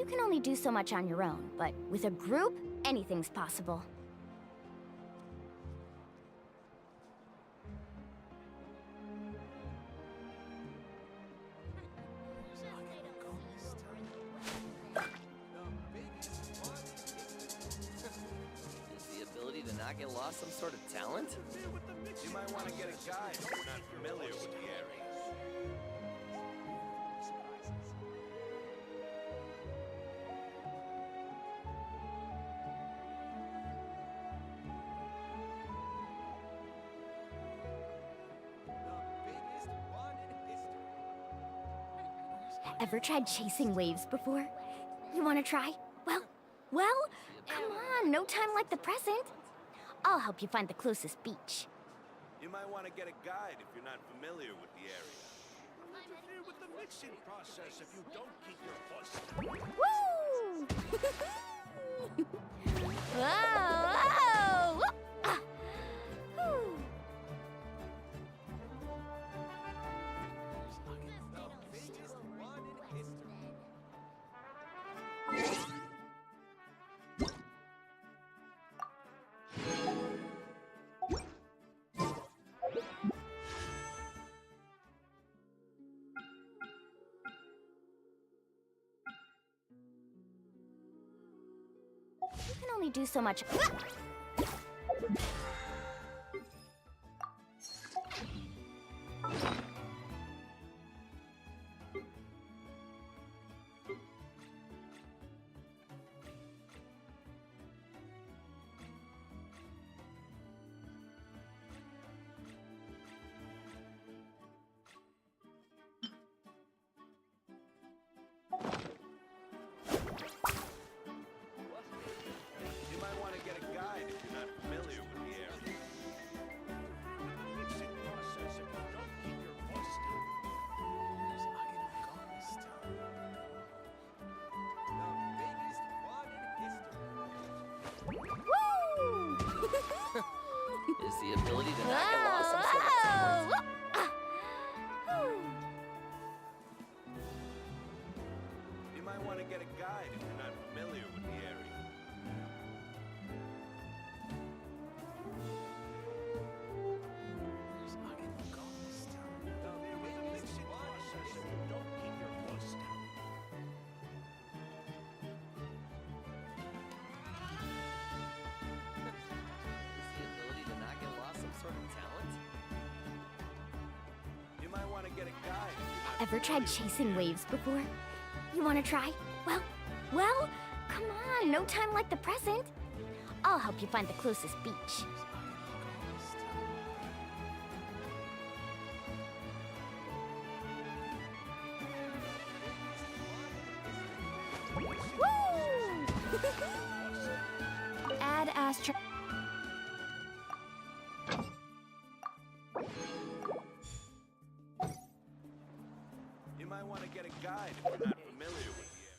You can only do so much on your own, but with a group, anything's possible. Is the ability to not get lost some sort of talent? You might want to get a guide if you're not familiar with the area. Ever tried chasing waves before? You want to try? Well, come on, no time like the present. I'll help you find the closest beach. You might want to get a guide if you're not familiar with the area. Interfere with the mixing process if you don't keep your voice. Woo! Whoa! Whoa! Ah! Whew. You can only do so much. You might want to get a guide if you're not familiar with the area. Mixing process if you don't keep your voice down. The biggest one in history. Woo! Is the ability to not get lost some sort of talent? Whoa! Ah! Whew. You might want to get a guide if you're not familiar with the area. The mixing process if you don't keep your voice down. Is the ability to not get lost some sort of talent? You might want to get a guide if you're not Ever tried chasing waves before? You want to try? Well, come on, no time like the present. I'll help you find the closest beach. Woo! Add astro. You might want to get a guide if you're not familiar with the area.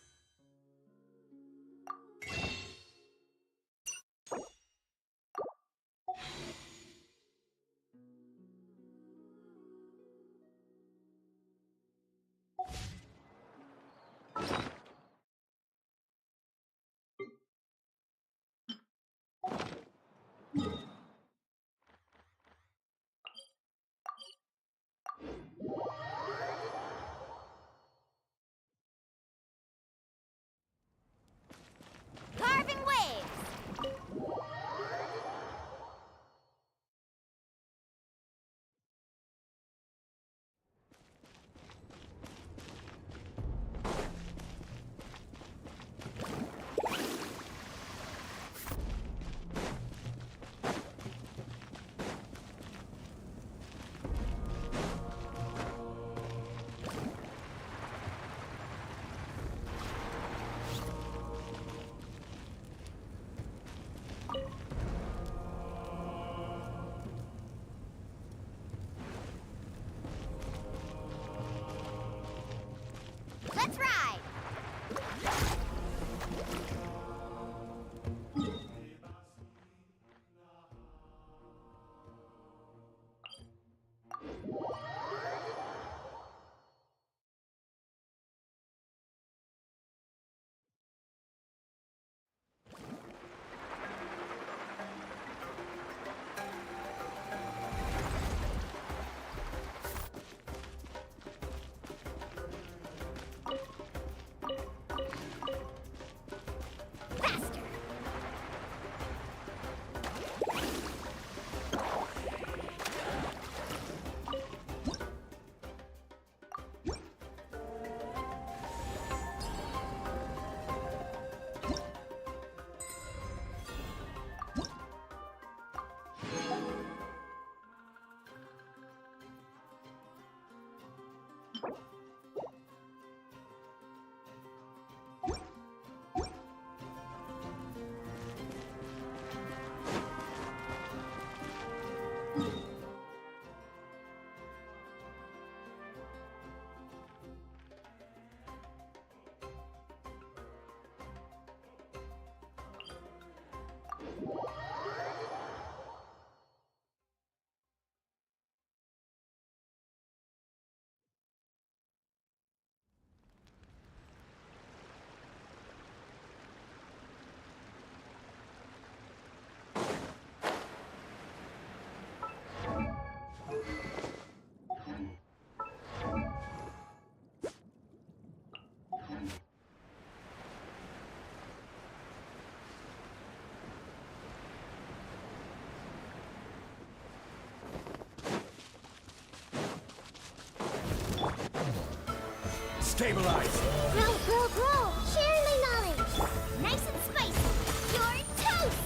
Stabilize! Grow, grow, grow! Share my knowledge! Nice and spicy! You're toast!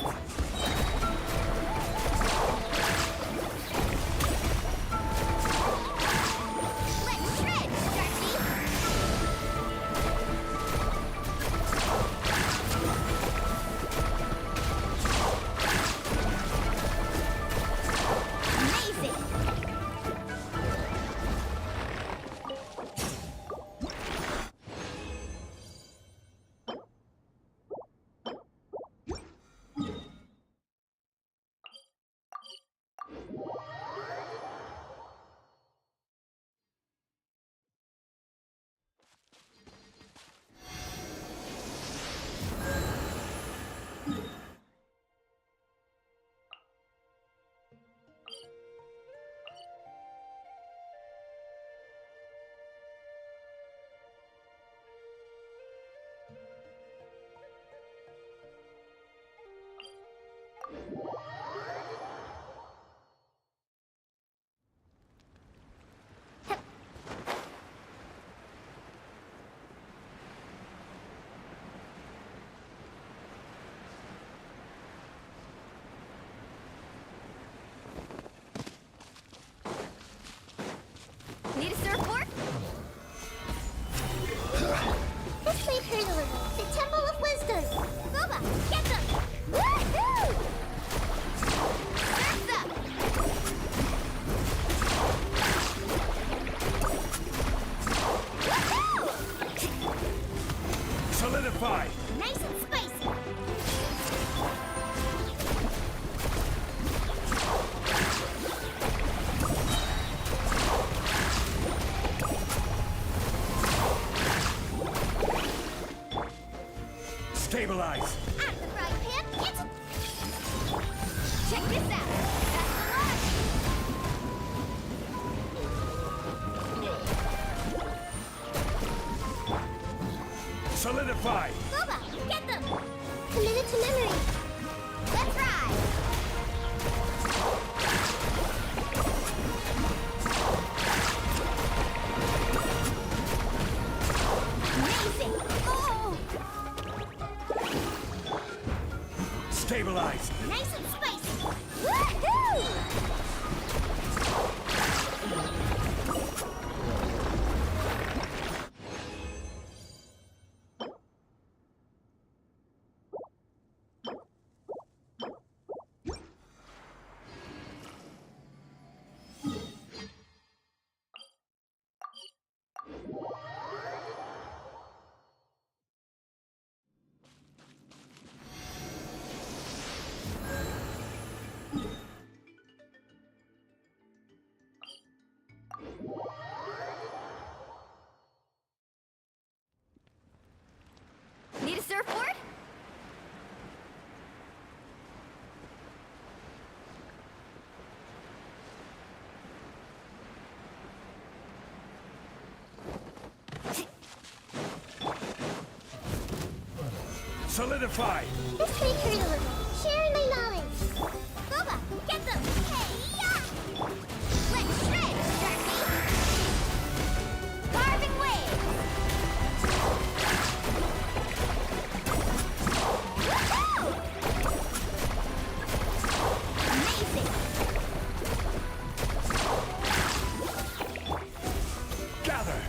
Let's shred, Darcy! Amazing! Need a surfboard? This way, Hurdler! The Temple of Wisdom! Booba, get them! Woohoo! Surf's up! Woohoo! Solidify! Nice and spicy! Stabilize! At the frying pan, it's... Check this out! That's the launch! Solidify! Booba, get them! Committed to memory! Let's ride! Amazing! Oh! Stabilize! Nice and spicy! Woohoo! Need a surfboard? Solidify! This way, Hurdler! Share my knowledge! Booba, get them! Hey-ya! Let's shred, Darcy! Carving waves! Woohoo! Amazing! Gather!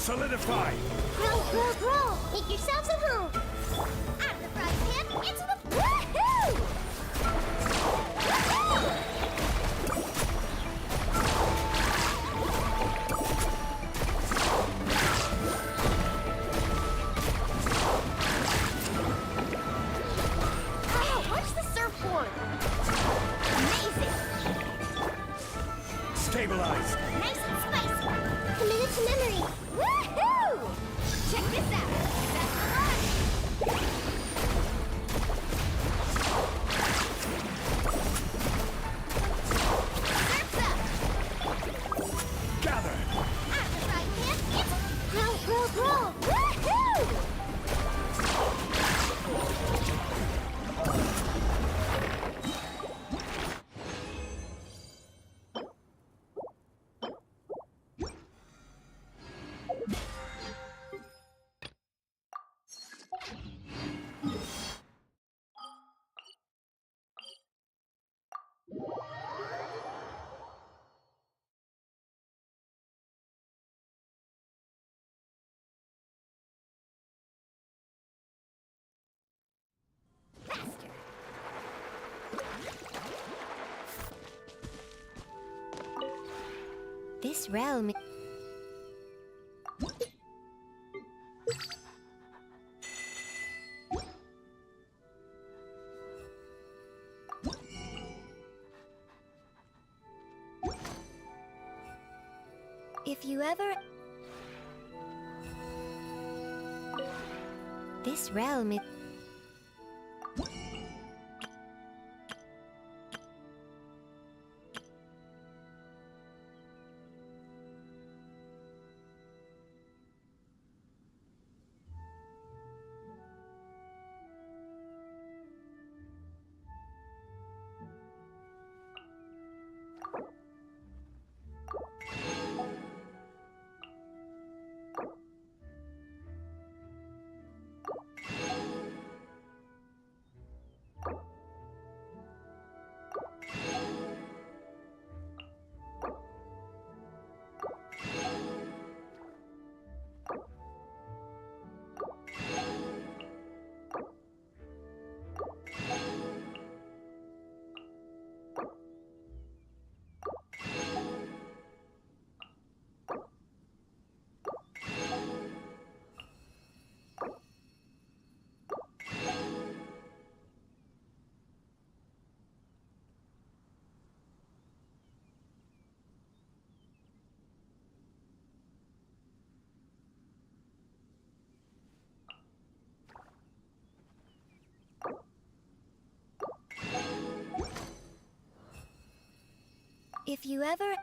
Solidify! Grow, grow, grow! Make yourselves at home! Out of the frying pan, into the... Woohoo! Woohoo! Wow, watch the surfboard! Amazing! Stabilize! Nice and spicy! Committed to memory! Woohoo! Check this out! That's the line! Surf's up! Gather! Out of the frying pan, it's... Grow, grow, grow! Woohoo! This realm... If you ever... This realm is... If you ever...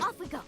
Off we go!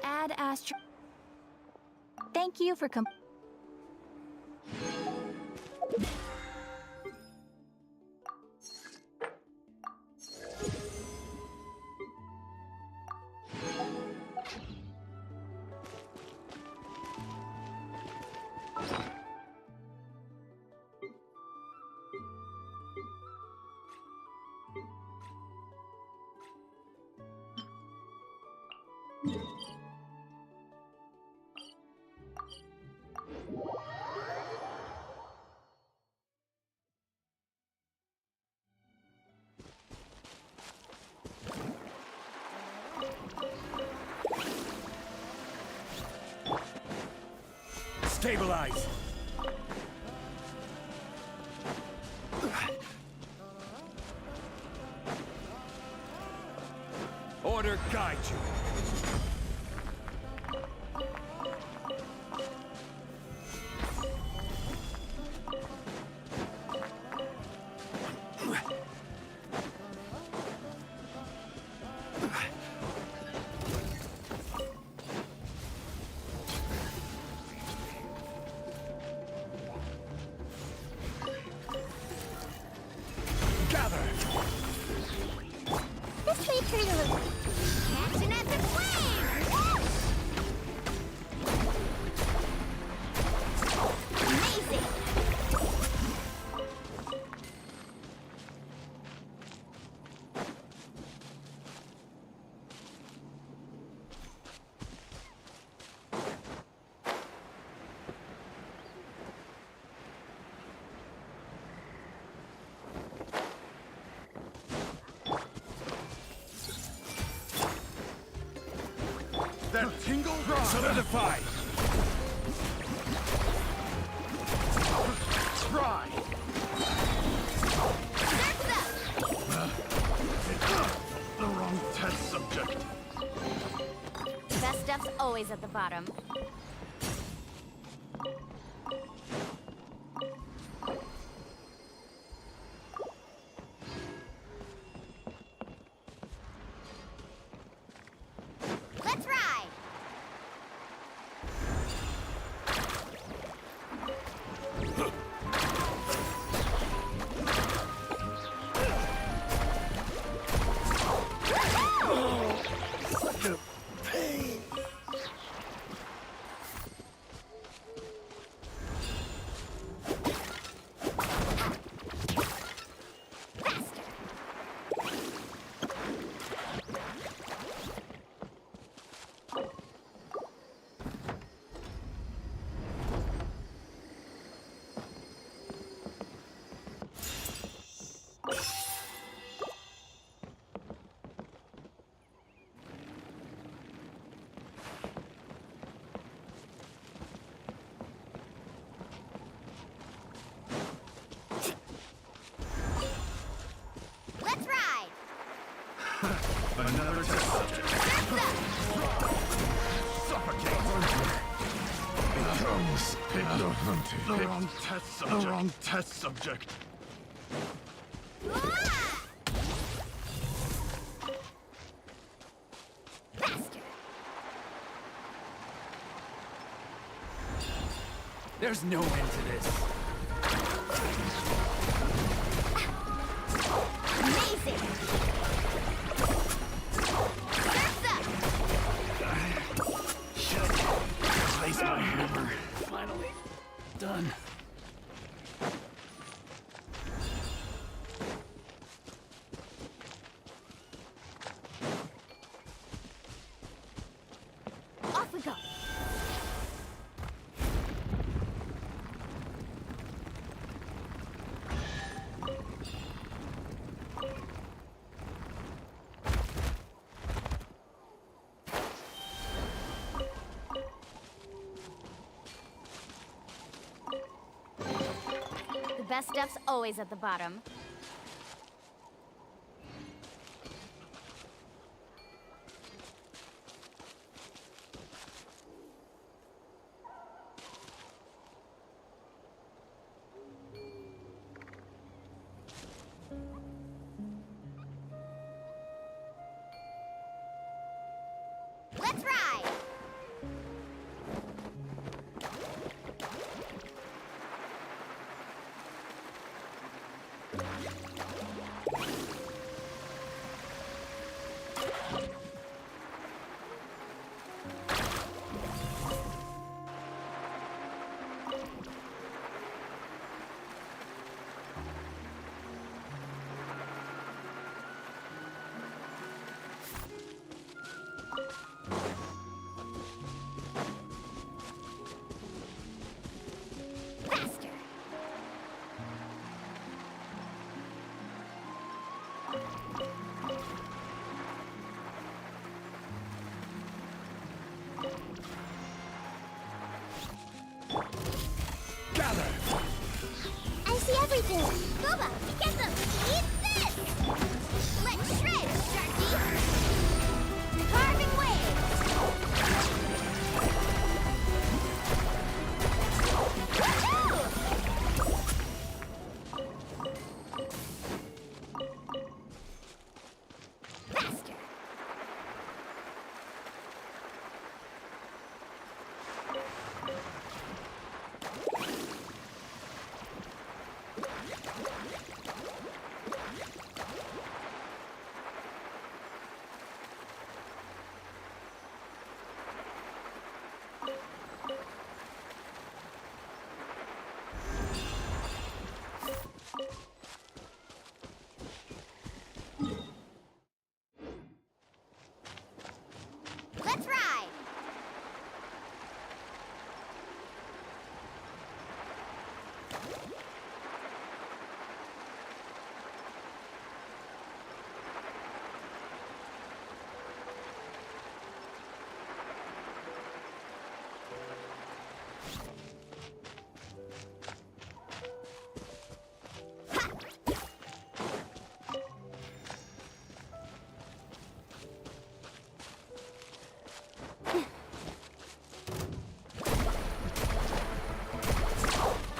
Add Astro... Thank you for Stabilize! Order guide you. This way, turtle. Catching at the flame! Amazing! That tingle solidified. Try. The wrong test subject. The best stuff's always at the bottom. Let's ride! Such a pain. Let's ride! Another test subject. Suffocate. Becomes the wrong test subject. The wrong test subject. Faster! There's no end to this. Amazing! Surf's up! Shit. Place my hammer. Finally done. Off we go. The best stuff's always at the bottom. Let's ride! Faster! Let's ride!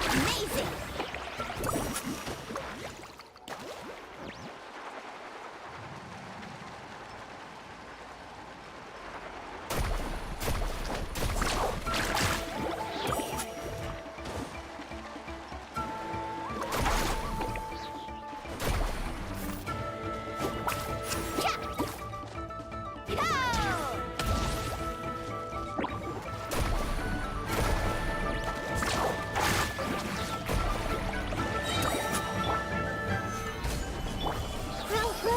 Amazing!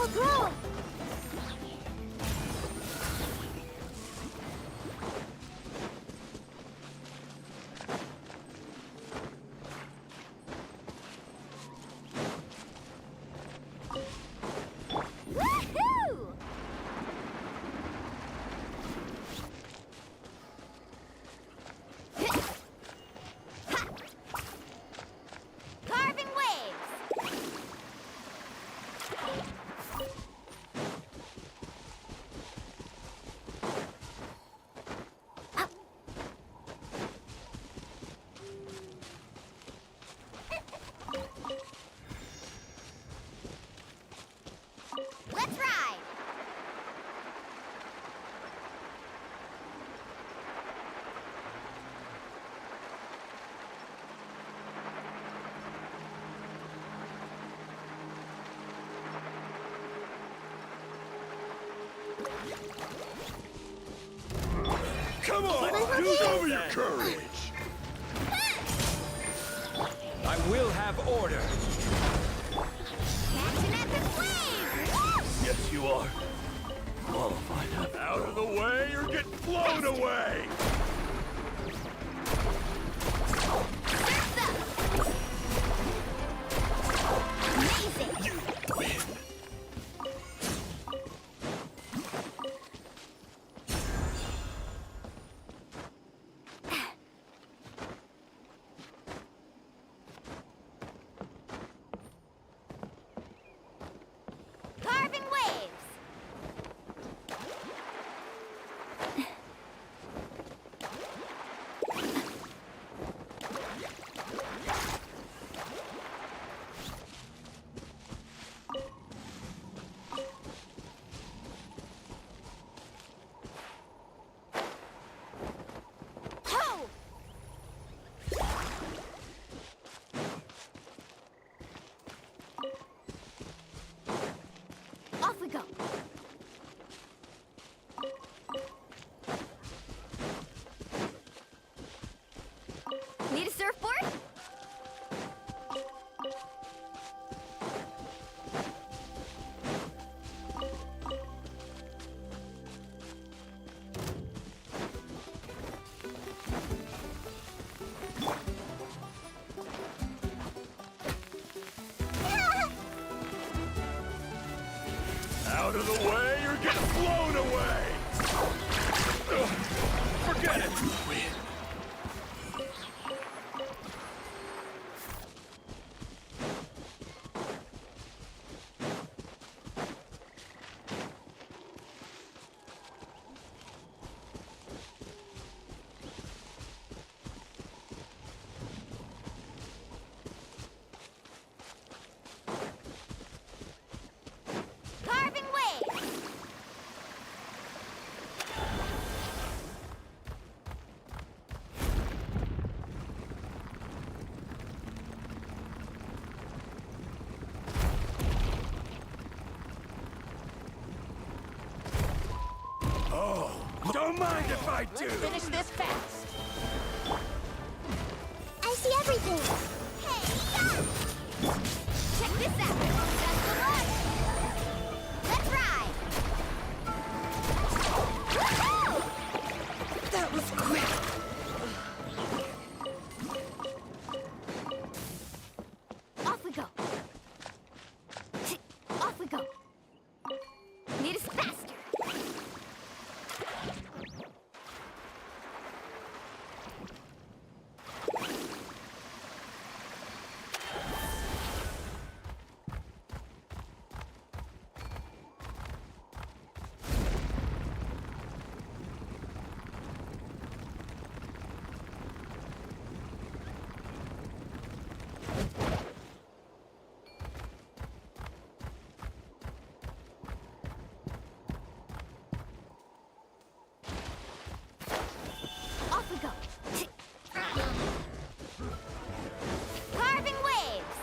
Grow! Woohoo! Carving waves! Let's ride! Come on! Use over your courage! I will have order. Catch an epic wave! Whoosh! Yes, you are. Qualified. Out of the way or get blown away! Surf's up! Amazing! You win! Carving waves! Ho! Off we go. Need a surfboard? Out of the way or get blown away! Ugh, forget it! Win. Carving waves! Don't mind if I do. Let's finish this fast. I see everything. Hey, yeah! Check this out. Best of luck. Let's ride. Woohoo! That was quick. Off we go. Off we go. Need us faster. Off we go. Carving waves.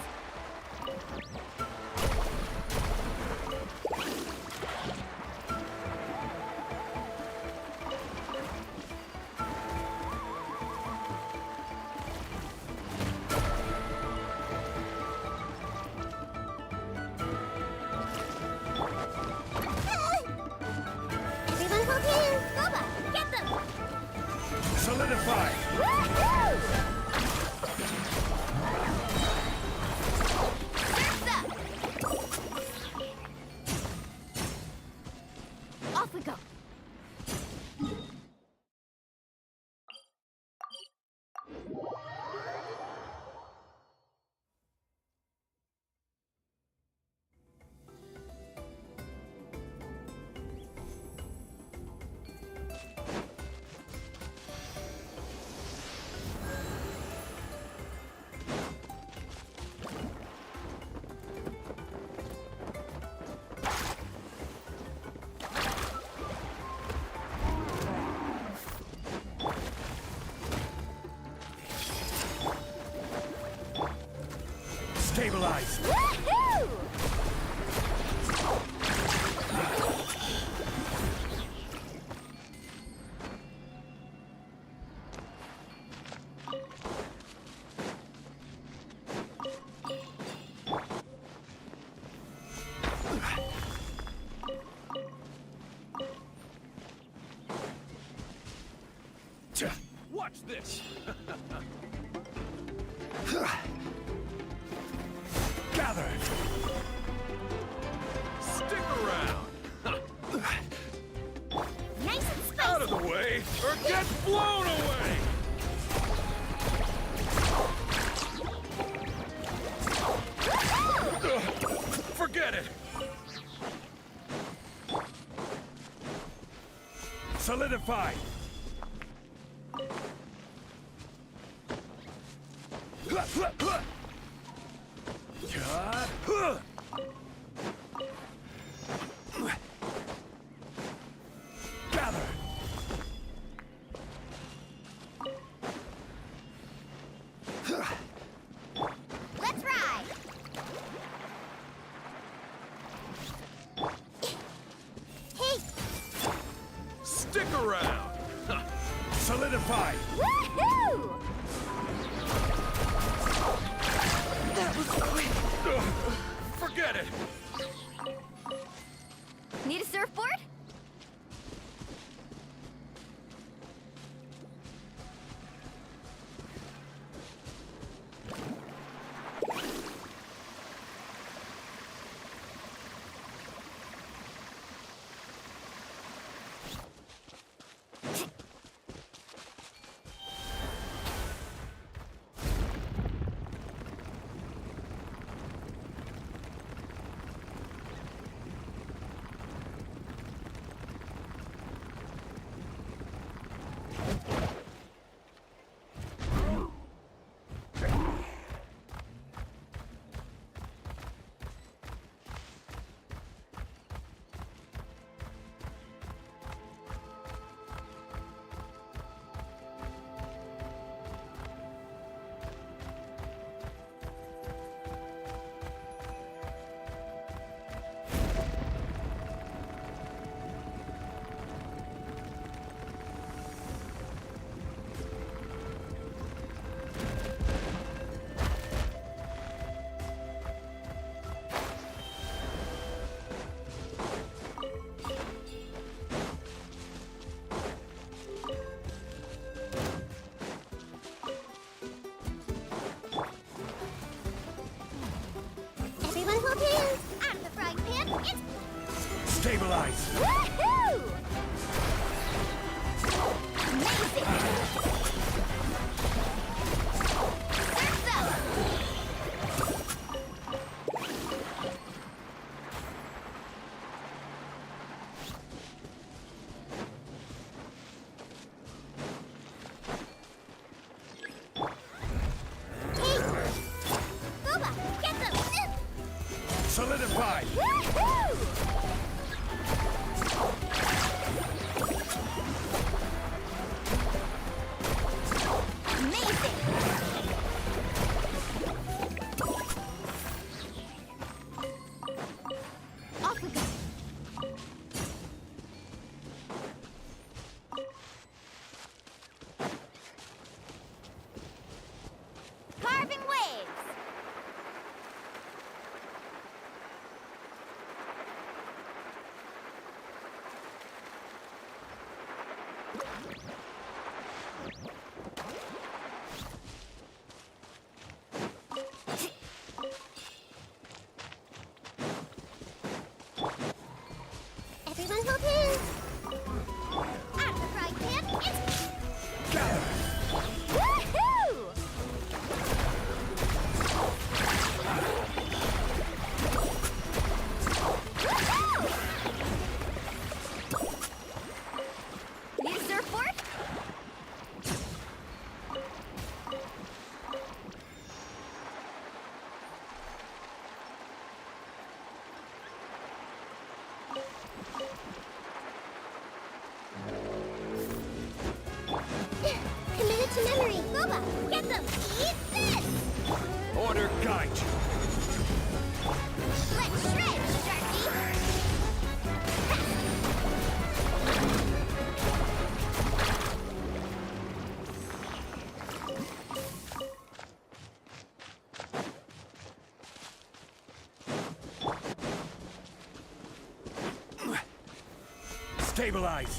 Everyone hold hands. Boba, get them. Solidify. Woohoo! Surf's up. Off we go. Stabilize. Woohoo! Watch this. Gather. Stick around. Nice and spicy. Out of the way, or get blown away. Forget it. Solidify. Gather. Let's ride. Hey, Stick around. Solidify. Woohoo! That was quick. Forget it. Need a surfboard? Stabilize. Woohoo! Amazing! Surf's up! Hey! Booba, get them! Solidify. Woohoo! Amazing! Off we go! Carving waves! Everyone hold hands! Out of the frying pan, it's... Woohoo! Woohoo! Need a surfboard? Committed to memory. Boba, get them! Eat this! Order guide. Let's shred, Sharky! Stabilize.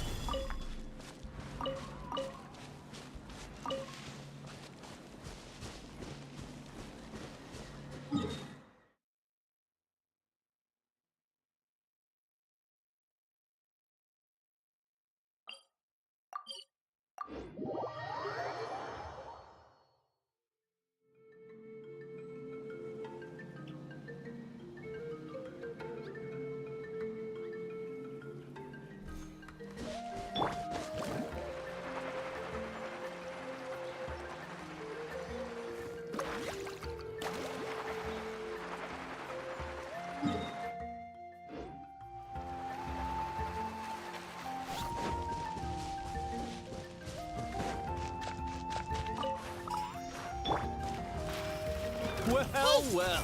Well, well.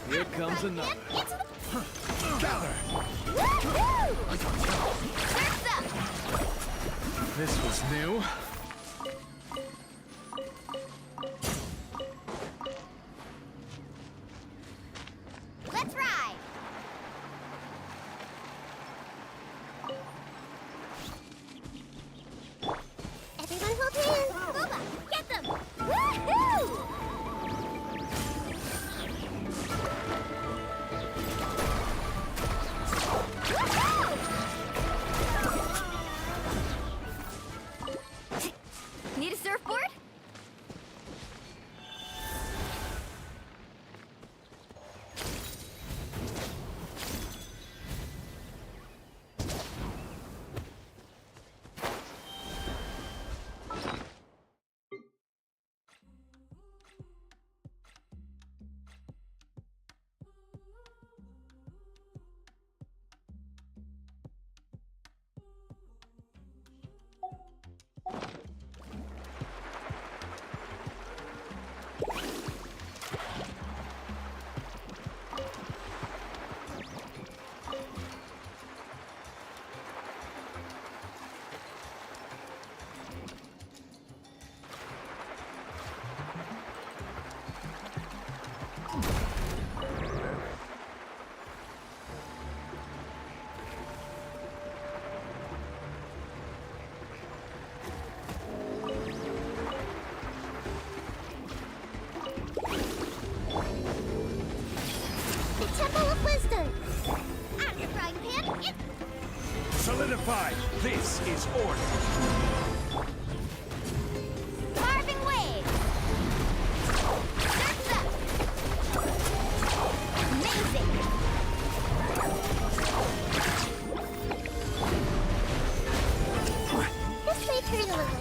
Here comes another. Gather. Woohoo! Surf's up! This was new. Let's ride! Everyone hold hands! Boba, get them! Woohoo! Woohoo! Need a surfboard? The Temple of Wisdom! Out of your frying pan, it's... Solidify! This is order! Carving waves! Surf's up! Amazing! This way turns a little.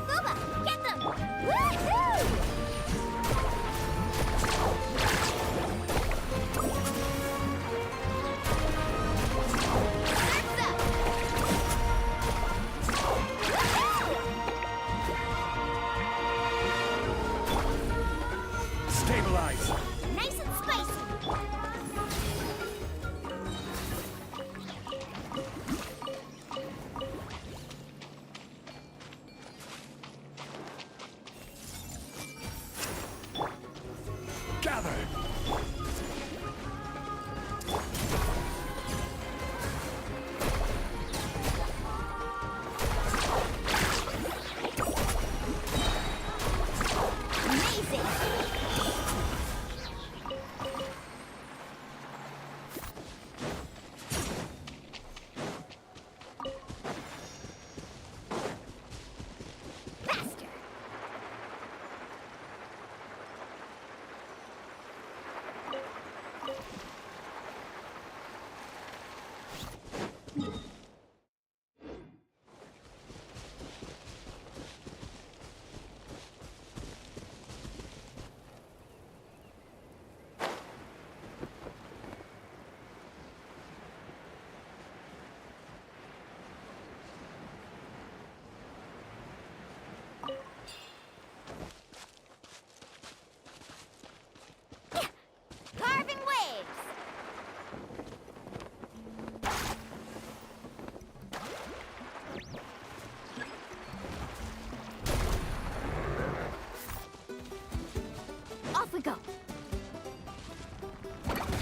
Booba, get them! Woohoo! Surf's up! Woohoo! Stabilize! Nice and spicy! Gather! Amazing! Faster! Carving waves! Off we go!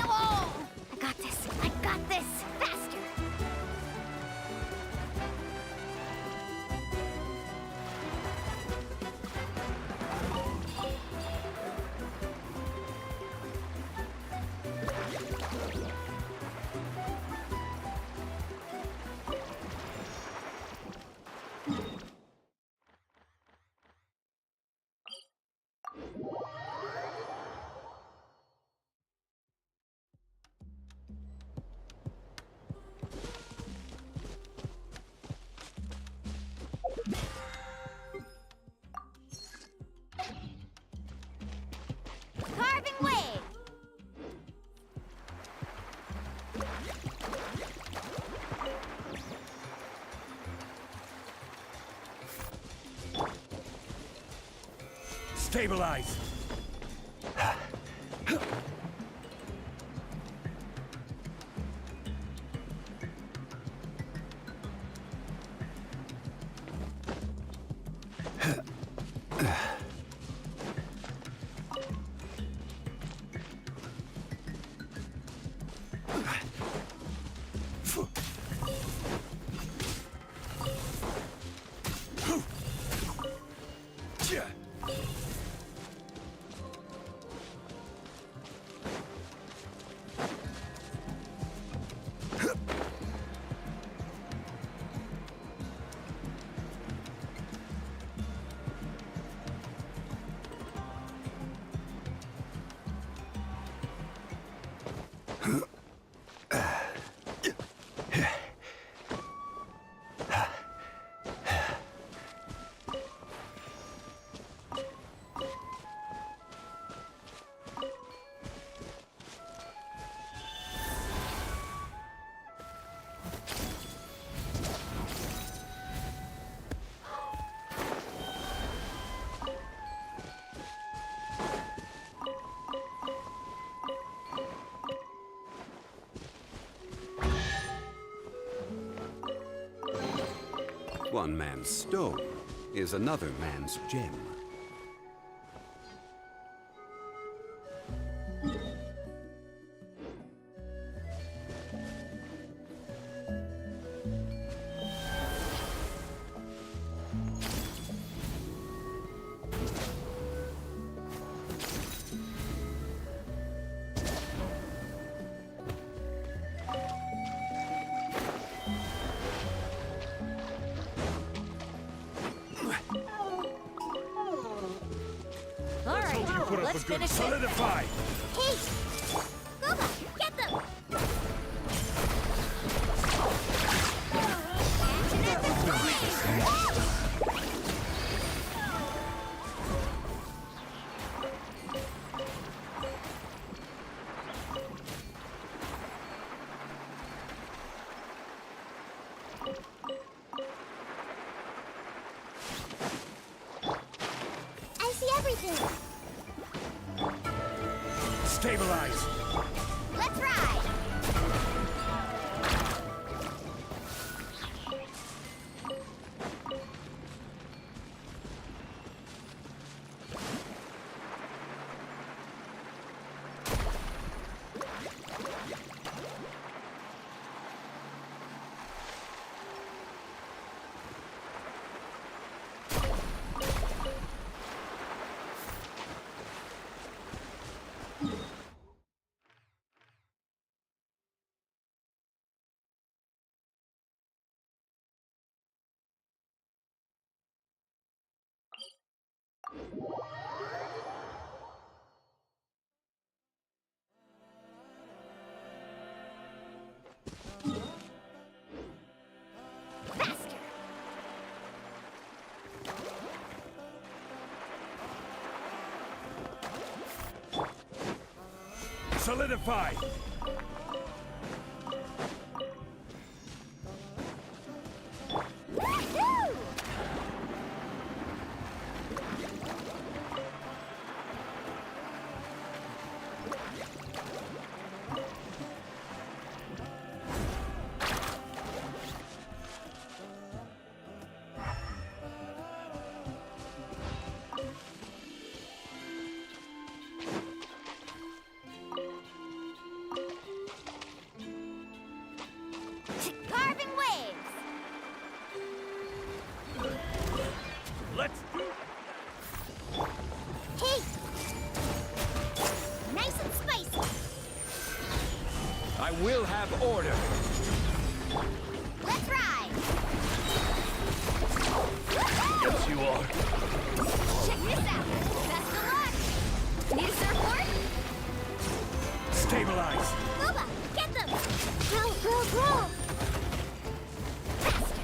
Oh! I got this! I got this! Faster! Carving wave! Stabilize! One man's stone is another man's gem. Put up Let's a good finish it. solidify. Hey! Gooba, get them! I see everything. Stabilize. Let's ride! Faster! Solidify. Woohoo! Carving waves! Let's do. Hey! Nice and spicy! I will have order. Let's ride! Yes, you are. Check this out! Best of luck! Need a surfboard? Stabilize. Gooba, get them! Grow, grow, grow! Faster!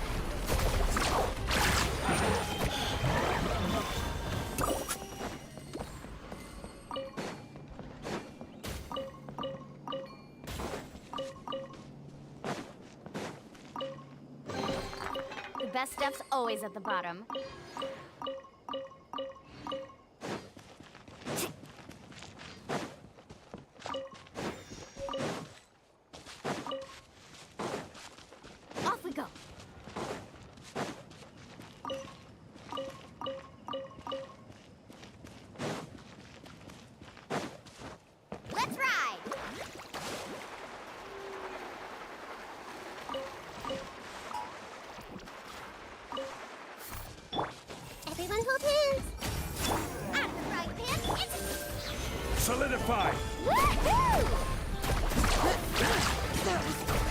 The best stuff's always at the bottom. Off we go. Let's ride! Everyone hold hands! Out of the frying pan, into... Solidify. Woohoo! That was quick.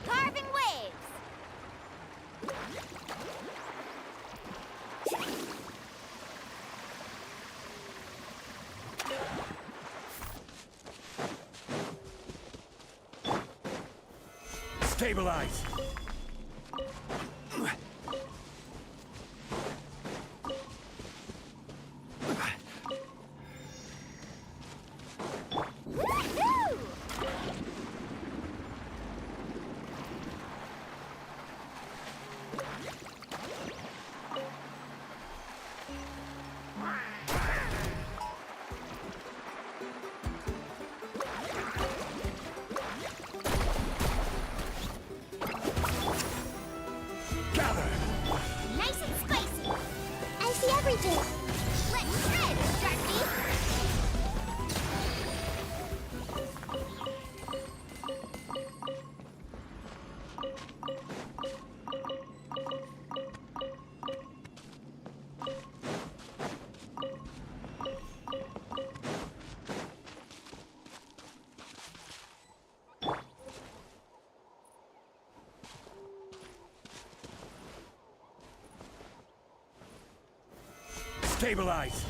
Carving waves! Stabilize. Woohoo! Gather. Nice and spicy! I see everything! Let's shred, Darky! Stabilize.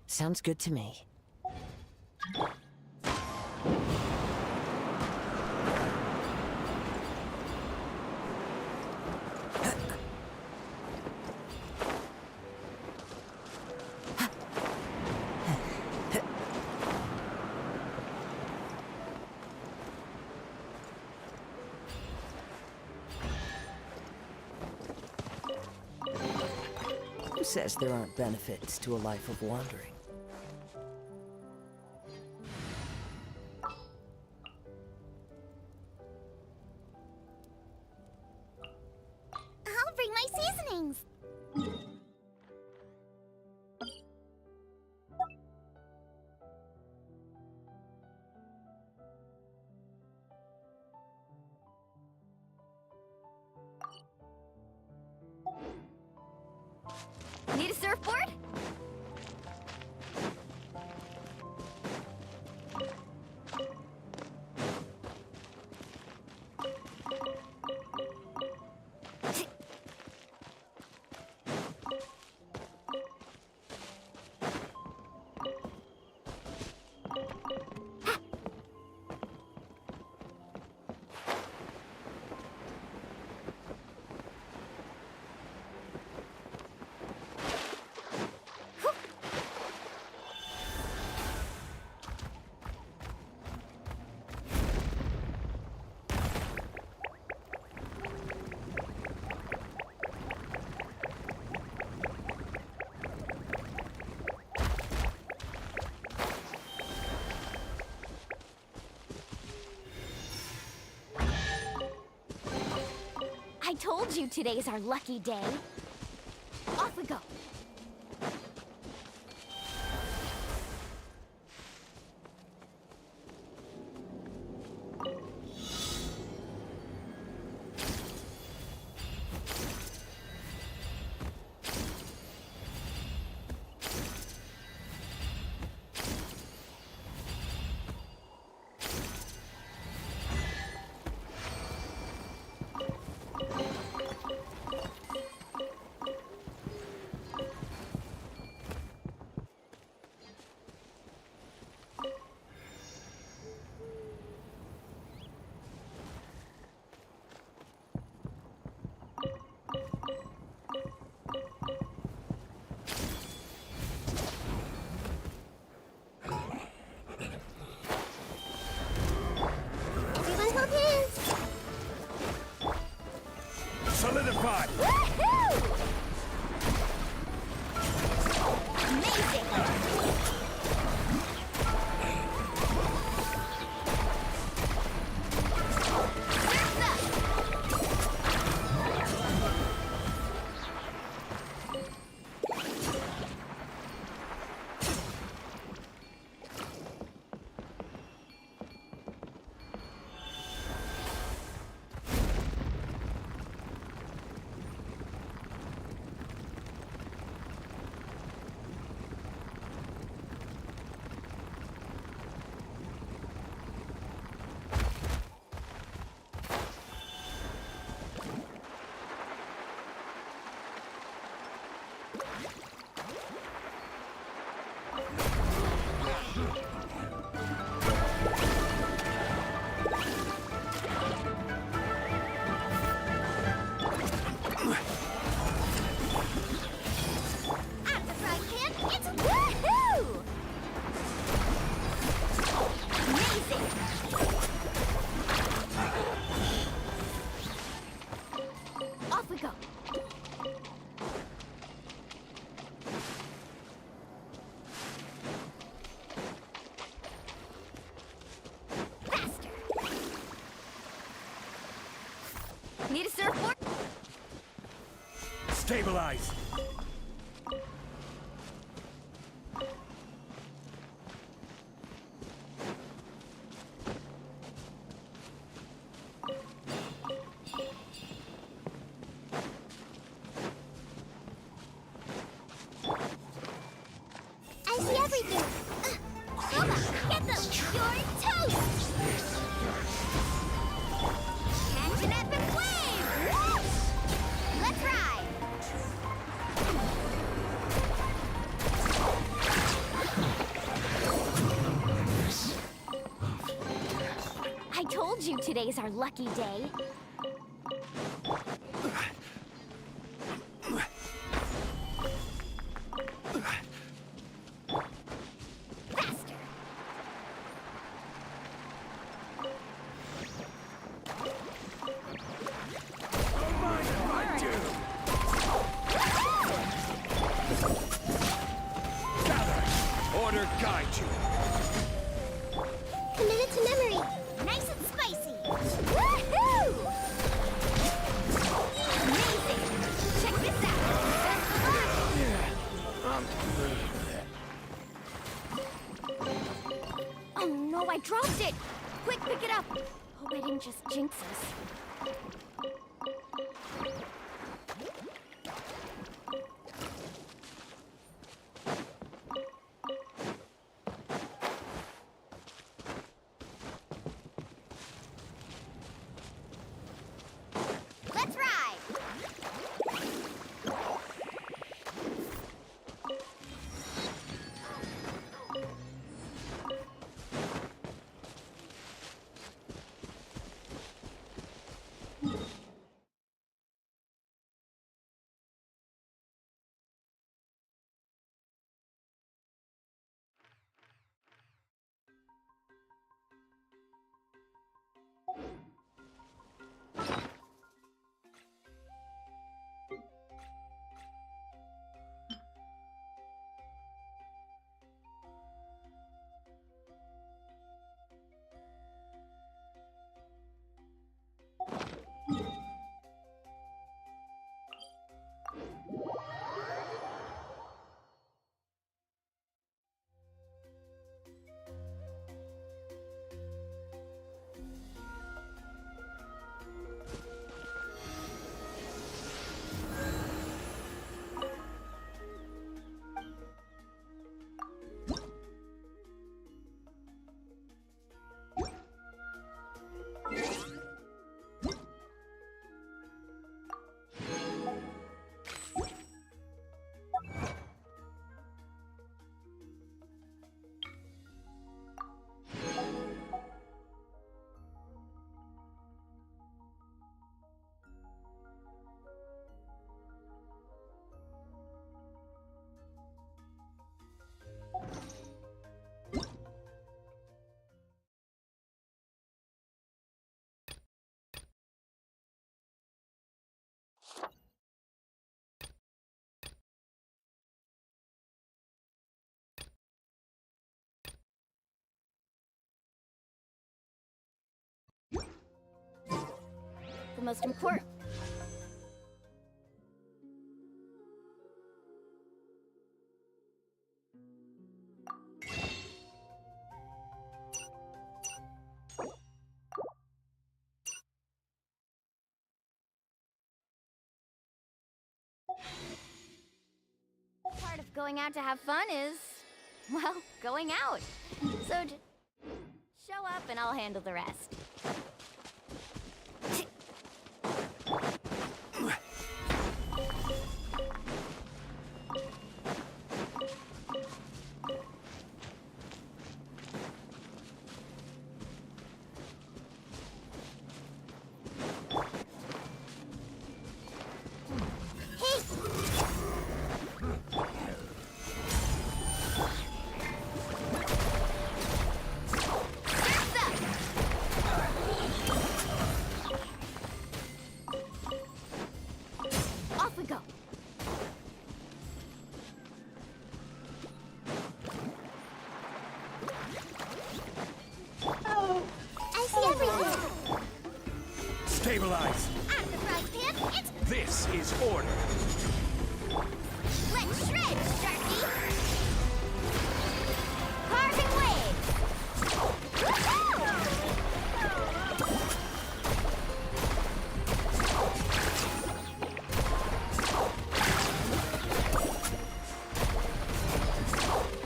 Sounds good to me. Who says there aren't benefits to a life of wandering? I'll bring my seasonings. Need a surfboard? I told you today's our lucky day. Off we go. Everyone hold hands. Solidify. Woohoo! Amazing! Surf's up! At the frying pan, it's woohoo! Amazing! Off we go. Faster! Need a surfboard? Stabilize. today's our lucky day. Faster! Don't mind if I do. Gather! Order guide you. Committed to memory. Nice and spicy. Woohoo! Amazing! Check this out! Oh no, I dropped it! Quick, pick it up! Hope I didn't just jinx us. Let's ride. The most important. Part of going out to have fun is, well, going out. So just show up and I'll handle the rest. Stabilize. I'm the right pimp. It's This is order. let's shred, Sharky. Carving waves. Woohoo!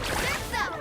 Surf's up.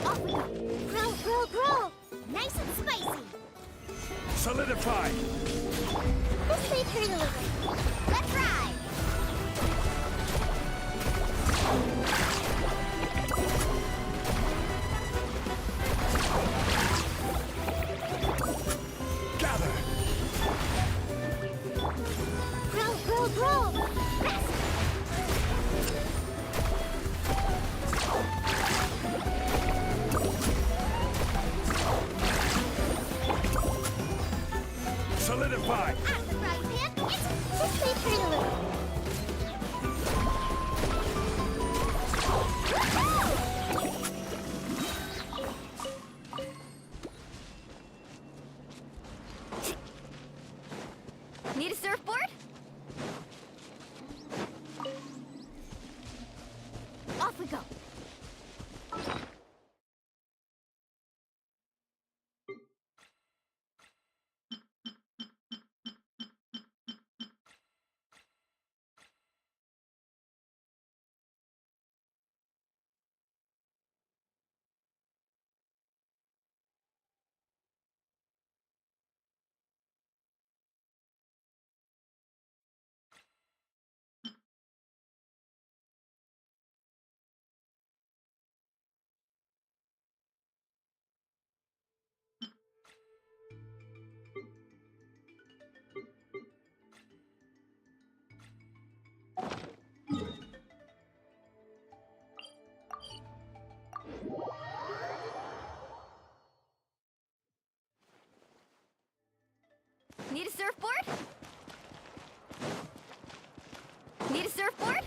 Off we go. Grill, grill, grill. Nice and spicy. Solidify. This may turn a little. Let's ride. Gather. Grill, grill, grill. Fast. Solidify. At the frying pan, it's this may turn a little. Need a surfboard? Off we go. Need a surfboard? Need a surfboard?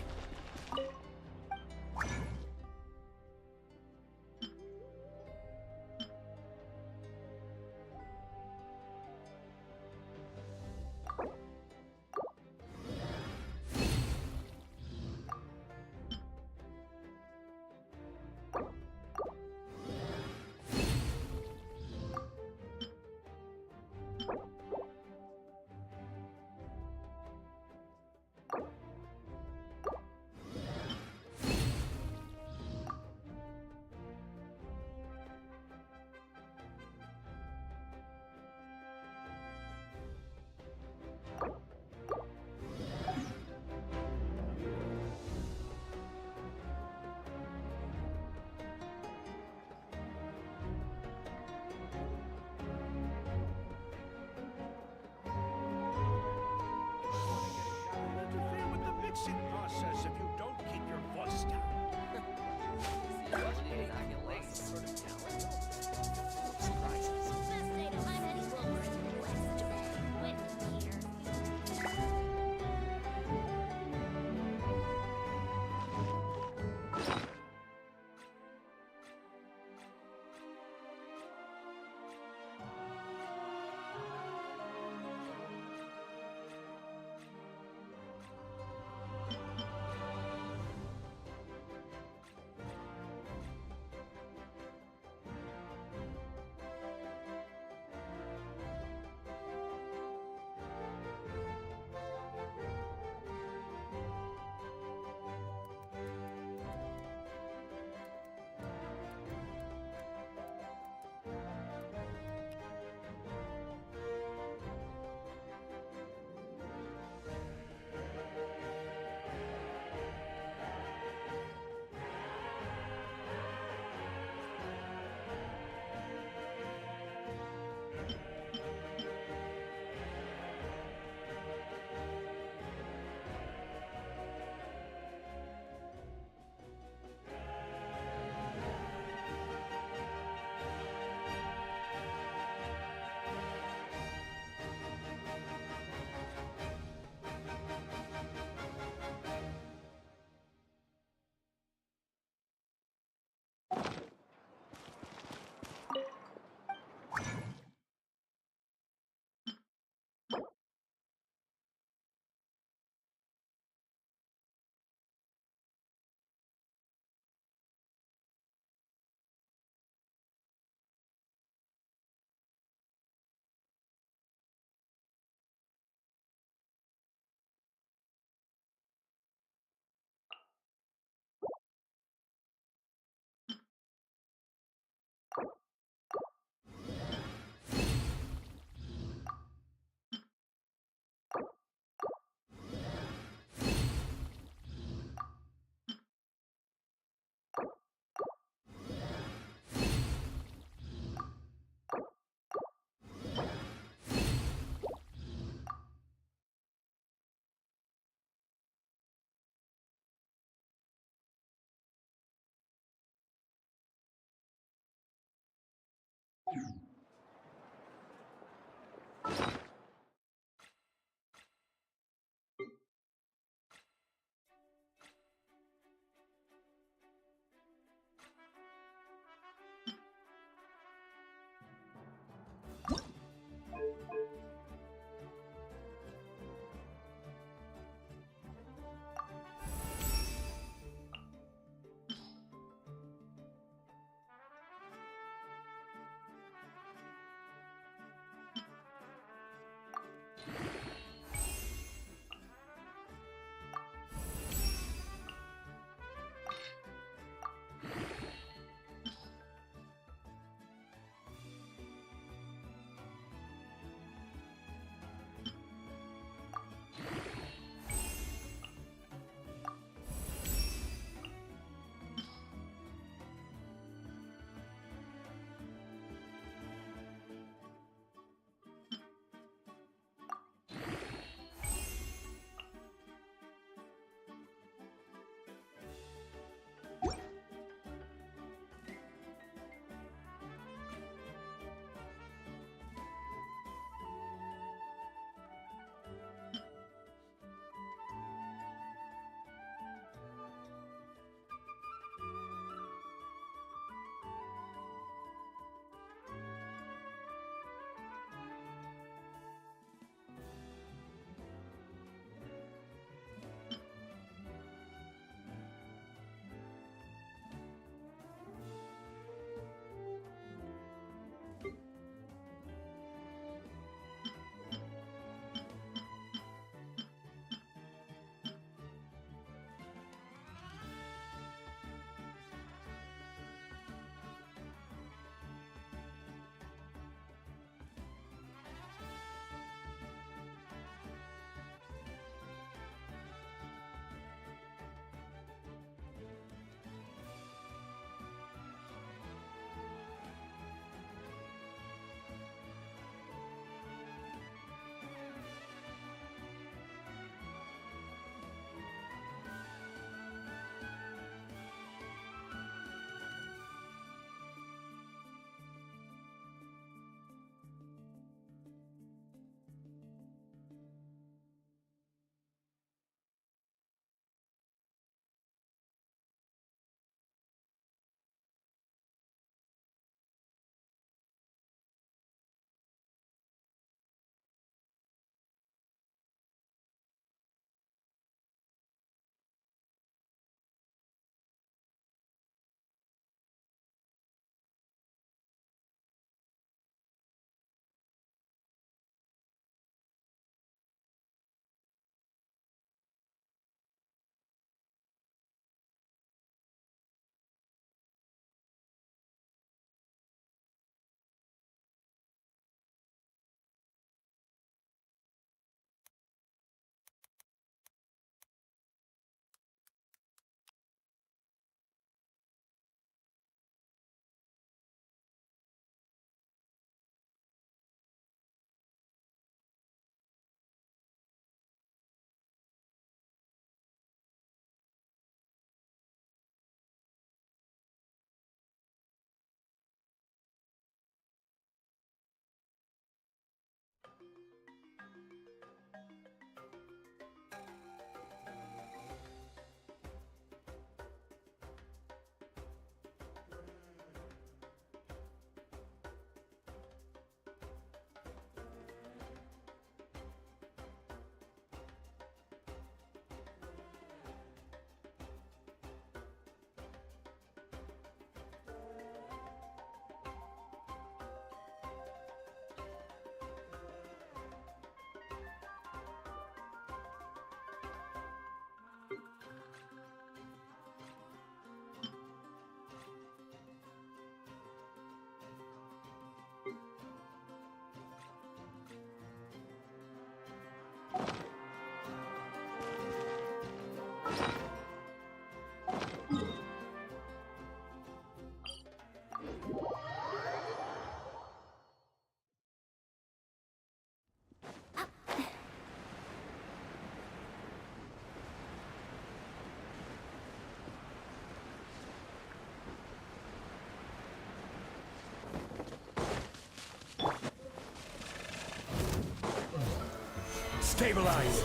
Stabilize.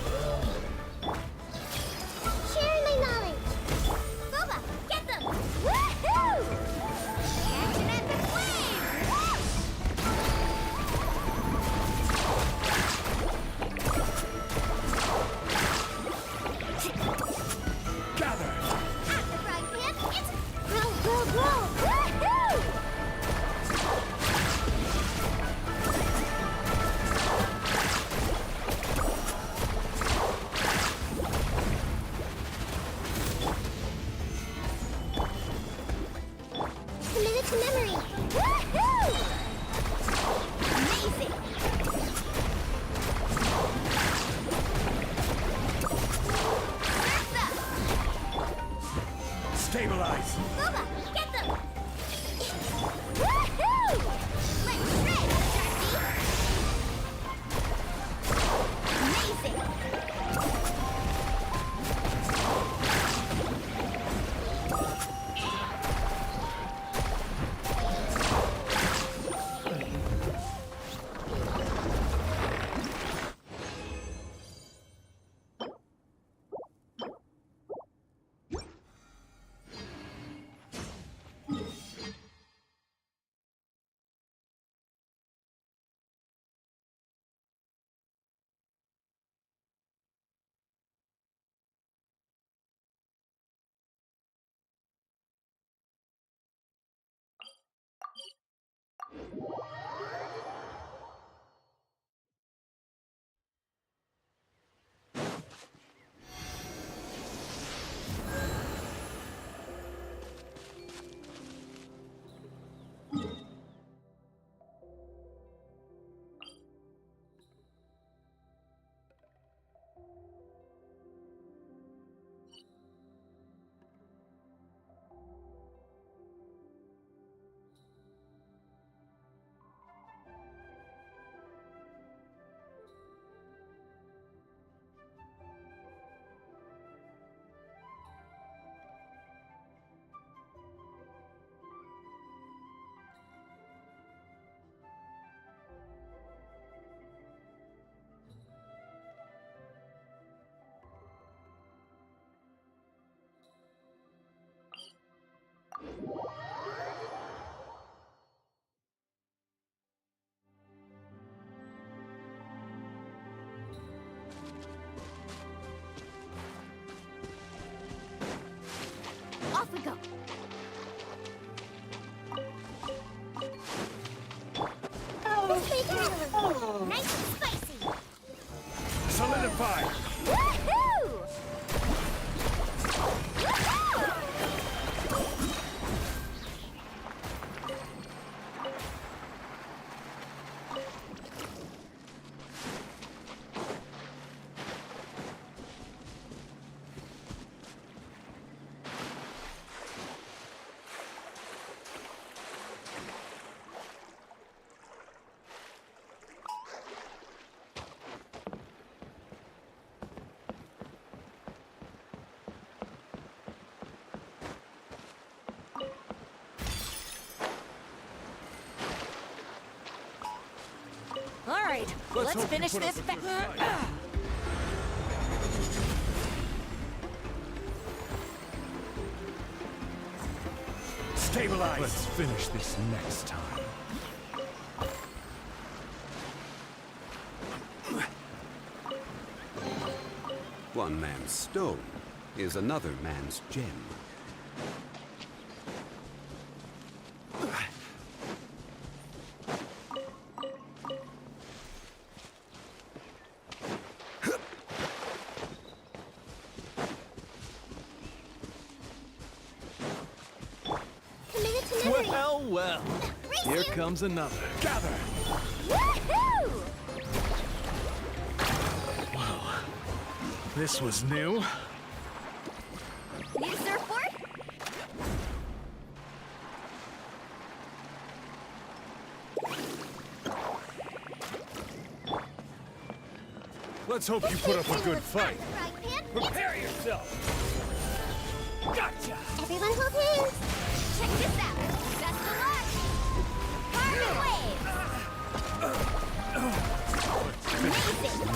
Sharing my knowledge. Boba, get them! Woohoo! Catch an epic wave! Gather. At the frying pan, it's grow, grow, grow! Woohoo! Committed to memory. Woohoo! Amazing! Surf's up! Stabilize. Boba, get them! Woohoo! Let's shred, Jackie! Amazing! Off we go. Nice and spicy. Solidify. Woohoo! Woohoo! All right, let's hope you finish put up this. a good fight. Stabilize. Let's finish this next time. One man's stone is another man's gem. Committed to memory. Well, well. Race Here you. comes another. Gather. Woohoo! This was new. New surfboard? Let's hope you put up a good fight. Frying pan? Prepare yourself. Gotcha. Everyone hold hands. Check this out. Best of luck. Fire wave. Amazing.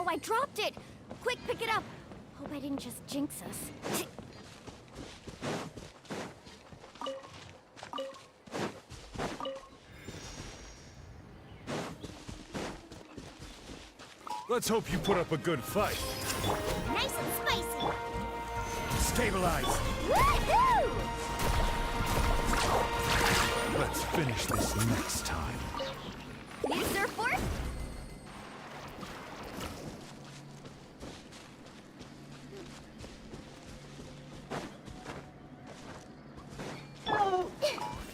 I dropped it! Quick, pick it up! Hope I didn't just jinx us. Let's hope you put up a good fight. Nice and spicy. Stabilize. Woohoo! Let's finish this next time. Need a surfboard?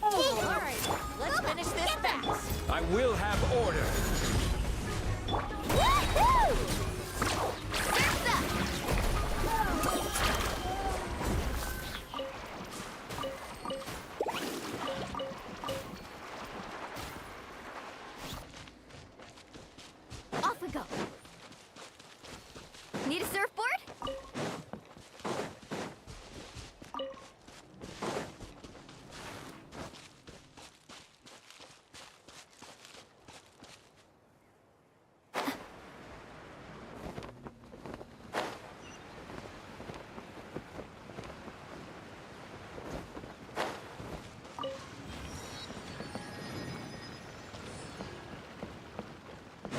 Alright, let's finish this fast. I will have order. Woohoo! Surf's up! Off we go. Need a surfboard?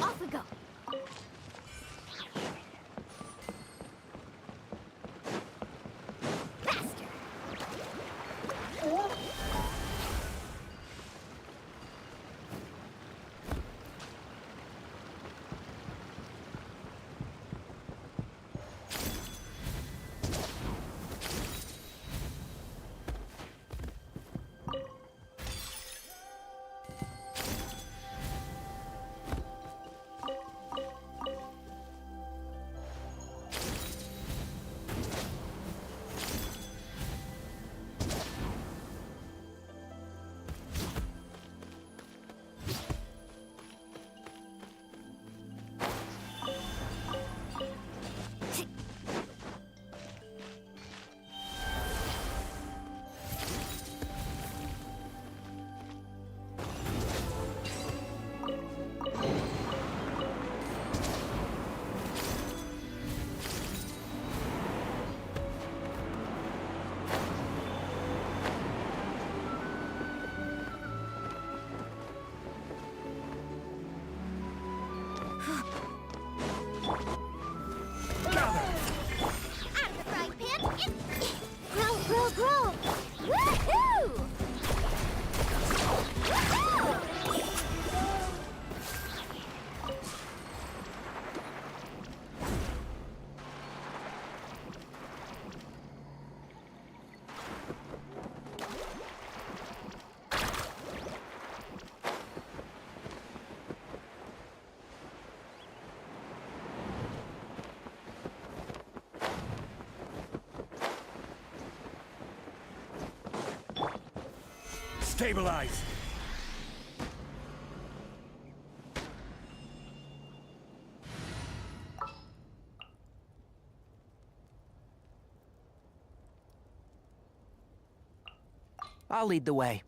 Off we go. Faster. Out of the frying pan. Grow, grow, grow. Woohoo! Woohoo! Stabilize. I'll lead the way.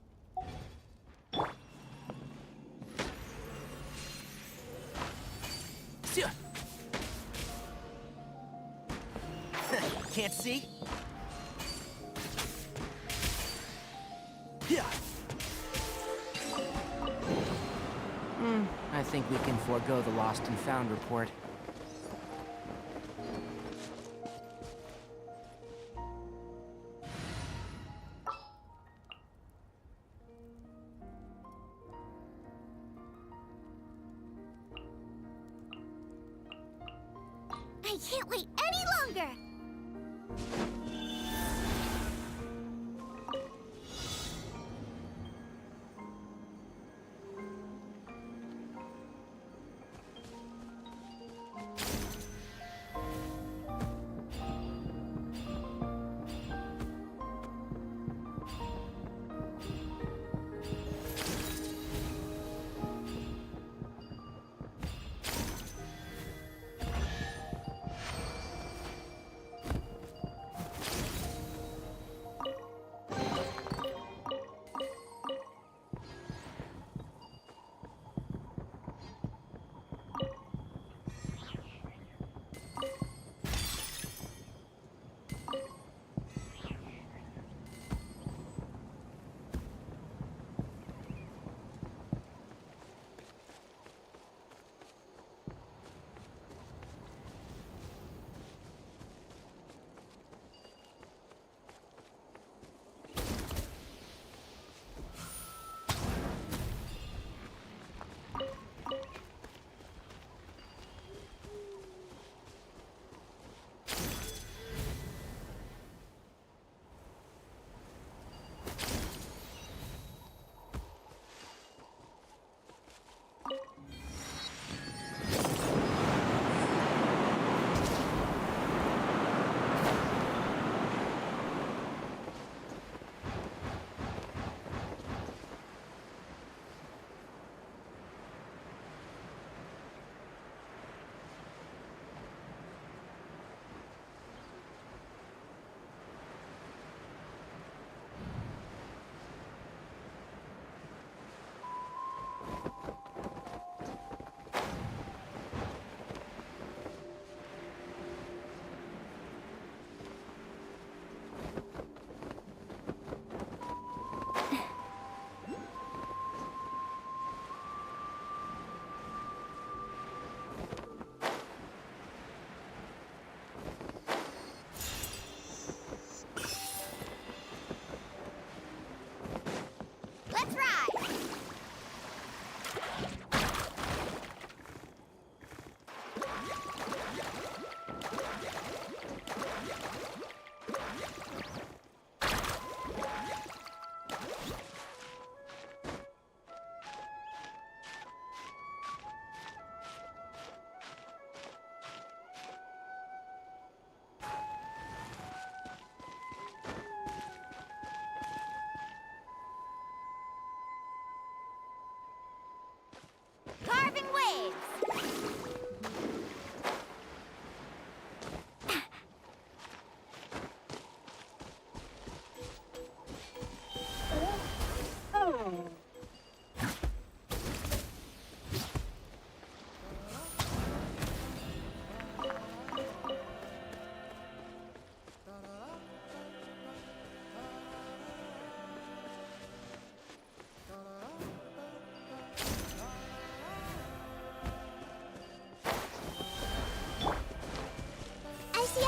Can't see? Yeah. I think we can forego the lost and found report. I can't wait any longer.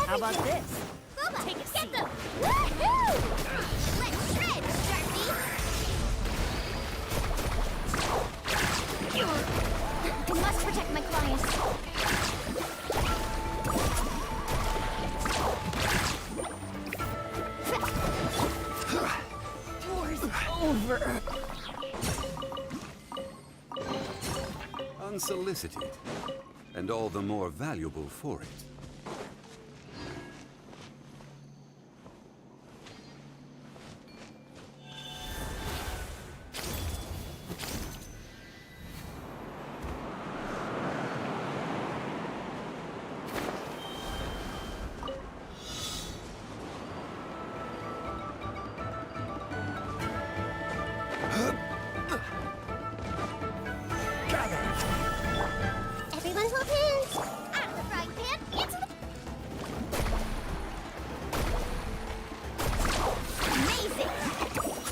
How about this? Take a seat. Woohoo! Let's shred, Sharpie! I must protect my clients. War's over. Unsolicited, and all the more valuable for it. Everyone's little pins! Out of the frying pan, into the... Amazing! Woohoo!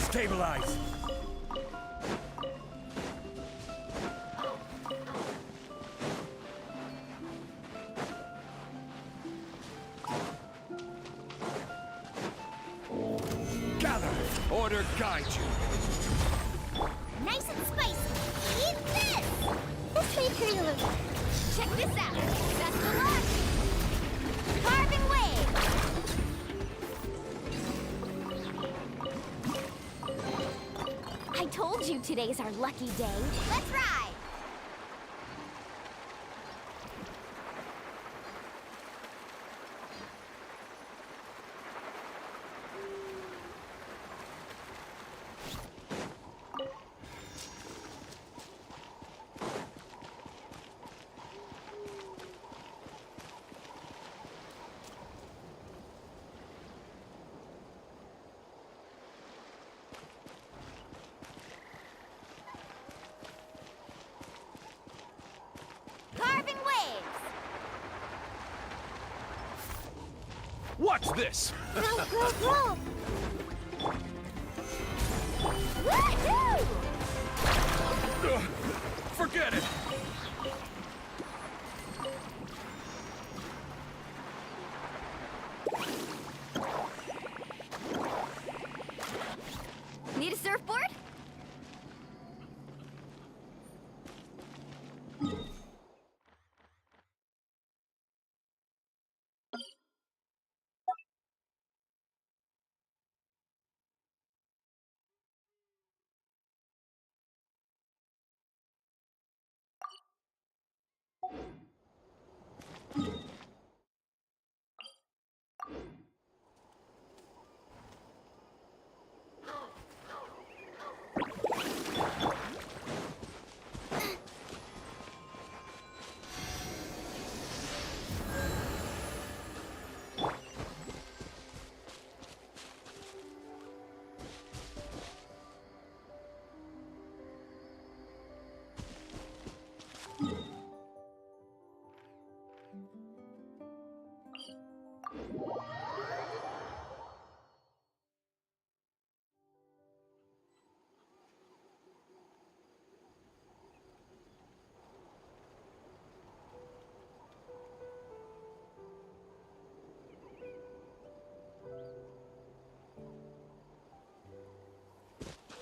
Stabilize! Gather! Order guide you! Nice and spicy! Eat this! This may hurt a little. Check this out! Best of luck! Carving wave! I told you today's our lucky day. Let's ride! Carving waves! Watch this! Go, go, go! Woohoo! Forget it! Need a surfboard?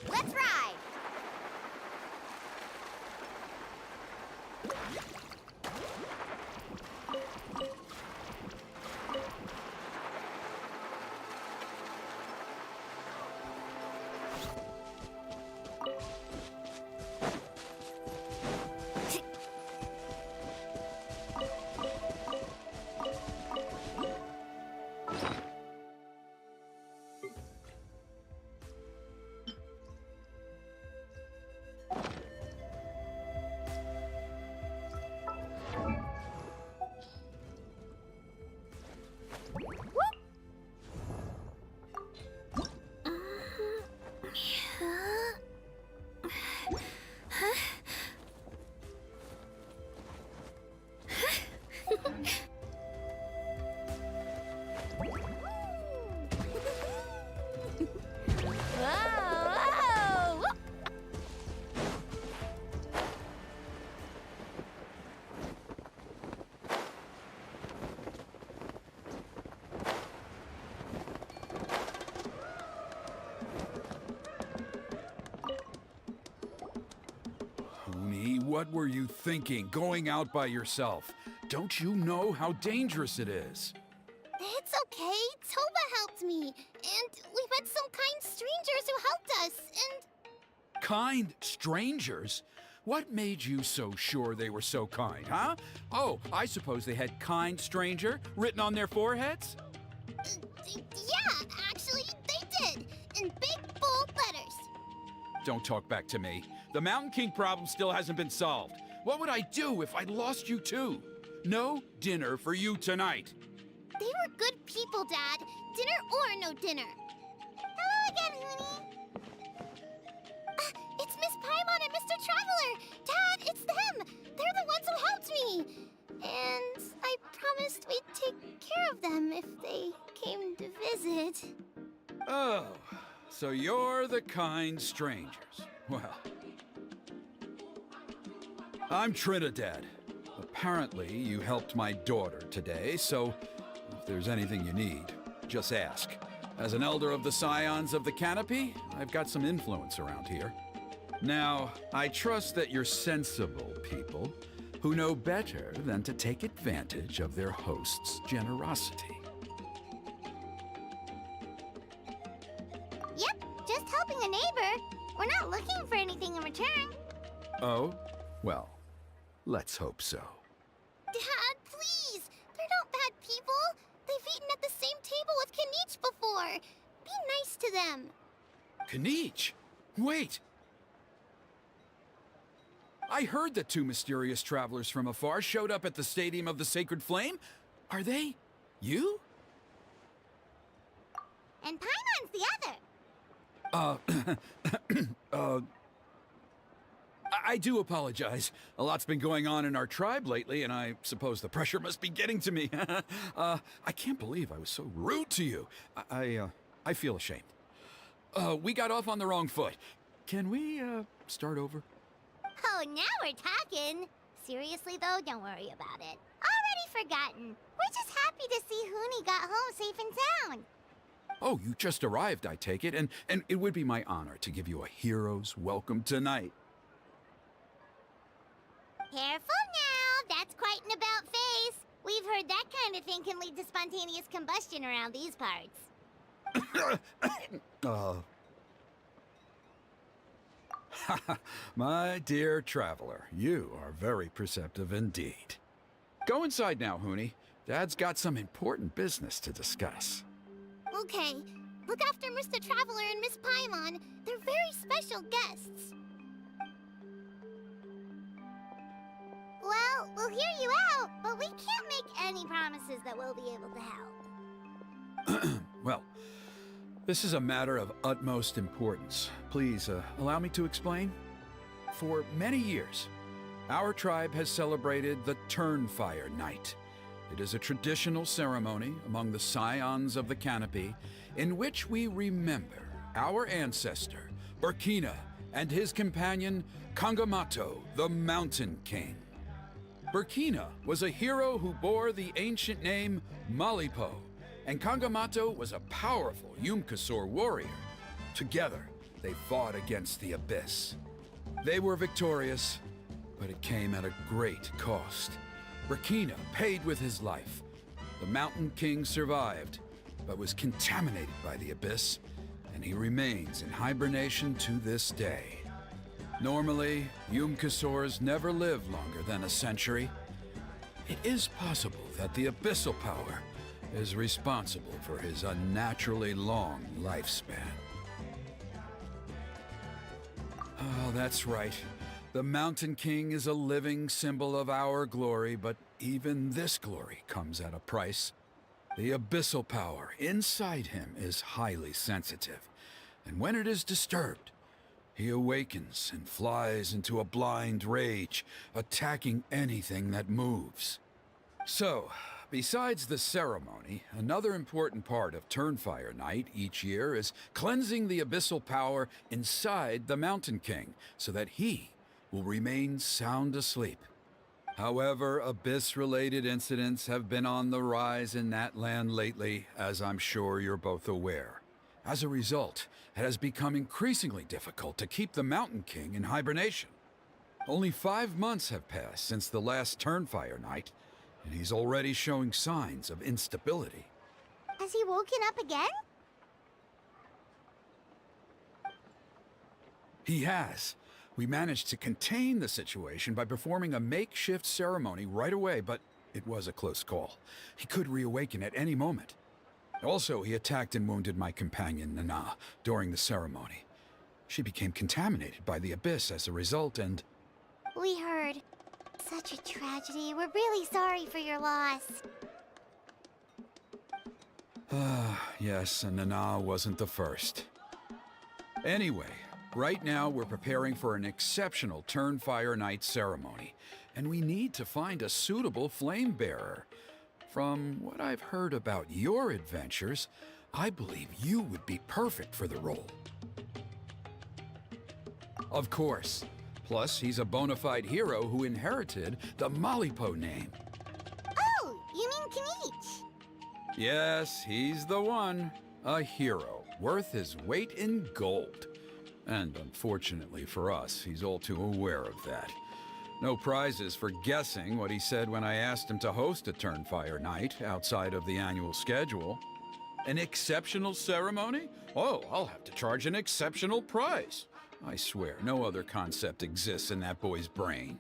Let's ride! Whoa! Honey, what were you thinking, going out by yourself? Don't you know how dangerous it is? It's okay. Toba helped me. And we met some kind strangers who helped us. And Kind strangers? What made you so sure they were so kind, huh? Oh, I suppose they had kind stranger written on their foreheads? yeah, actually, they did. In big, bold letters. Don't talk back to me. The Mountain King problem still hasn't been solved. What would I do if I lost you too? No dinner for you tonight. They were good people, Dad. Dinner or no dinner. Hello again, Honey. It's Miss Paimon and Mr. Traveler. Dad, it's them. They're the ones who helped me. And I promised we'd take care of them if they came to visit. Oh, so you're the kind strangers. Well, I'm Trinidad. Apparently, you helped my daughter today, so if there's anything you need, just ask. As an elder of the Scions of the Canopy, I've got some influence around here. Now, I trust that you're sensible people who know better than to take advantage of their host's generosity. Yep, just helping a neighbor. We're not looking for anything in return. Oh? Well, let's hope so. Dad, please! They're not bad people. They've eaten at the same table with Kinich before. Be nice to them. Kinich? Wait! I heard that two mysterious travelers from afar showed up at the Stadium of the Sacred Flame. Are they you? And Paimon's the other. I do apologize. A lot's been going on in our tribe lately, and I suppose the pressure must be getting to me. I can't believe I was so rude to you. I feel ashamed. We got off on the wrong foot. Can we, start over? Oh, now we're talking. Seriously, though, don't worry about it. Already forgotten. We're just happy to see Huni got home safe and sound. Oh, you just arrived, I take it, and it would be my honor to give you a hero's welcome tonight. Careful now, that's quite an about-face. We've heard that kind of thing can lead to spontaneous combustion around these parts. My dear traveler, you are very perceptive indeed. Go inside now, Huni. Dad's got some important business to discuss. Okay, look after Mr. Traveler and Miss Paimon. They're very special guests. Well, we'll hear you out, but we can't make any promises that we'll be able to help. Well, this is a matter of utmost importance. Please, allow me to explain. For many years, our tribe has celebrated the Turnfire Night. It is a traditional ceremony among the Scions of the Canopy in which we remember our ancestor, Burkina, and his companion, Kangamato, the Mountain King. Burkina was a hero who bore the ancient name Malipo, and Kangamato was a powerful 𝂸👸🂸🂸 warrior. Together, they fought against the Abyss. They were victorious, but it came at a great cost. Burkina paid with his life. The Mountain King survived, but was contaminated by the Abyss, and he remains in hibernation to this day. Normally, 𝂸👸🂸🂸s never live longer than a century. It is possible that the Abyssal power is responsible for his unnaturally long lifespan. Oh, that's right. The Mountain King is a living symbol of our glory, but even this glory comes at a price. The abyssal power inside him is highly sensitive, and when it is disturbed, he awakens and flies into a blind rage, attacking anything that moves. So, besides the ceremony, another important part of Turnfire Night each year is cleansing the abyssal power inside the Mountain King so that he will remain sound asleep. However, Abyss-related incidents have been on the rise in that land lately, as I'm sure you're both aware. As a result, it has become increasingly difficult to keep the Mountain King in hibernation. Only 5 months have passed since the last Turnfire Night, and he's already showing signs of instability. Has he woken up again? He has. We managed to contain the situation by performing a makeshift ceremony right away, but it was a close call. He could reawaken at any moment. Also, he attacked and wounded my companion, Nana, during the ceremony. She became contaminated by the Abyss as a result, and... We heard. Such a tragedy. We're really sorry for your loss. Yes, and Nana wasn't the first. Anyway, right now we're preparing for an exceptional Turnfire Night ceremony, and we need to find a suitable flame bearer. From what I've heard about your adventures, I believe you would be perfect for the role. Of course. Plus, he's a bona fide hero who inherited the Malipo name. Oh, you mean Kinich? Yes, he's the one. A hero, worth his weight in gold. And unfortunately for us, he's all too aware of that. No prizes for guessing what he said when I asked him to host a Turnfire Night outside of the annual schedule. An exceptional ceremony? Oh, I'll have to charge an exceptional price. I swear, no other concept exists in that boy's brain.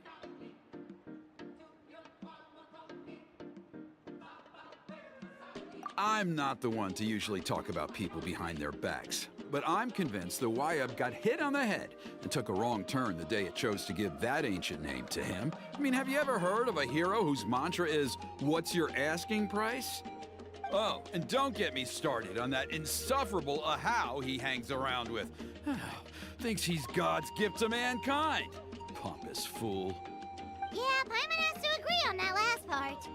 I'm not the one to usually talk about people behind their backs, but I'm convinced the YUB got hit on the head and took a wrong turn the day it chose to give that ancient name to him. I mean, have you ever heard of a hero whose mantra is, "What's your asking price?" Oh, and don't get me started on that insufferable Ahau he hangs around with. Thinks he's God's gift to mankind. Pompous fool. Yeah, Paimon has to agree on that last part.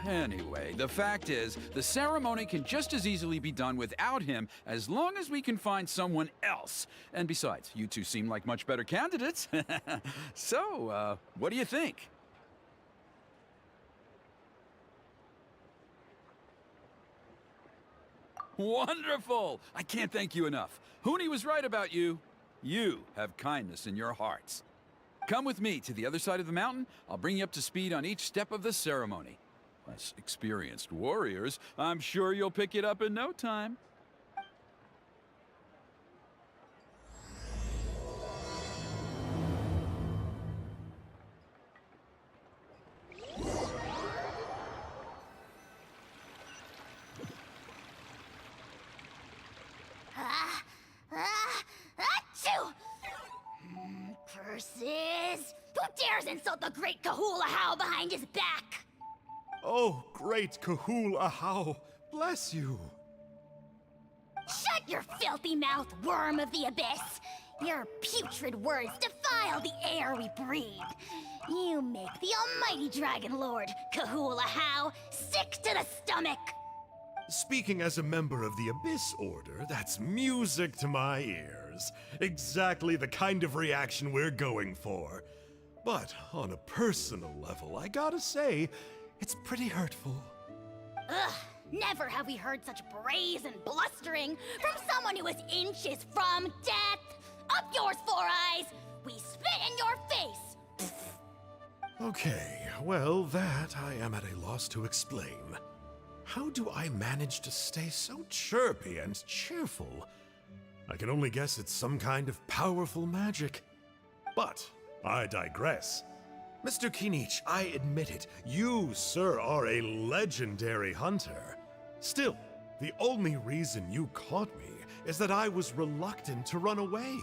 Anyway, the fact is, the ceremony can just as easily be done without him as long as we can find someone else. And besides, you two seem like much better candidates. So, what do you think? Wonderful! I can't thank you enough. Huni was right about you. You have kindness in your hearts. Come with me to the other side of the mountain. I'll bring you up to speed on each step of the ceremony. As experienced warriors, I'm sure you'll pick it up in no time. Achoo! Curses! Who dares insult the great 𝓂𝓸𝓸𝓸𝓸 behind his back? Oh, great 𝓂𝓸𝓸𝓸𝓸, bless you. Shut your filthy mouth, worm of the abyss! Your putrid words defile the air we breathe. You make the almighty Dragon Lord, 𝓂𝓸𝓸𝓸𝓸, sick to the stomach! Speaking as a member of the Abyss Order, that's music to my ears. Exactly the kind of reaction we're going for. But on a personal level, I gotta say, it's pretty hurtful. Ugh, never have we heard such brazen blustering from someone who is inches from death! Up yours, Four Eyes! We spit in your face! Okay, well, that I am at a loss to explain. How do I manage to stay so chirpy and cheerful? I can only guess it's some kind of powerful magic. But I digress. Mr. Kinich, I admit it, you, sir, are a legendary hunter. Still, the only reason you caught me is that I was reluctant to run away.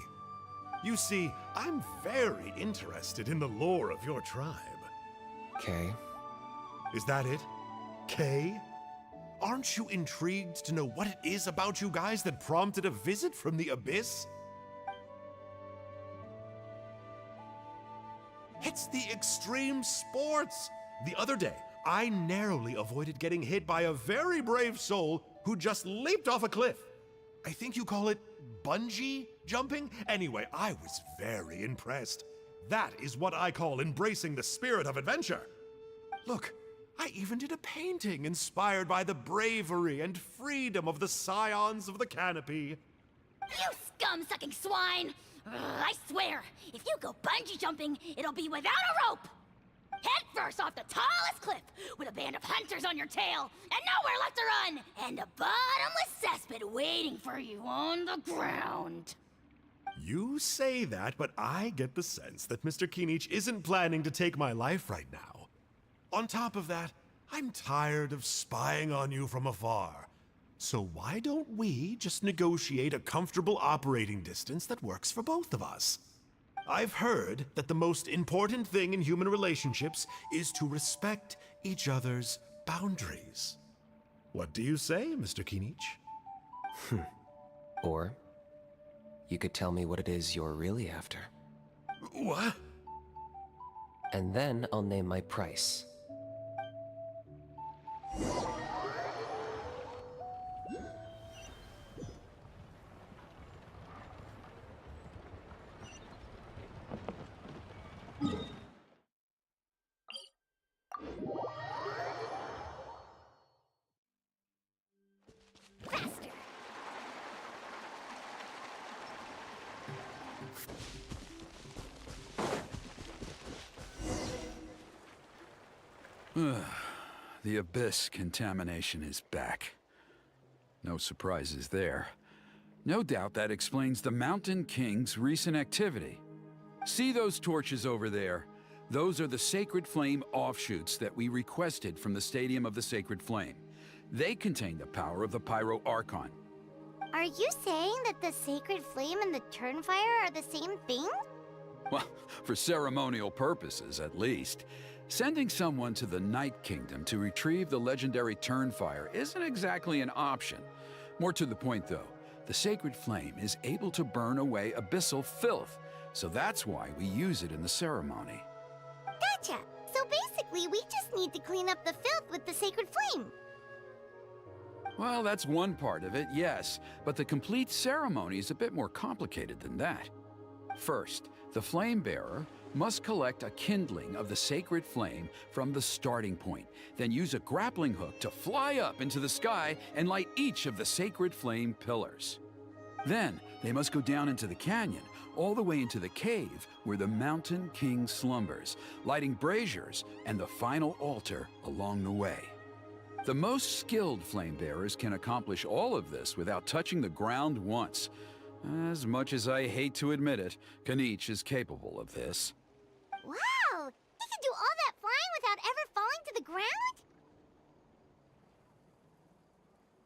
You see, I'm very interested in the lore of your tribe. Kay? Is that it? Kay? Aren't you intrigued to know what it is about you guys that prompted a visit from the Abyss? It's the extreme sports! The other day, I narrowly avoided getting hit by a very brave soul who just leaped off a cliff. I think you call it bungee jumping? Anyway, I was very impressed. That is what I call embracing the spirit of adventure. Look, I even did a painting inspired by the bravery and freedom of the scions of the canopy. You scum-sucking swine! Ugh, I swear, if you go bungee jumping, it'll be without a rope! Head first off the tallest cliff, with a band of hunters on your tail, and nowhere left to run, and a bottomless cesspit waiting for you on the ground. You say that, but I get the sense that Mr. Kinich isn't planning to take my life right now. On top of that, I'm tired of spying on you from afar. So why don't we just negotiate a comfortable operating distance that works for both of us? I've heard that the most important thing in human relationships is to respect each other's boundaries. What do you say, Mr. Kinich? Or you could tell me what it is you're really after. What? And then I'll name my price. The Abyss contamination is back. No surprises there. No doubt that explains the Mountain King's recent activity. See those torches over there? Those are the Sacred Flame offshoots that we requested from the Stadium of the Sacred Flame. They contain the power of the Pyro Archon. Are you saying that the Sacred Flame and the Turnfire are the same thing? Well, for ceremonial purposes, at least. Sending someone to the Night Kingdom to retrieve the legendary Turnfire isn't exactly an option. More to the point, though, the Sacred Flame is able to burn away abyssal filth, so that's why we use it in the ceremony. Gotcha! So basically, we just need to clean up the filth with the Sacred Flame. Well, that's one part of it, yes, but the complete ceremony is a bit more complicated than that. First, the Flame Bearer must collect a kindling of the sacred flame from the starting point, then use a grappling hook to fly up into the sky and light each of the sacred flame pillars. Then, they must go down into the canyon, all the way into the cave where the Mountain King slumbers, lighting braziers and the final altar along the way. The most skilled flame bearers can accomplish all of this without touching the ground once. As much as I hate to admit it, Kinich is capable of this. Wow! He can do all that flying without ever falling to the ground?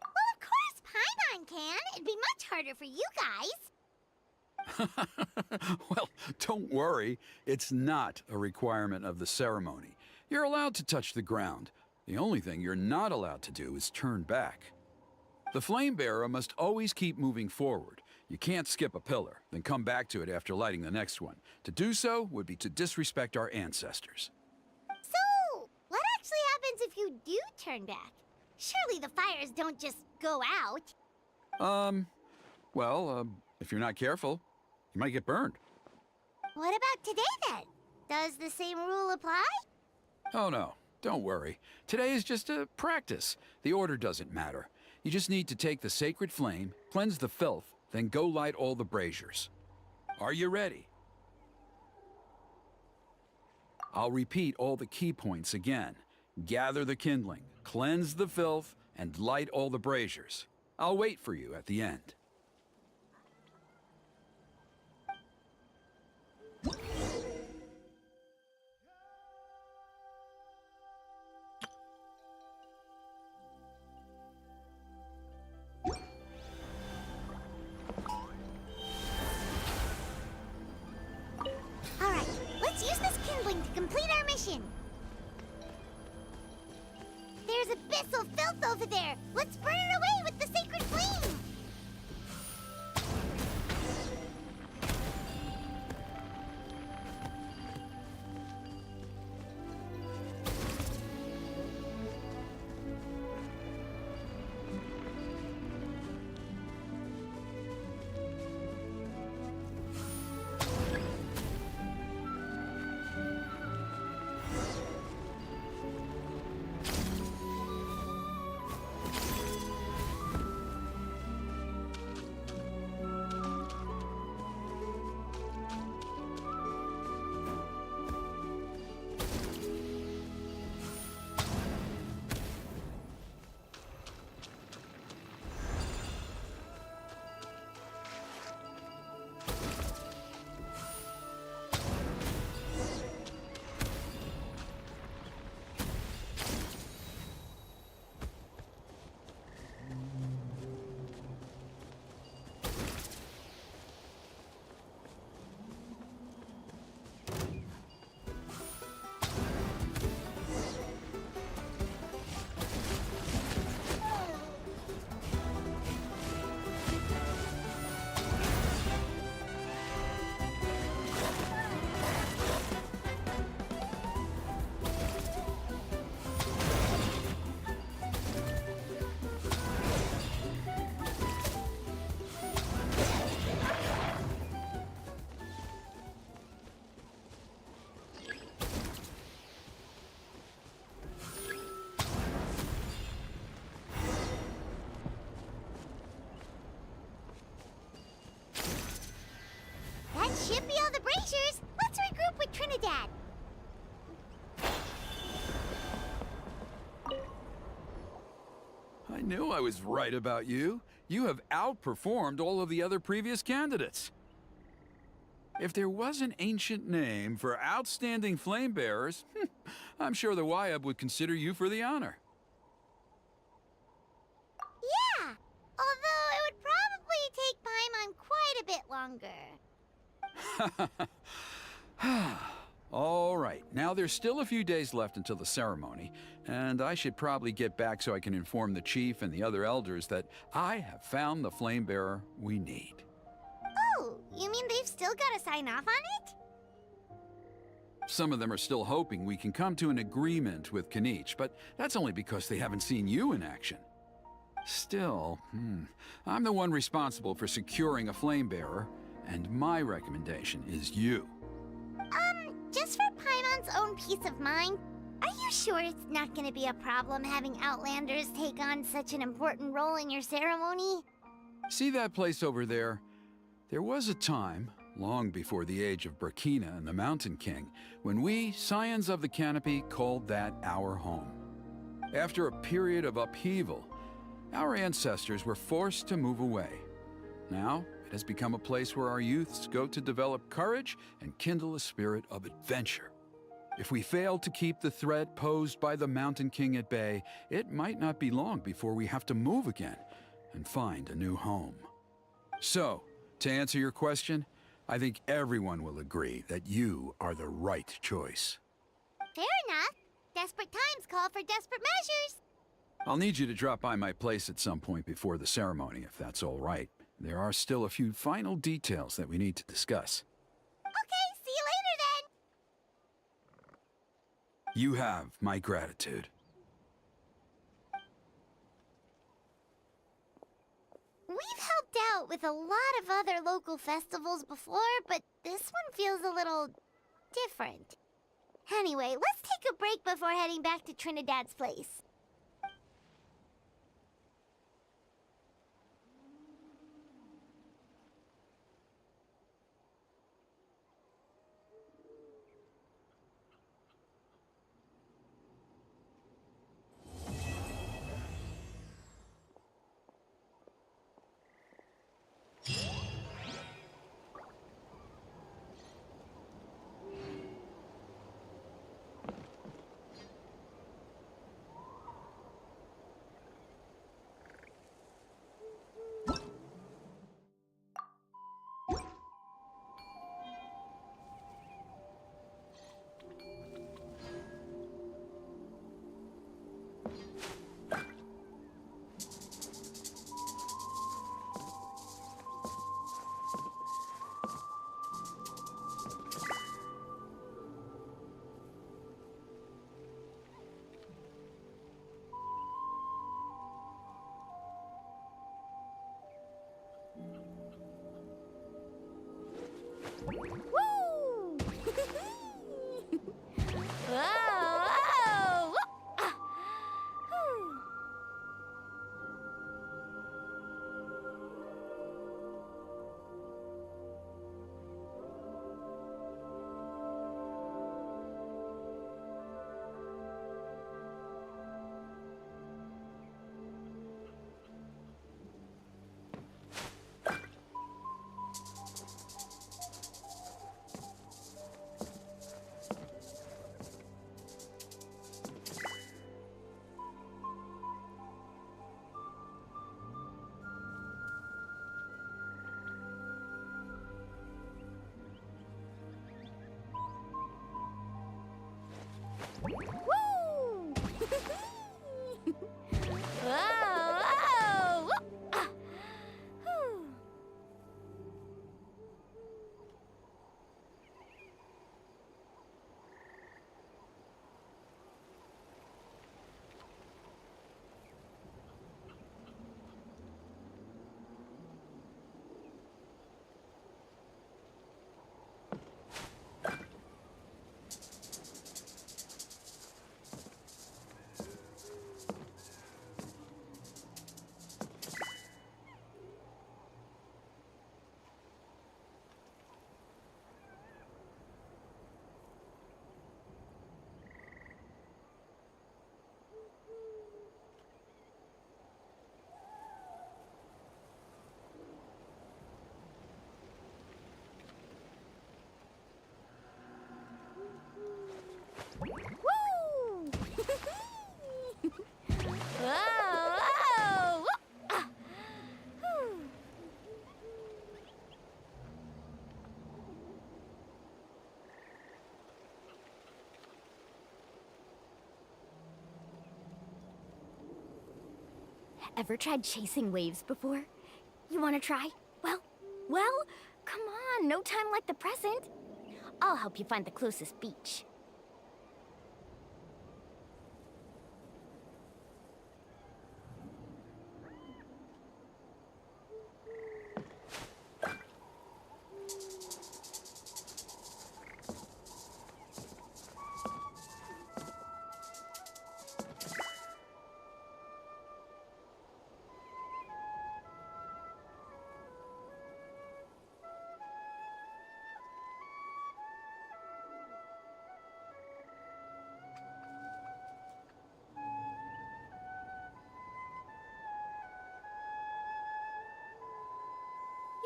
Well, of course Paimon can. It'd be much harder for you guys. Well, don't worry. It's not a requirement of the ceremony. You're allowed to touch the ground. The only thing you're not allowed to do is turn back. The flame bearer must always keep moving forward. You can't skip a pillar, then come back to it after lighting the next one. To do so would be to disrespect our ancestors. So, what actually happens if you do turn back? Surely the fires don't just go out. If you're not careful, you might get burned. What about today then? Does the same rule apply? Oh no, don't worry. Today is just a practice. The order doesn't matter. You just need to take the sacred flame, cleanse the filth, then go light all the braziers. Are you ready? I'll repeat all the key points again. Gather the kindling, cleanse the filth, and light all the braziers. I'll wait for you at the end. Alright, let's use this kindling to complete our mission. There's abyssal filth over there. Let's burn it away with the sacred flame. That should be all the braziers. Let's regroup with Trinidad. I knew I was right about you. You have outperformed all of the other previous candidates. If there was an ancient name for outstanding flame bearers, I'm sure the Wyab would consider you for the honor. Yeah, although it would probably take Paimon quite a bit longer. All right, now there's still a few days left until the ceremony, and I should probably get back so I can inform the chief and the other elders that I have found the flame bearer we need. Oh, you mean they've still got to sign off on it? Some of them are still hoping we can come to an agreement with Kinich, but that's only because they haven't seen you in action. Still, I'm the one responsible for securing a flame bearer, and my recommendation is you. just for Paimon's own peace of mind, are you sure it's not gonna be a problem having Outlanders take on such an important role in your ceremony? See that place over there? There was a time, long before the age of Burkina and the Mountain King, when we, Scions of the Canopy, called that our home. After a period of upheaval, our ancestors were forced to move away. Now, it has become a place where our youths go to develop courage and kindle a spirit of adventure. If we fail to keep the threat posed by the Mountain King at bay, it might not be long before we have to move again and find a new home. So, to answer your question, I think everyone will agree that you are the right choice. Fair enough. Desperate times call for desperate measures. I'll need you to drop by my place at some point before the ceremony, if that's all right. There are still a few final details that we need to discuss. Okay, see you later then. You have my gratitude. We've helped out with a lot of other local festivals before, but this one feels a little different. Anyway, let's take a break before heading back to Trinidad's place. Woo! Whoa! Woo! Whoa! Woo! Whoa! Ever tried chasing waves before? You want to try? Well, come on, no time like the present. I'll help you find the closest beach.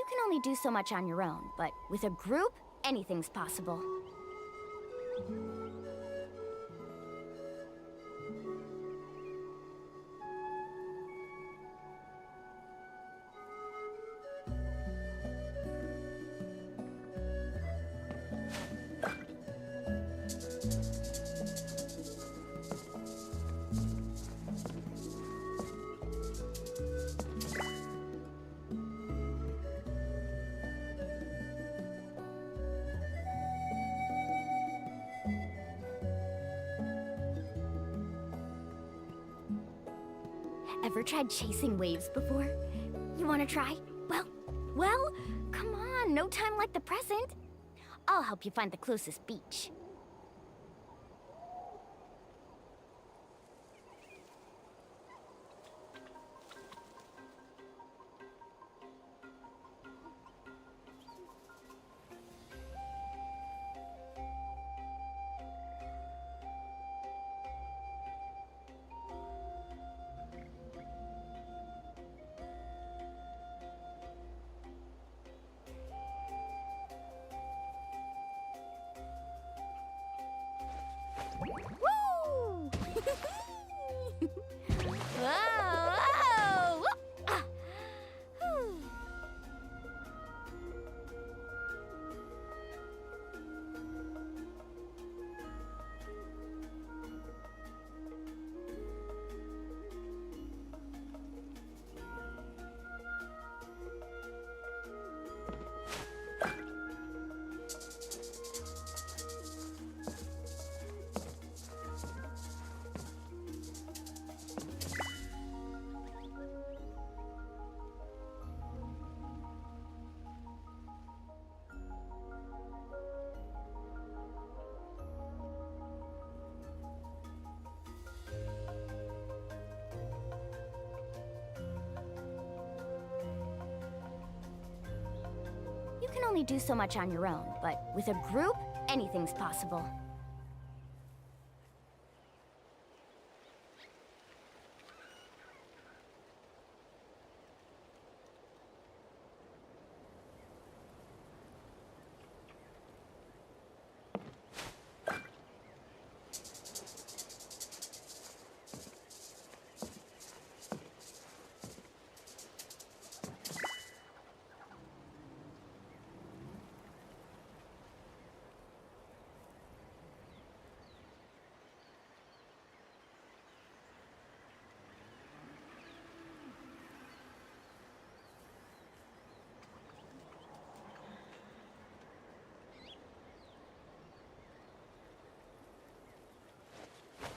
You can only do so much on your own, but with a group, anything's possible. Ever tried chasing waves before? You wanna try? Well, come on, no time like the present. I'll help you find the closest beach. Woo! Whoa! Whoa! Ah! Whew. You can only do so much on your own, but with a group, anything's possible.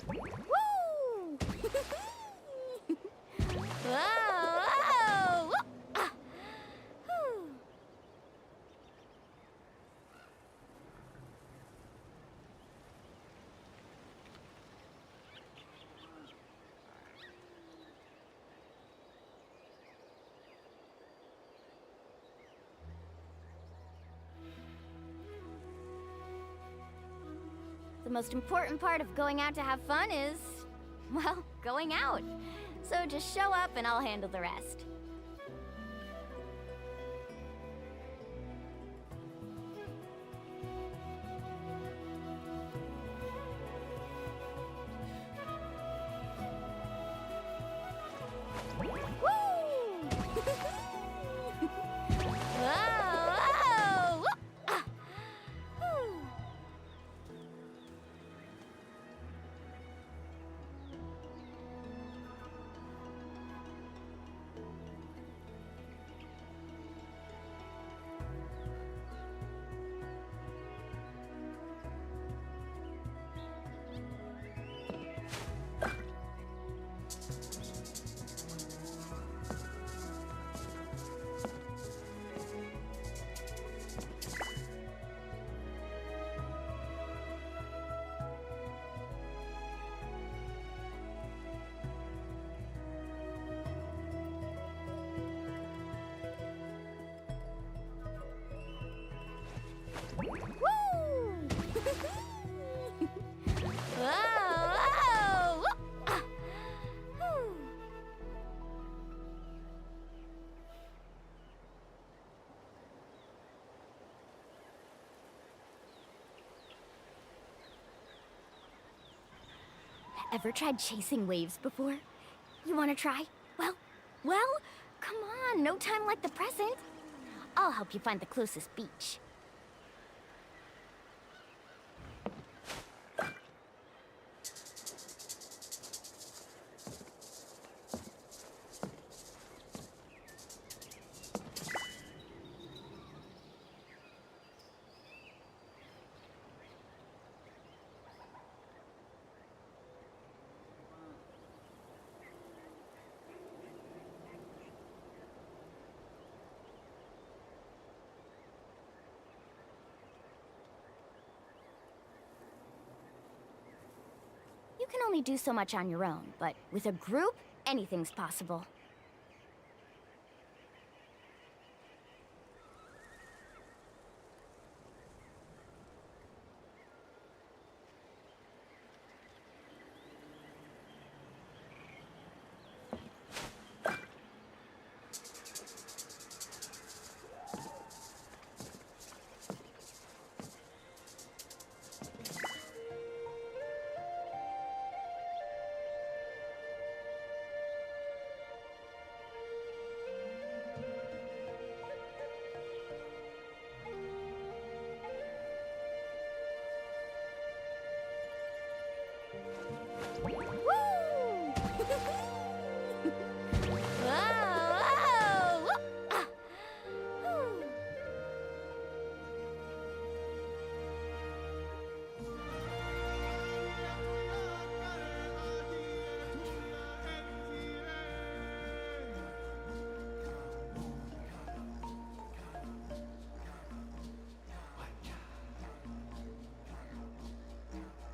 Woo! Whoa! Whoa! Ah! Whew. The most important part of going out to have fun is, well, going out. So just show up and I'll handle the rest. Woo! Whoa! Whoa! Ah! Whew. Ever tried chasing waves before? You wanna try? Well, come on, no time like the present. I'll help you find the closest beach. You can only do so much on your own, but with a group, anything's possible.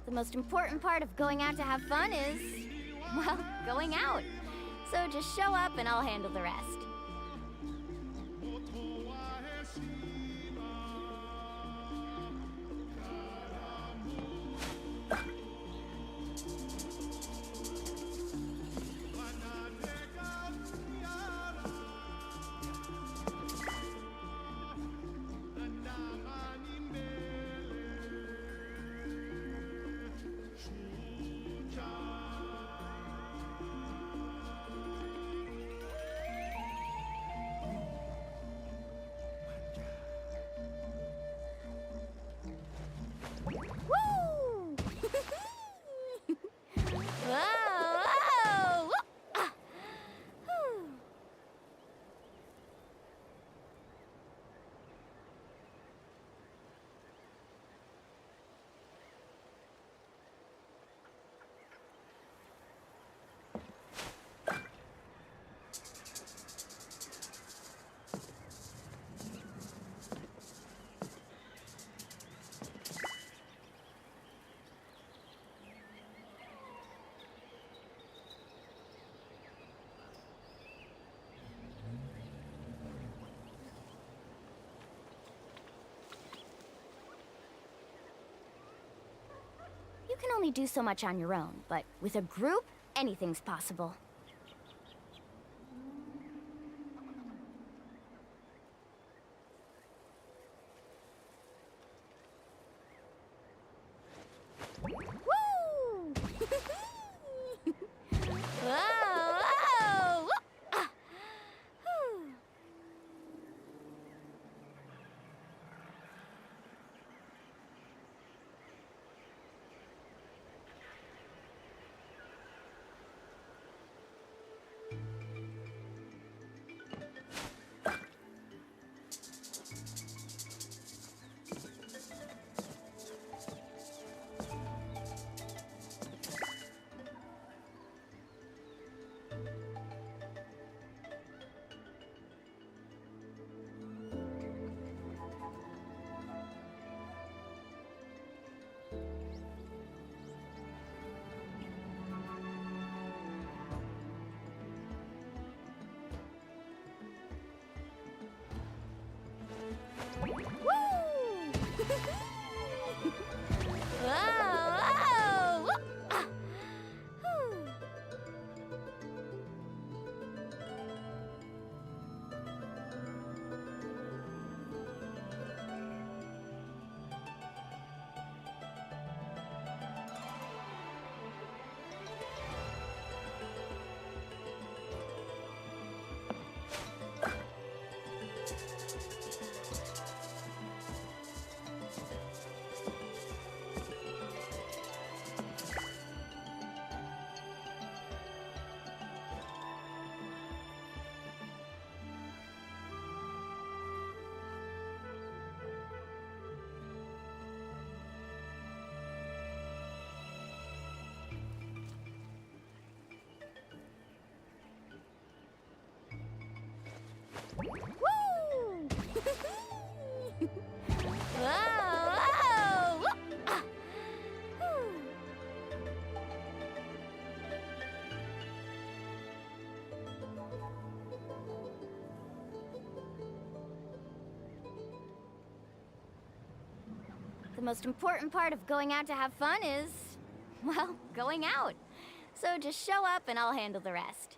The most important part of going out to have fun is, well, going out. So just show up and I'll handle the rest. You can only do so much on your own, but with a group, anything's possible. Woo! Whoa! Whoa! Ah. Whew. The most important part of going out to have fun is, well, going out. So just show up and I'll handle the rest.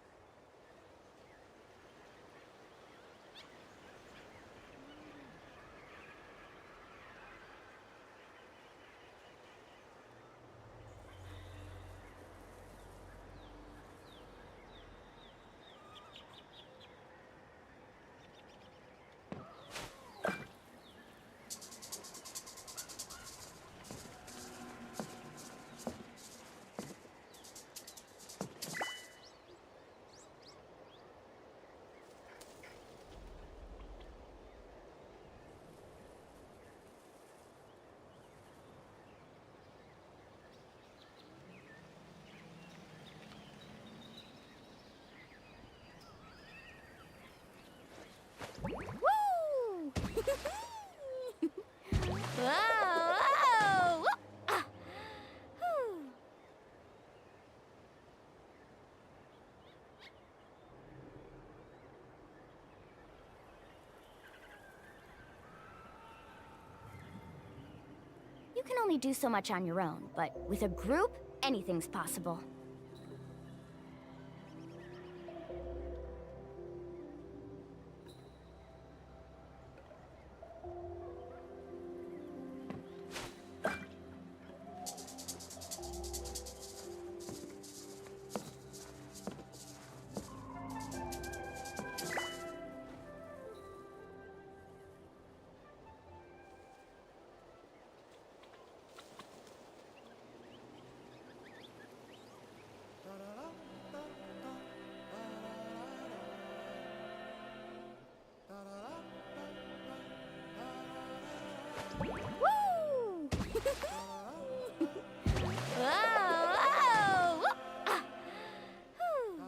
Woo! Whoa! Whoa! Ah. Whew. You can only do so much on your own, but with a group, anything's possible. Woo! Whoa! Whoa! Ah. Whew.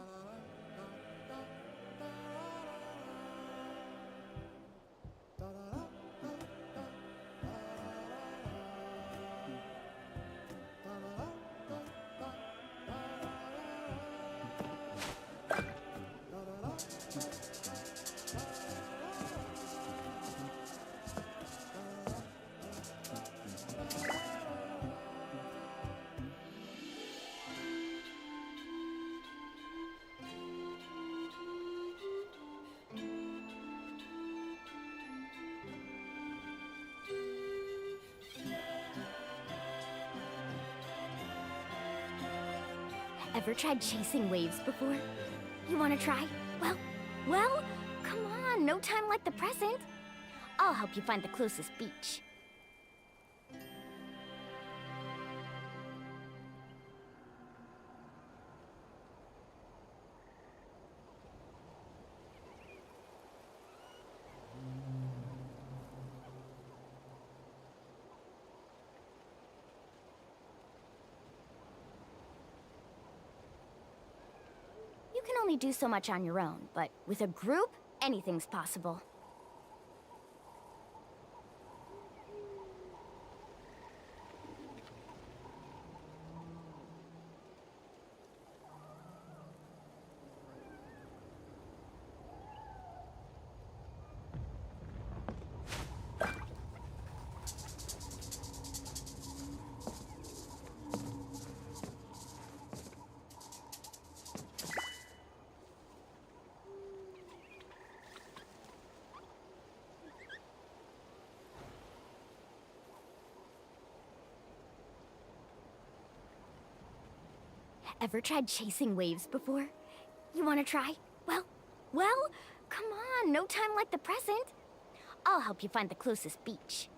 Ever tried chasing waves before? You wanna try? Well, come on, no time like the present. I'll help you find the closest beach. You can only do so much on your own, but with a group, anything's possible. Ever tried chasing waves before? You wanna try? Well, come on, no time like the present. I'll help you find the closest beach.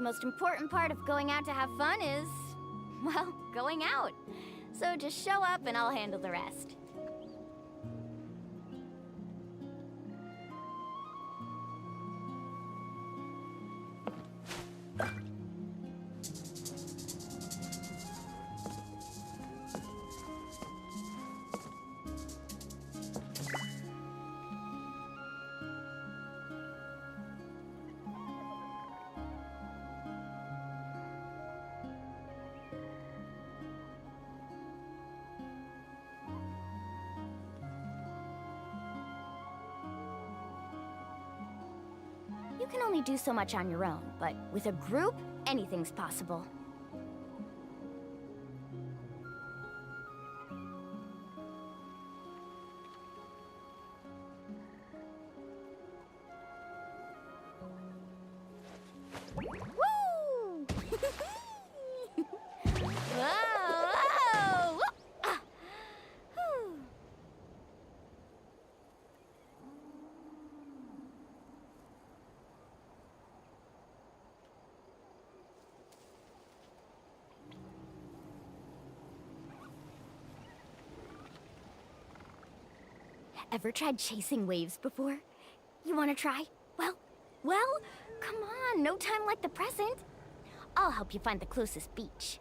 most important part of going out to have fun is, well, going out. So just show up and I'll handle the rest. You can only do so much on your own, but with a group, anything's possible. Woo! Whoa! Whoa! Ah! Whew. Ever tried chasing waves before? You wanna try? Well, come on, no time like the present. I'll help you find the closest beach.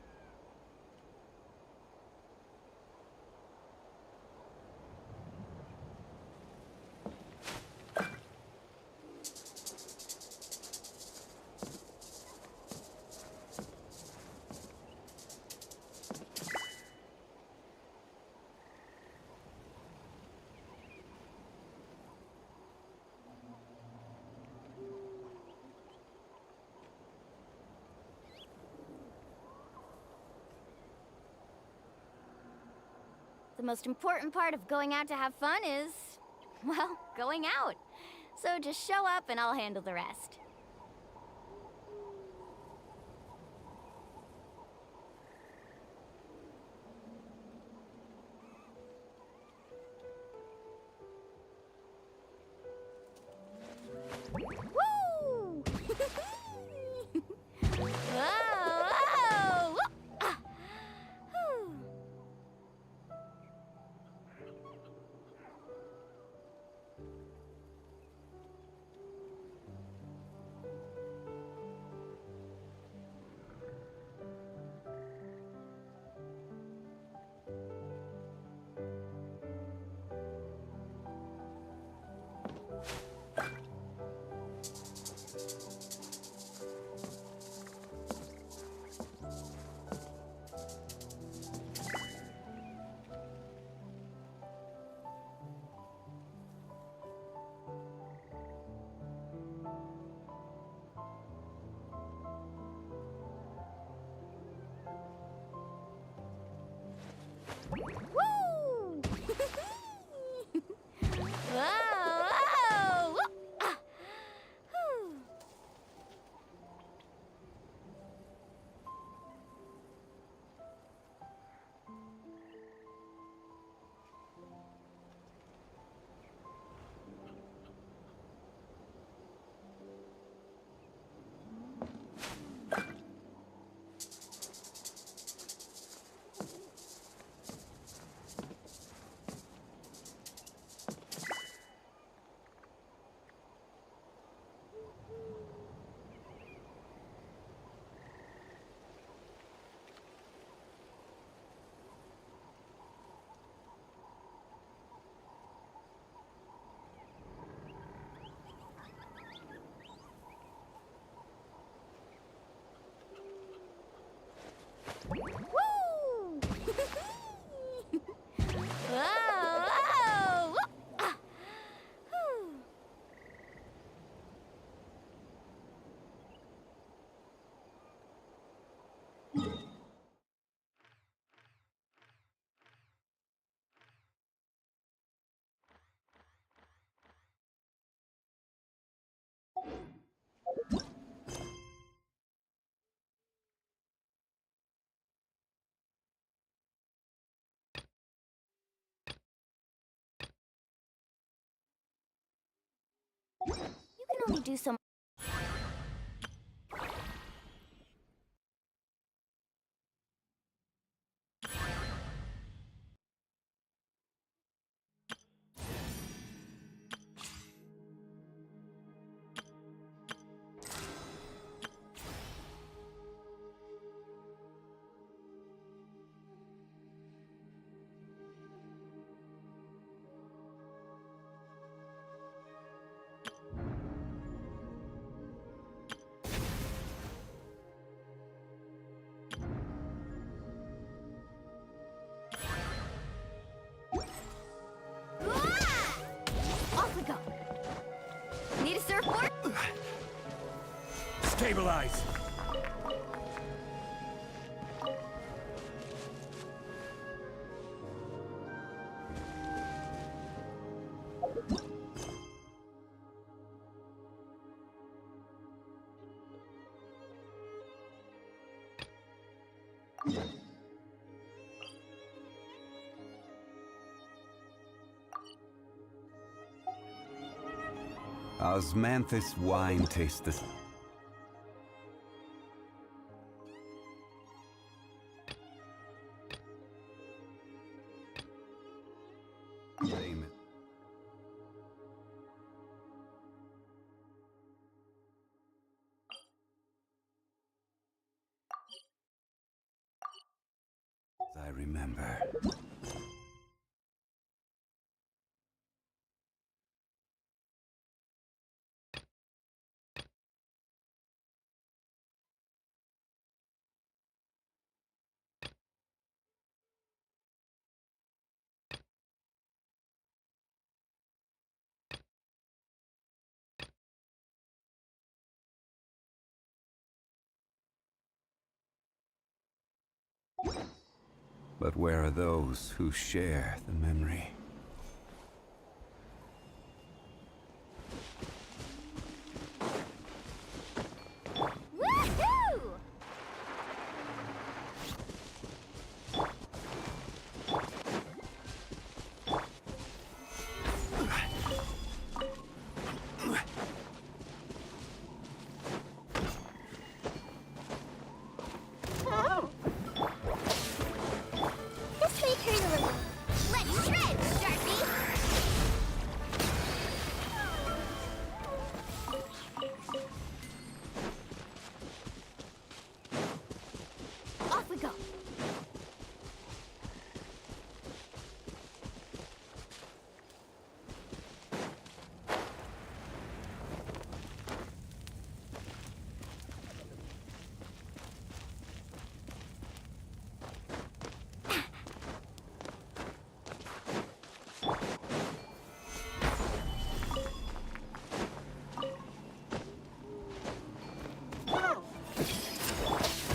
The most important part of going out to have fun is, well, going out. So just show up and I'll handle the rest. Woo! Whoa! Whoa! Ah! Whew. Woo! Whoa! Whoa! Ah! Whew. Woo! Whoa! Whoa! Ah! Whew. You can only do so much. Stabilize! Osmanthus wine tastes the... Same. As I remember. But where are those who share the memory? Woohoo! This may turn a little. Let's shred, Sharpie! Off we go.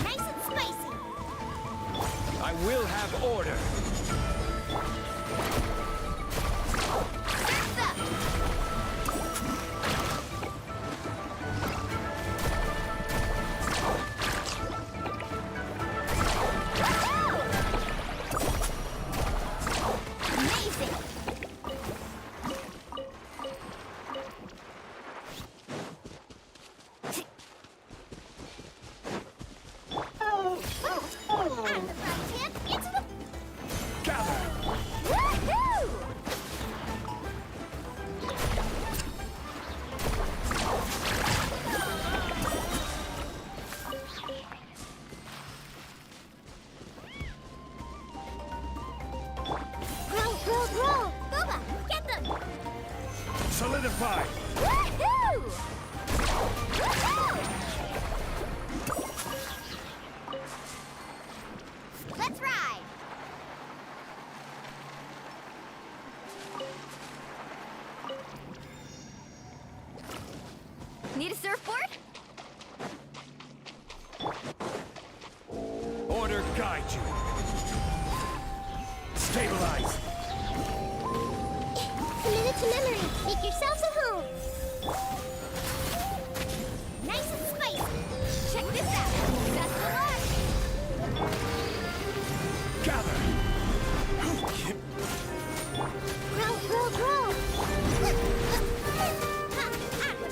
Nice and spicy. I will have order! Surf's up. Woohoo! Amazing. I'm the front tip. Into the Gather! Woohoo! Roll! Boba, get them! Solidify! Woohoo! Woohoo! Let's ride! Need a surfboard? Order guide you! Stabilize! Commit it to memory. Make yourselves at home. Nice and spicy. Check this out. Best of luck. Gather! Roll. Aqua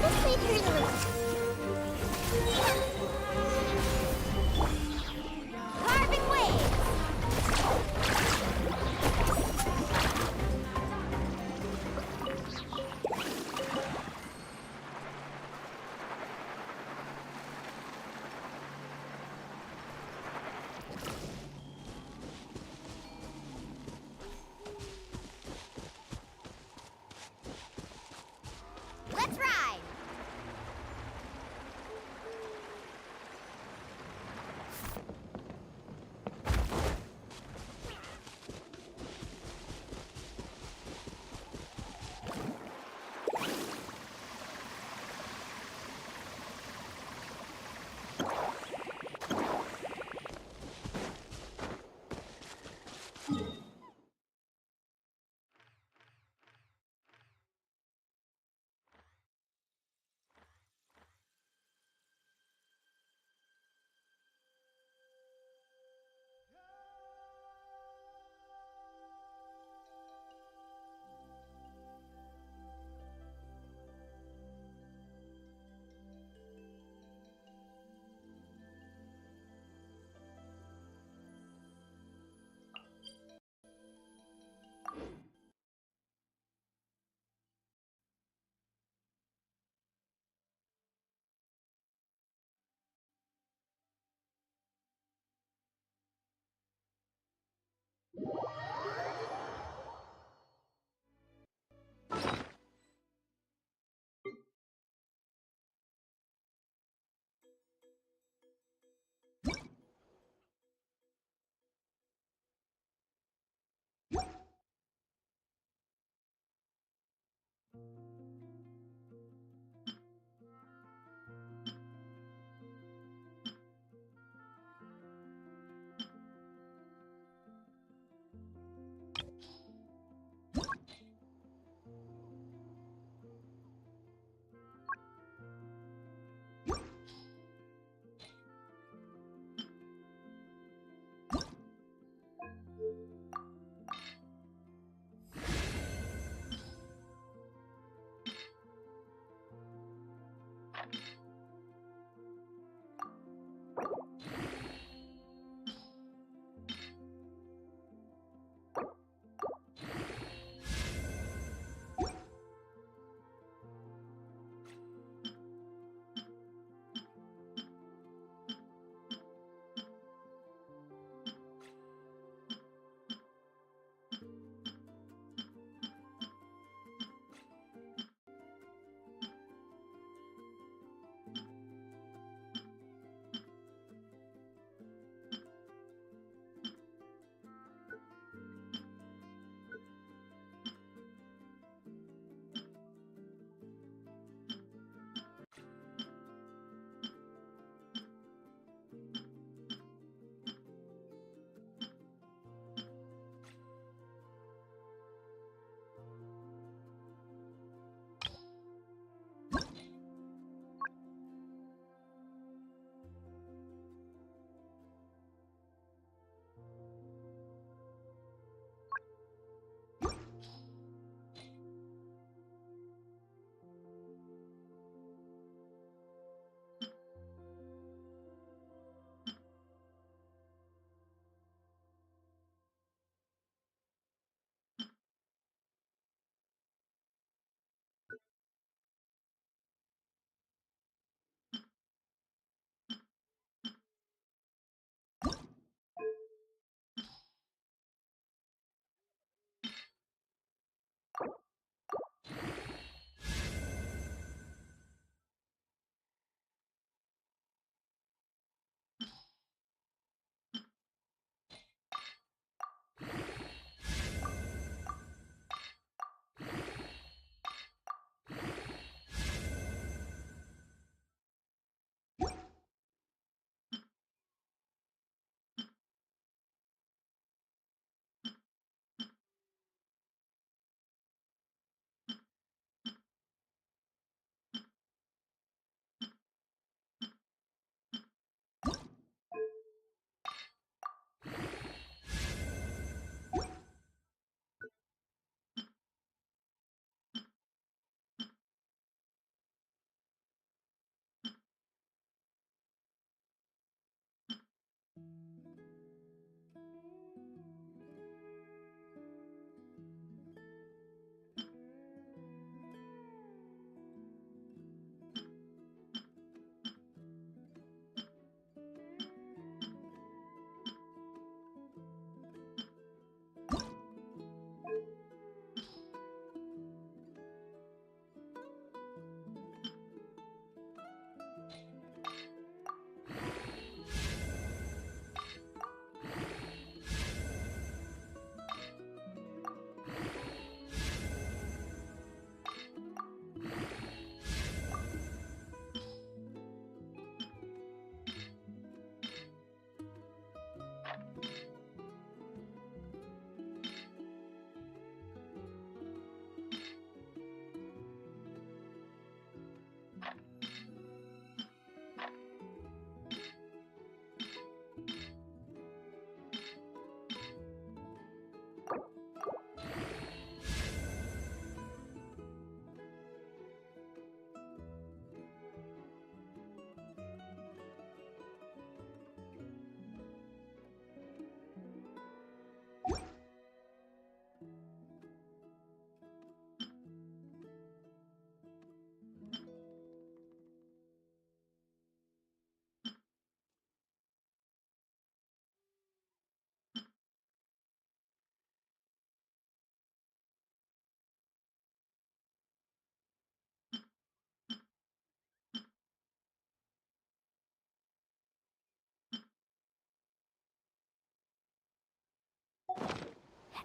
This may turn a little. Carving waves.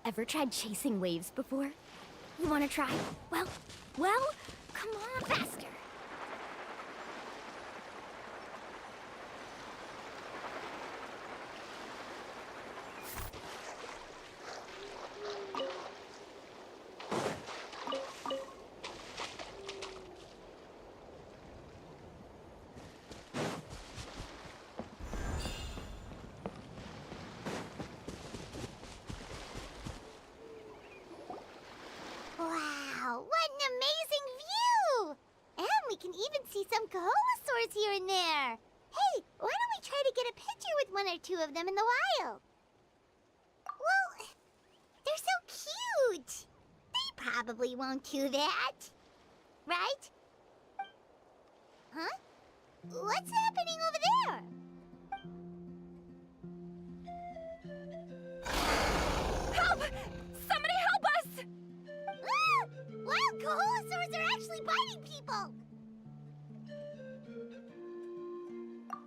Ever tried chasing waves before? You wanna try? Well, come on faster. Wow, what an amazing view! And we can even see some Kaholasaurs here and there. Hey, why don't we try to get a picture with one or two of them in the wild? Well, they're so cute. They probably won't do that. Right? Huh? What's happening over there? Help! Somebody help us! Ah! Wild Kaholasaurs are actually biting people!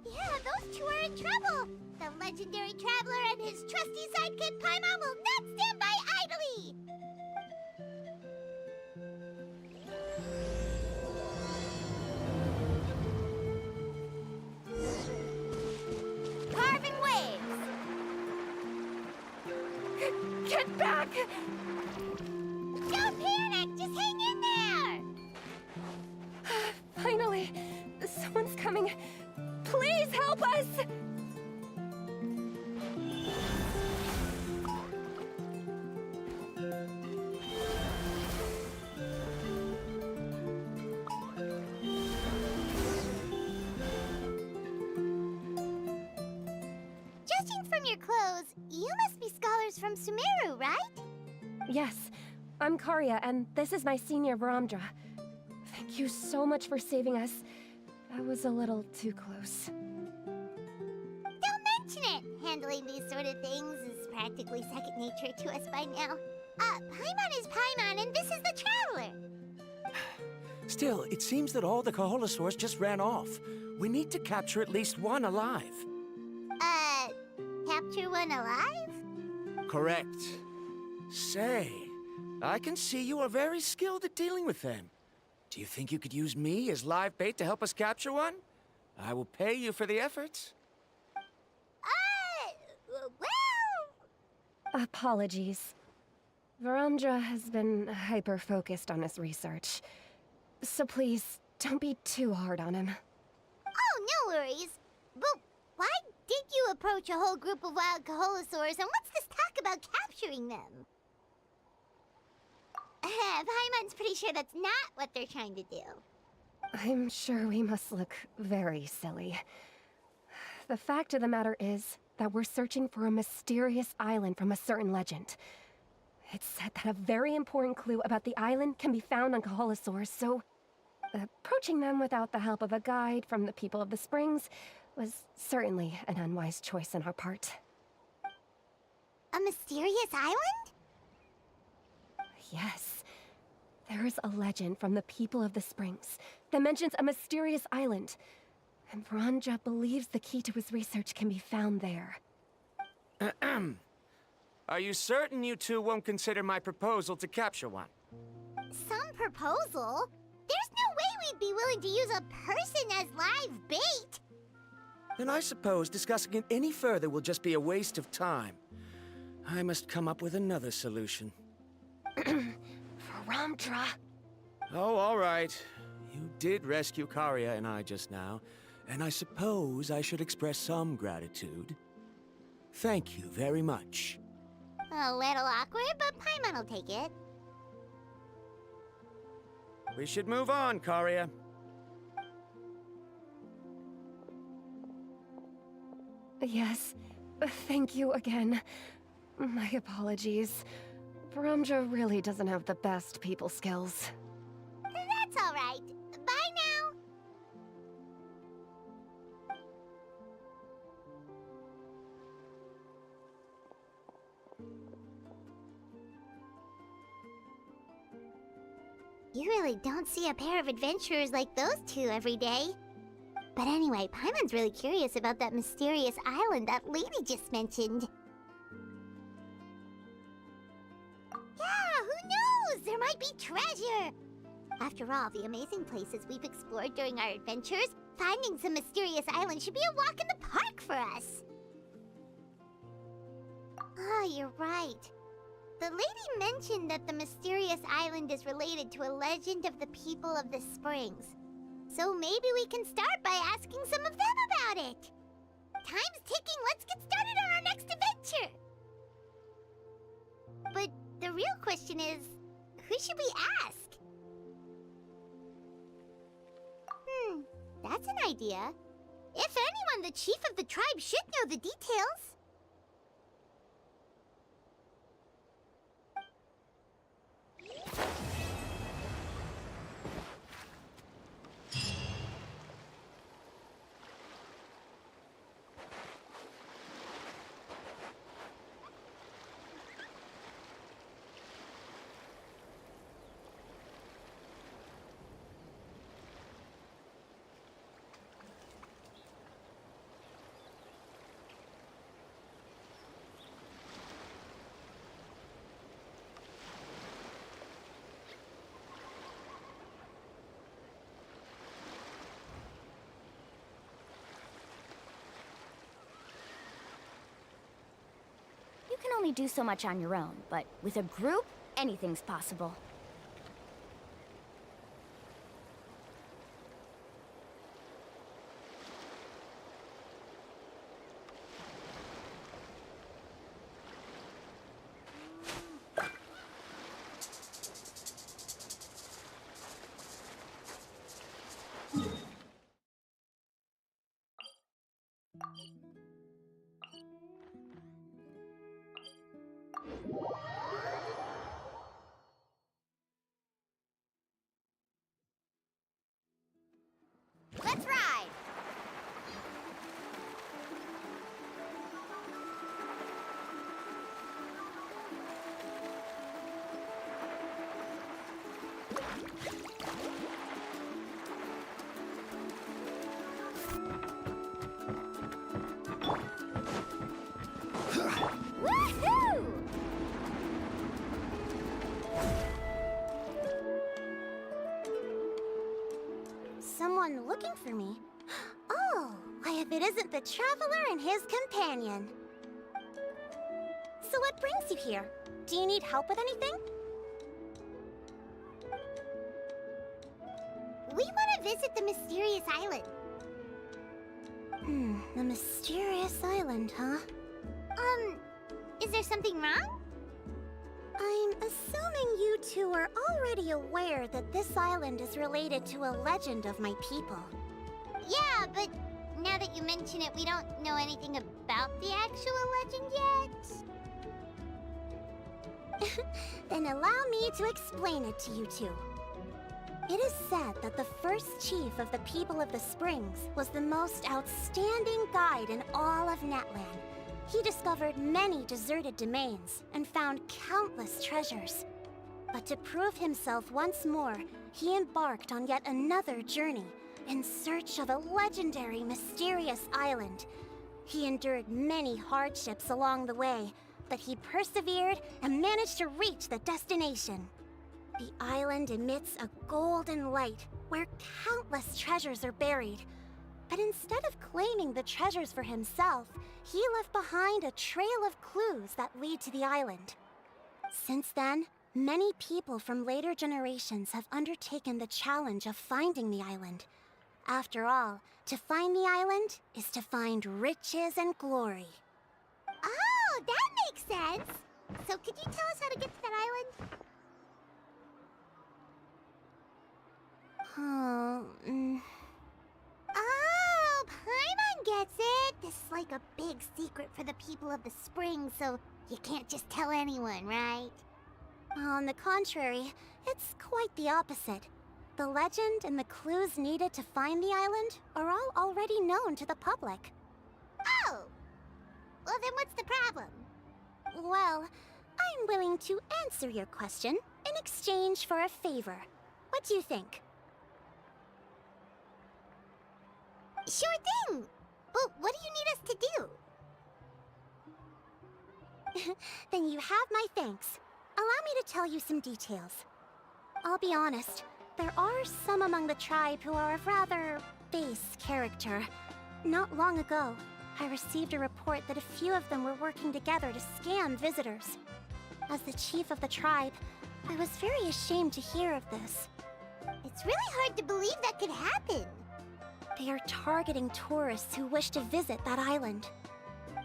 Yeah, those two are in trouble! The legendary traveler and his trusty sidekick Paimon will not stand by idly! Carving waves! Get back! Don't panic! Just hang in there! Finally, someone's coming. Please help us! Judging from your clothes, you must be scholars from Sumeru, right? Yes, I'm Karia, and this is my senior Varamdra. Thank you so much for saving us. That was a little too close. Don't mention it! Handling these sort of things is practically second nature to us by now. Paimon is Paimon, and this is the Traveler! Still, it seems that all the Kaholasaurs just ran off. We need to capture at least one alive. Capture one alive? Correct. Say, I can see you are very skilled at dealing with them. Do you think you could use me as live bait to help us capture one? I will pay you for the efforts. Well... Apologies. Varamdra has been hyper-focused on his research. So please, don't be too hard on him. Oh, no worries. But why did you approach a whole group of wild Kaholasaurs, and what's this talk about capturing them? Paimon's pretty sure that's not what they're trying to do. I'm sure we must look very silly. The fact of the matter is that we're searching for a mysterious island from a certain legend. It's said that a very important clue about the island can be found on Kaholasaurs, so approaching them without the help of a guide from the people of the Springs was certainly an unwise choice on our part. A mysterious island? Yes. There is a legend from the people of the Springs that mentions a mysterious island, and Varamdra believes the key to his research can be found there. Are you certain you two won't consider my proposal to capture one? Some proposal? There's no way we'd be willing to use a person as live bait! Then I suppose discussing it any further will just be a waste of time. I must come up with another solution. Varamdra! Oh, all right. You did rescue Karia and I just now, and I suppose I should express some gratitude. Thank you very much. A little awkward, but Paimon will take it. We should move on, Karia. Yes. Thank you again. My apologies. Varamdra really doesn't have the best people skills. That's all right. Bye now. You really don't see a pair of adventurers like those two every day. But anyway, Paimon's really curious about that mysterious island that lady just mentioned. Yeah, who knows? There might be treasure! After all, the amazing places we've explored during our adventures, finding some mysterious island should be a walk in the park for us. Oh, you're right. The lady mentioned that the mysterious island is related to a legend of the people of the Springs. So maybe we can start by asking some of them about it. Time's ticking, let's get started on our next adventure! But the real question is, who should we ask? That's an idea. If anyone, the chief of the tribe should know the details. You can only do so much on your own, but with a group, anything's possible. Let's ride! Woohoo! Someone looking for me? Oh, why if it isn't the traveler and his companion? So what brings you here? Do you need help with anything? We want to visit the mysterious island. The mysterious island, huh? Is there something wrong? I'm assuming you two are already aware that this island is related to a legend of my people. Yeah, but now that you mention it, we don't know anything about the actual legend yet. Then allow me to explain it to you two. It is said that the first chief of the people of the Springs was the most outstanding guide in all of Netland. He discovered many deserted domains and found countless treasures. But to prove himself once more, he embarked on yet another journey in search of a legendary, mysterious island. He endured many hardships along the way, but he persevered and managed to reach the destination. The island emits a golden light where countless treasures are buried. But instead of claiming the treasures for himself, he left behind a trail of clues that lead to the island. Since then, many people from later generations have undertaken the challenge of finding the island. After all, to find the island is to find riches and glory. Oh, that makes sense! So could you tell us how to get to that island? Oh, Paimon gets it! This is like a big secret for the people of the Spring, so you can't just tell anyone, right? On the contrary, it's quite the opposite. The legend and the clues needed to find the island are all already known to the public. Oh! Well, then what's the problem? Well, I'm willing to answer your question in exchange for a favor. What do you think? Sure thing! But what do you need us to do? Then you have my thanks. Allow allow me to tell you some details. I'll be honest, there are some among the tribe who are of rather base character. Not long ago, I received a report that a few of them were working together to scam visitors. As the chief of the tribe, I was very ashamed to hear of this. It's really hard to believe that could happen. They are targeting tourists who wish to visit that island.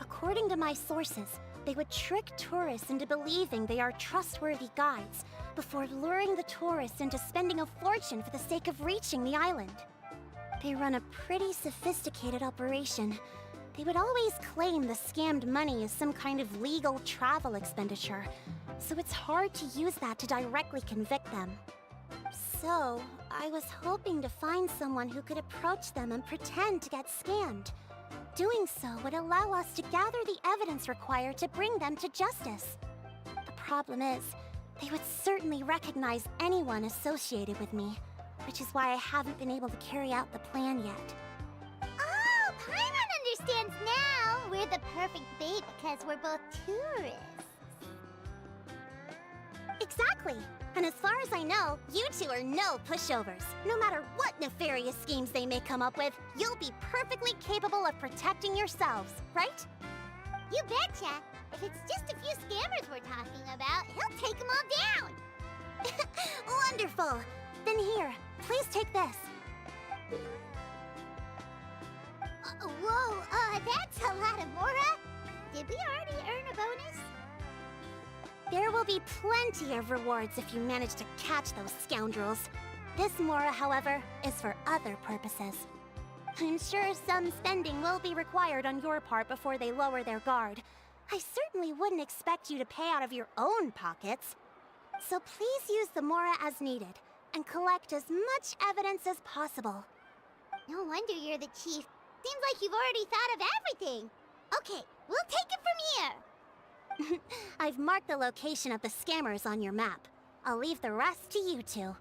According to my sources, they would trick tourists into believing they are trustworthy guides before luring the tourists into spending a fortune for the sake of reaching the island. They run a pretty sophisticated operation. They would always claim the scammed money is some kind of legal travel expenditure, so it's hard to use that to directly convict them. So, I was hoping to find someone who could approach them and pretend to get scammed. Doing so would allow us to gather the evidence required to bring them to justice. The problem is, they would certainly recognize anyone associated with me, which is why I haven't been able to carry out the plan yet. Oh, Paimon understands now! We're the perfect bait because we're both tourists. Exactly! And as far as I know, you two are no pushovers. No matter what nefarious schemes they may come up with, you'll be perfectly capable of protecting yourselves, right? You betcha! If it's just a few scammers we're talking about, he'll take them all down! Wonderful! Then here, please take this. Whoa, that's a lot of Mora! Did we already earn a bonus? There will be plenty of rewards if you manage to catch those scoundrels. This Mora, however, is for other purposes. I'm sure some spending will be required on your part before they lower their guard. I certainly wouldn't expect you to pay out of your own pockets. So please use the Mora as needed, and collect as much evidence as possible. No wonder you're the chief. Seems like you've already thought of everything. Okay, we'll take it from here. I've marked the location of the scammers on your map. I'll leave the rest to you two.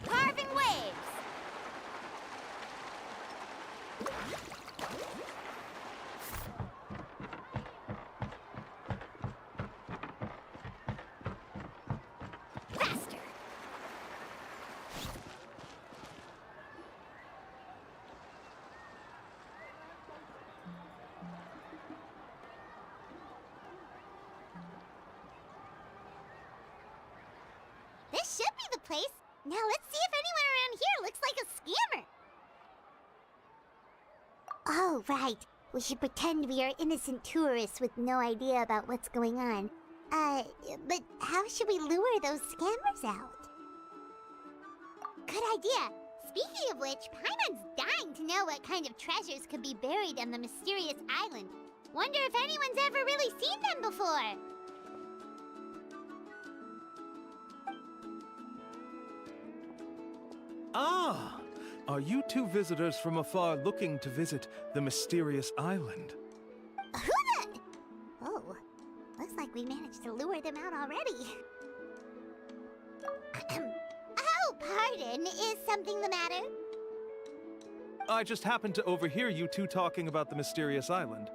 Carving waves! Faster! This should be the place. Now let's see if anyone around here looks like a scammer. Oh, right. We should pretend we are innocent tourists with no idea about what's going on. But how should we lure those scammers out? Good idea. Speaking of which, Paimon's dying to know what kind of treasures could be buried on the mysterious island. Wonder if anyone's ever really seen them before. Ah! Are you two visitors from afar looking to visit the mysterious island? Who the... Oh, looks like we managed to lure them out already. Oh, pardon. Is something the matter? I just happened to overhear you two talking about the mysterious island.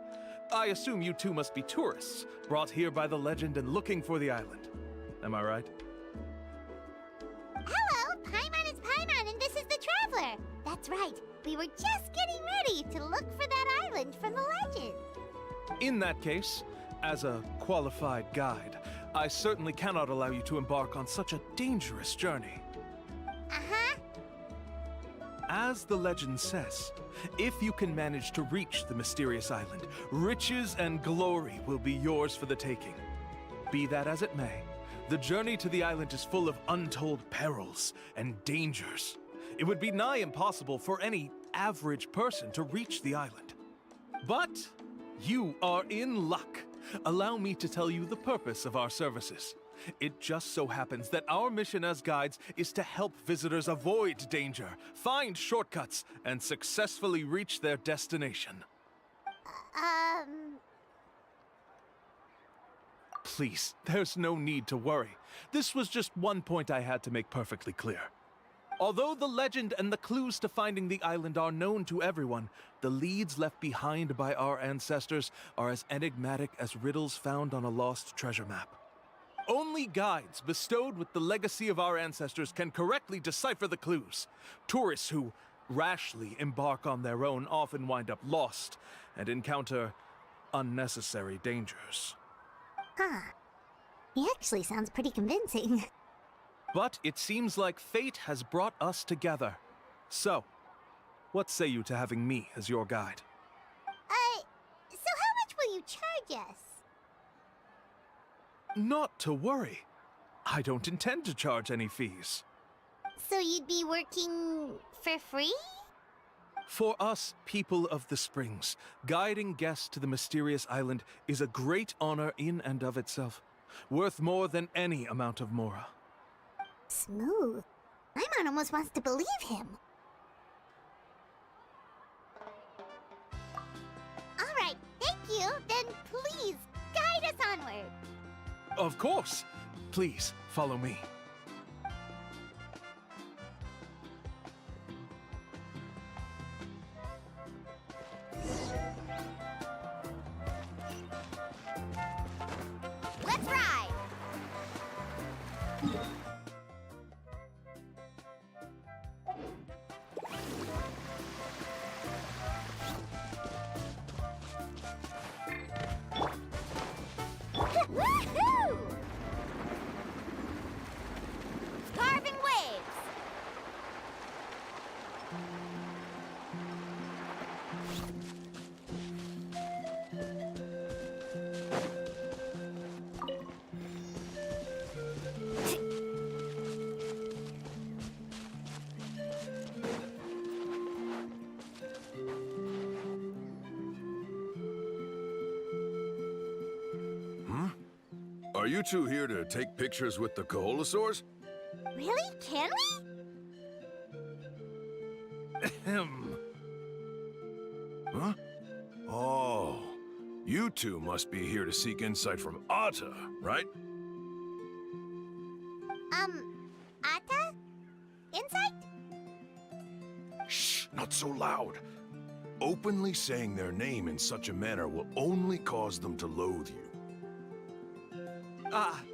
I assume you two must be tourists, brought here by the legend and looking for the island. Am I right? Hello, Paimon is Paimon, and this is the Traveler. That's right. We were just getting ready to look for that island from the legend. In that case, as a qualified guide, I certainly cannot allow you to embark on such a dangerous journey. Uh-huh. As the legend says, if you can manage to reach the mysterious island, riches and glory will be yours for the taking. Be that as it may, the journey to the island is full of untold perils and dangers. It would be nigh impossible for any average person to reach the island. But you are in luck. Allow me to tell you the purpose of our services. It just so happens that our mission as guides is to help visitors avoid danger, find shortcuts, and successfully reach their destination. please, there's no need to worry. This was just one point I had to make perfectly clear. Although the legend and the clues to finding the island are known to everyone, the leads left behind by our ancestors are as enigmatic as riddles found on a lost treasure map. Only guides bestowed with the legacy of our ancestors can correctly decipher the clues. Tourists who rashly embark on their own often wind up lost and encounter unnecessary dangers. Huh. He actually sounds pretty convincing. But it seems like fate has brought us together. So, what say you to having me as your guide? So how much will you charge us? Not to worry. I don't intend to charge any fees. So you'd be working for free? For us, people of the Springs, guiding guests to the mysterious island is a great honor in and of itself, worth more than any amount of mora. Smooth. Paimon almost wants to believe him. Alright, thank you. Then please, guide us onward. Of course. Please, follow me. Let's ride! Woohoo! Carving waves! Are you two here to take pictures with the Koholosaurs? Really? Can we? Huh? Oh, you two must be here to seek insight from Ata, right? Ata? Insight? Shh, not so loud. Openly saying their name in such a manner will only cause them to loathe you.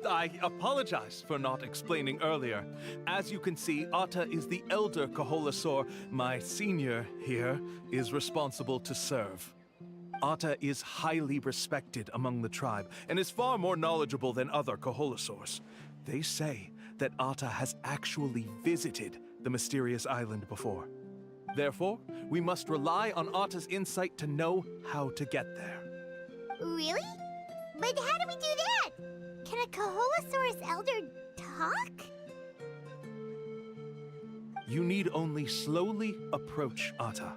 I apologize for not explaining earlier. As you can see, Ata is the elder Koholosaur. My senior here is responsible to serve. Ata is highly respected among the tribe and is far more knowledgeable than other Koholosaurs. They say that Ata has actually visited the mysterious island before. Therefore, we must rely on Ata's insight to know how to get there. Really? But how do we do that? Can a Koholosaurus elder talk? You need only slowly approach Ata.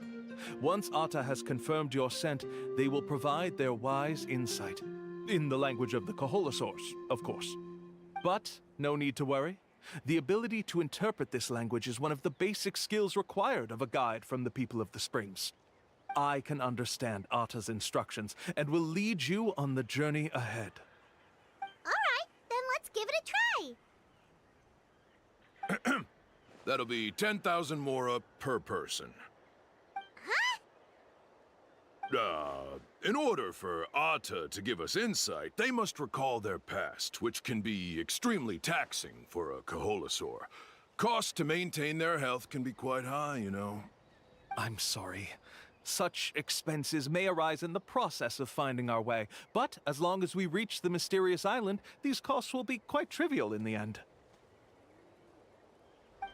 Once Ata has confirmed your scent, they will provide their wise insight. In the language of the Koholosaurs, of course. But no need to worry. The ability to interpret this language is one of the basic skills required of a guide from the people of the Springs. I can understand Ata's instructions and will lead you on the journey ahead. Alright, then let's give it a try. That'll be 10,000 mora per person. Huh? In order for Ata to give us insight, they must recall their past, which can be extremely taxing for a Koholosaur. Costs to maintain their health can be quite high, you know. I'm sorry. Such expenses may arise in the process of finding our way, but as long as we reach the mysterious island, these costs will be quite trivial in the end.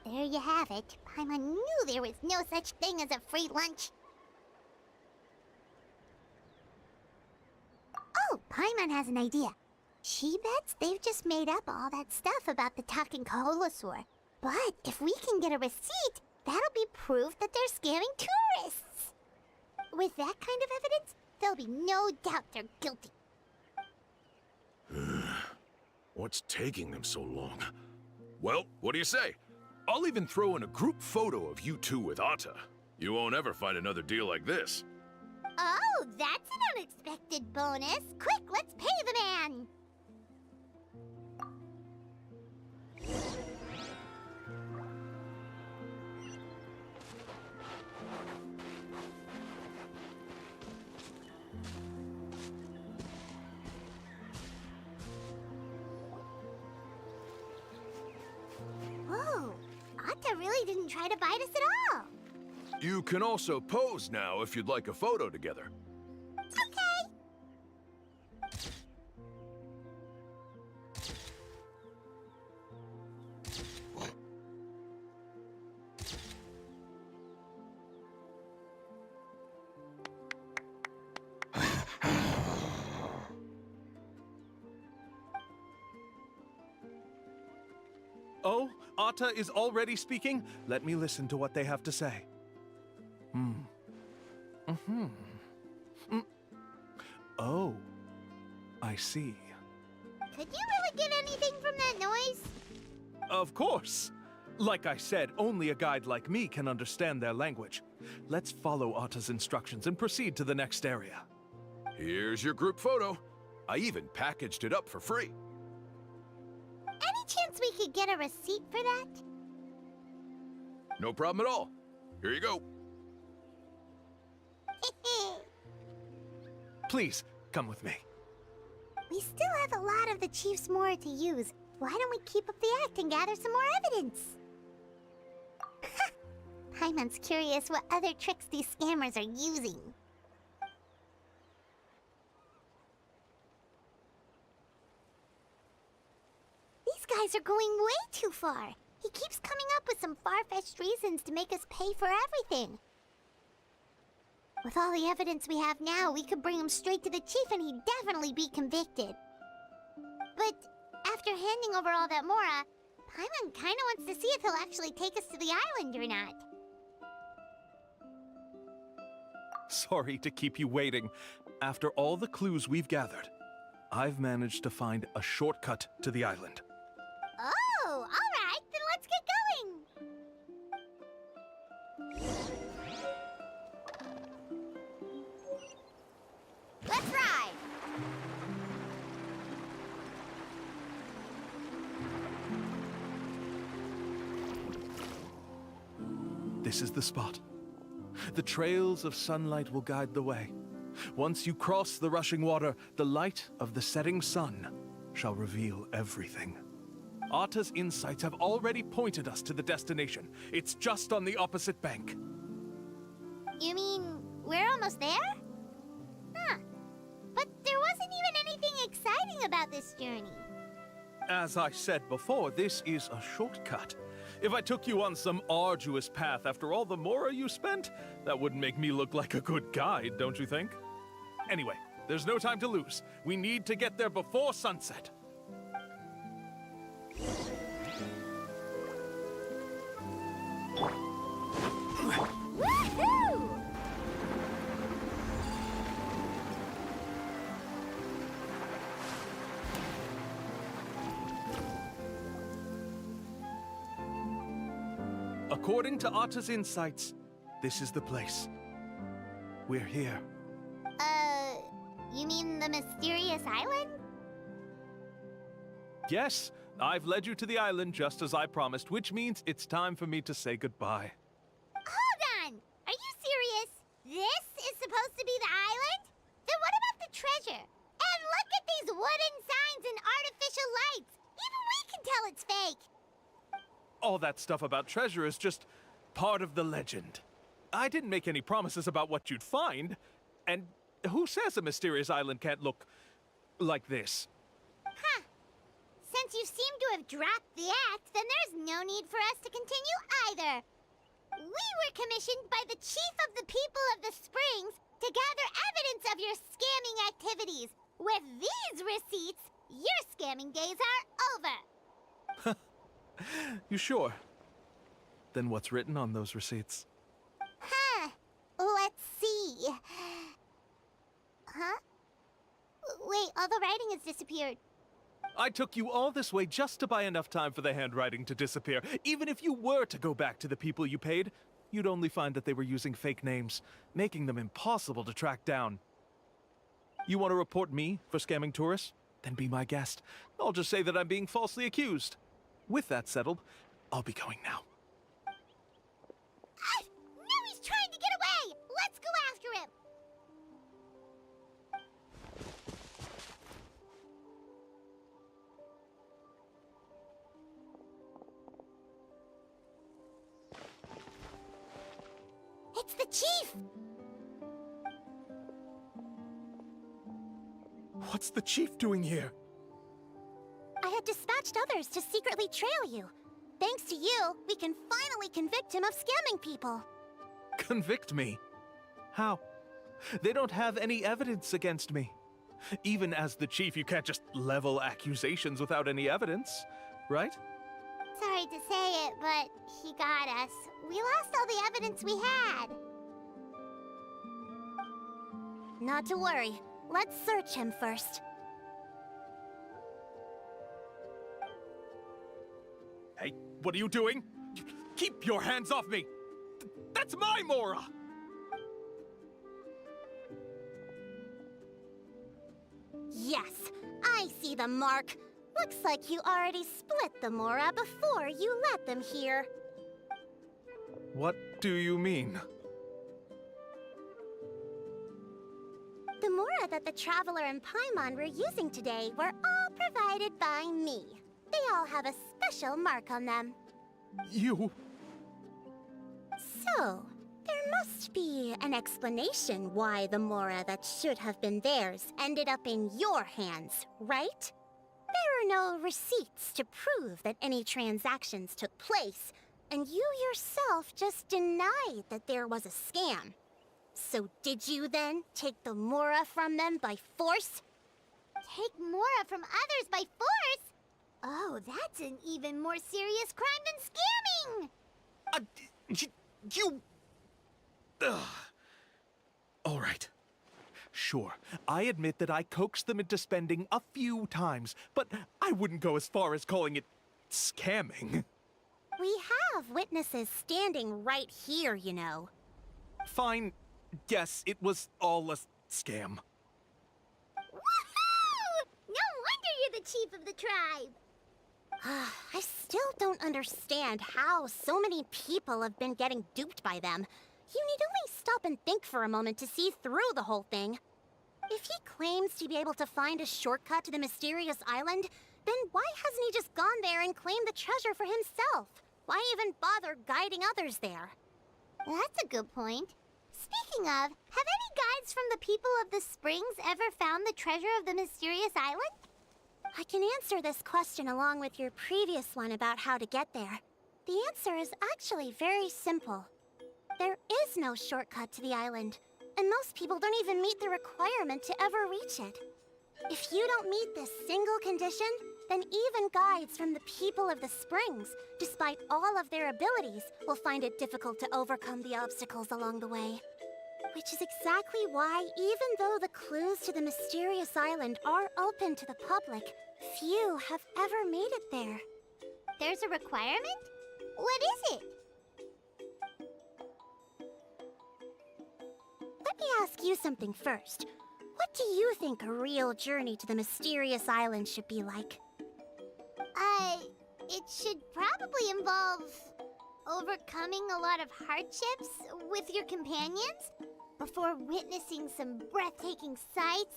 There you have it. Paimon knew there was no such thing as a free lunch. Oh, Paimon has an idea. She bets they've just made up all that stuff about the talking Koholosaur. But if we can get a receipt, that'll be proof that they're scamming tourists. With that kind of evidence, there'll be no doubt they're guilty. What's taking them so long? Well, what do you say? I'll even throw in a group photo of you two with Ata. You won't ever find another deal like this. Oh, that's an unexpected bonus. Quick, let's pay the man. really didn't try to bite us at all. You can also pose now if you'd like a photo together. Okay. Oh, Ata is already speaking? Let me listen to what they have to say. Oh, I see. Could you really get anything from that noise? Of course! Like I said, only a guide like me can understand their language. Let's follow Ata's instructions and proceed to the next area. Here's your group photo. I even packaged it up for free. Any chance we could get a receipt for that? No problem at all. Here you go. Please, come with me. We still have a lot of the Chief's Mora to use. Why don't we keep up the act and gather some more evidence? Paimon's curious what other tricks these scammers are using. These guys are going way too far. He keeps coming up with some far-fetched reasons to make us pay for everything. With all the evidence we have now, we could bring him straight to the chief and he'd definitely be convicted. But after handing over all that Mora, Paimon kinda wants to see if he'll actually take us to the island or not. Sorry to keep you waiting. After all the clues we've gathered, I've managed to find a shortcut to the island. Oh, alright, then let's get going! Let's ride! This is the spot. The trails of sunlight will guide the way. Once you cross the rushing water, the light of the setting sun shall reveal everything. Ata's insights have already pointed us to the destination. It's just on the opposite bank. You mean we're almost there? Huh. But there wasn't even anything exciting about this journey. As I said before, this is a shortcut. If I took you on some arduous path after all the Mora you spent, that wouldn't make me look like a good guide, don't you think? Anyway, there's no time to lose. We need to get there before sunset. Woohoo! According to Ata's insights, this is the place. We're here. You mean the mysterious island? Yes, I've led you to the island just as I promised, which means it's time for me to say goodbye. Hold on! Are you serious? This is supposed to be the island? Then what about the treasure? And look at these wooden signs and artificial lights! Even we can tell it's fake! All that stuff about treasure is just part of the legend. I didn't make any promises about what you'd find, and who says a mysterious island can't look like this? Huh. Since you seem to have dropped the act, then there's no need for us to continue either. We were commissioned by the Chief of the People of the Springs to gather evidence of your scamming activities. With these receipts, your scamming days are over. You sure? Then what's written on those receipts? Huh. Let's see. Huh? Wait, all the writing has disappeared. I took you all this way just to buy enough time for the handwriting to disappear. Even if you were to go back to the people you paid, you'd only find that they were using fake names, making them impossible to track down. You want to report me for scamming tourists? Then be my guest. I'll just say that I'm being falsely accused. With that settled, I'll be going now. Now he's trying to get away! Let's go after him! It's the chief! What's the chief doing here? I had dispatched others to secretly trail you. Thanks to you, we can finally convict him of scamming people. Convict me? How? They don't have any evidence against me. Even as the chief, you can't just level accusations without any evidence, right? Sorry to say it, but he got us. We lost all the evidence we had. Not to worry. Let's search him first. Hey, what are you doing? Keep your hands off me! That's my Mora! Yes, I see the mark. Looks like you already split the Mora before you let them here. What do you mean? The Mora that the Traveler and Paimon were using today were all provided by me. They all have a special mark on them. You... So, there must be an explanation why the Mora that should have been theirs ended up in your hands, right? There are no receipts to prove that any transactions took place, and you yourself just denied that there was a scam. So did you then take the Mora from them by force? Take Mora from others by force? Oh, that's an even more serious crime than scamming! You... All right. Sure, I admit that I coaxed them into spending a few times, but I wouldn't go as far as calling it scamming. We have witnesses standing right here, you know. Fine. Yes, it was all a scam. Woohoo! No wonder you're the chief of the tribe! I still don't understand how so many people have been getting duped by them. You need only stop and think for a moment to see through the whole thing. If he claims to be able to find a shortcut to the mysterious island, then why hasn't he just gone there and claimed the treasure for himself? Why even bother guiding others there? That's a good point. Speaking of, have any guides from the people of the Springs ever found the treasure of the mysterious island? I can answer this question along with your previous one about how to get there. The answer is actually very simple. There is no shortcut to the island, and most people don't even meet the requirement to ever reach it. If you don't meet this single condition, then even guides from the people of the Springs, despite all of their abilities, will find it difficult to overcome the obstacles along the way. Which is exactly why, even though the clues to the mysterious island are open to the public, few have ever made it there. There's a requirement? What is it? Let me ask you something first. What do you think a real journey to the mysterious island should be like? It should probably involve overcoming a lot of hardships with your companions before witnessing some breathtaking sights,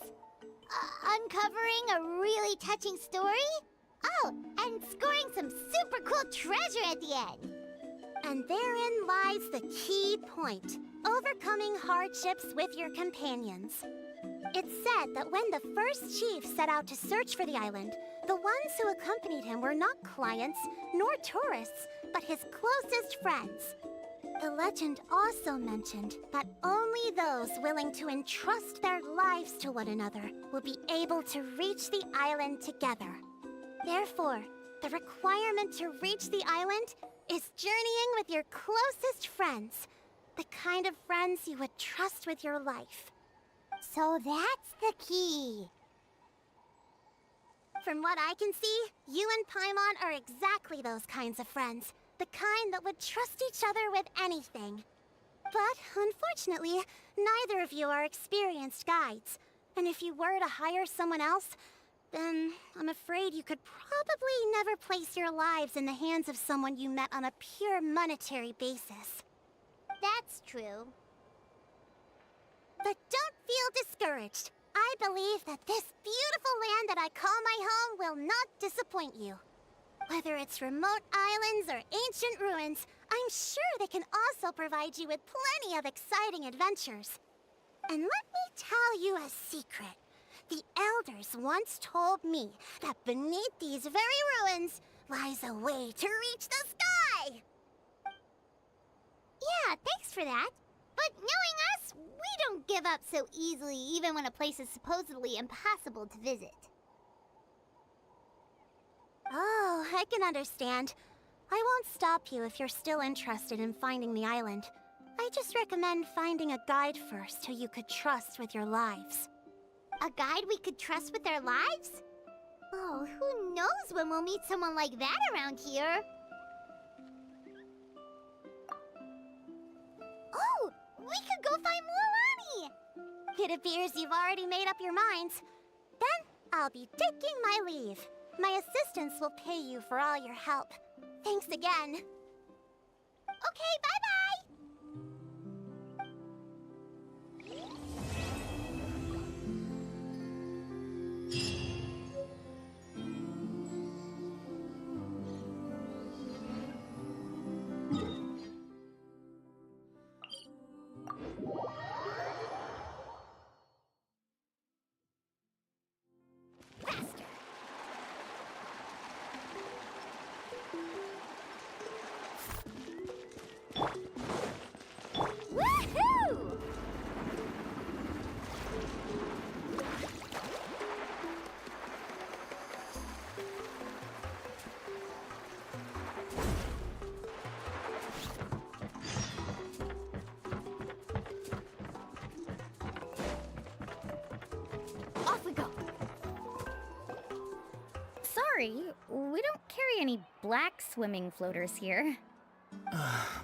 uncovering a really touching story, oh, and scoring some super cool treasure at the end. And therein lies the key point, overcoming hardships with your companions. It's said that when the first chief set out to search for the island, the ones who accompanied him were not clients nor tourists, but his closest friends. The legend also mentioned that only those willing to entrust their lives to one another will be able to reach the island together. Therefore, the requirement to reach the island is journeying with your closest friends, the kind of friends you would trust with your life. So that's the key. From what I can see, you and Paimon are exactly those kinds of friends. The kind that would trust each other with anything. But, unfortunately, neither of you are experienced guides. And if you were to hire someone else, then I'm afraid you could probably never place your lives in the hands of someone you met on a pure monetary basis. That's true. But don't feel discouraged. I believe that this beautiful land that I call my home will not disappoint you. Whether it's remote islands or ancient ruins, I'm sure they can also provide you with plenty of exciting adventures. And let me tell you a secret. The elders once told me that beneath these very ruins lies a way to reach the sky! Yeah, thanks for that. But knowing us, we don't give up so easily even when a place is supposedly impossible to visit. Oh, I can understand. I won't stop you if you're still interested in finding the island. I just recommend finding a guide first who you could trust with your lives. A guide we could trust with our lives? Oh, who knows when we'll meet someone like that around here? Oh, we could go find Mualani! It appears you've already made up your minds. Then, I'll be taking my leave. My assistants will pay you for all your help. Thanks again. Okay, bye-bye! Woohoo! Off we go. Sorry, we don't carry any black swimming floaters here.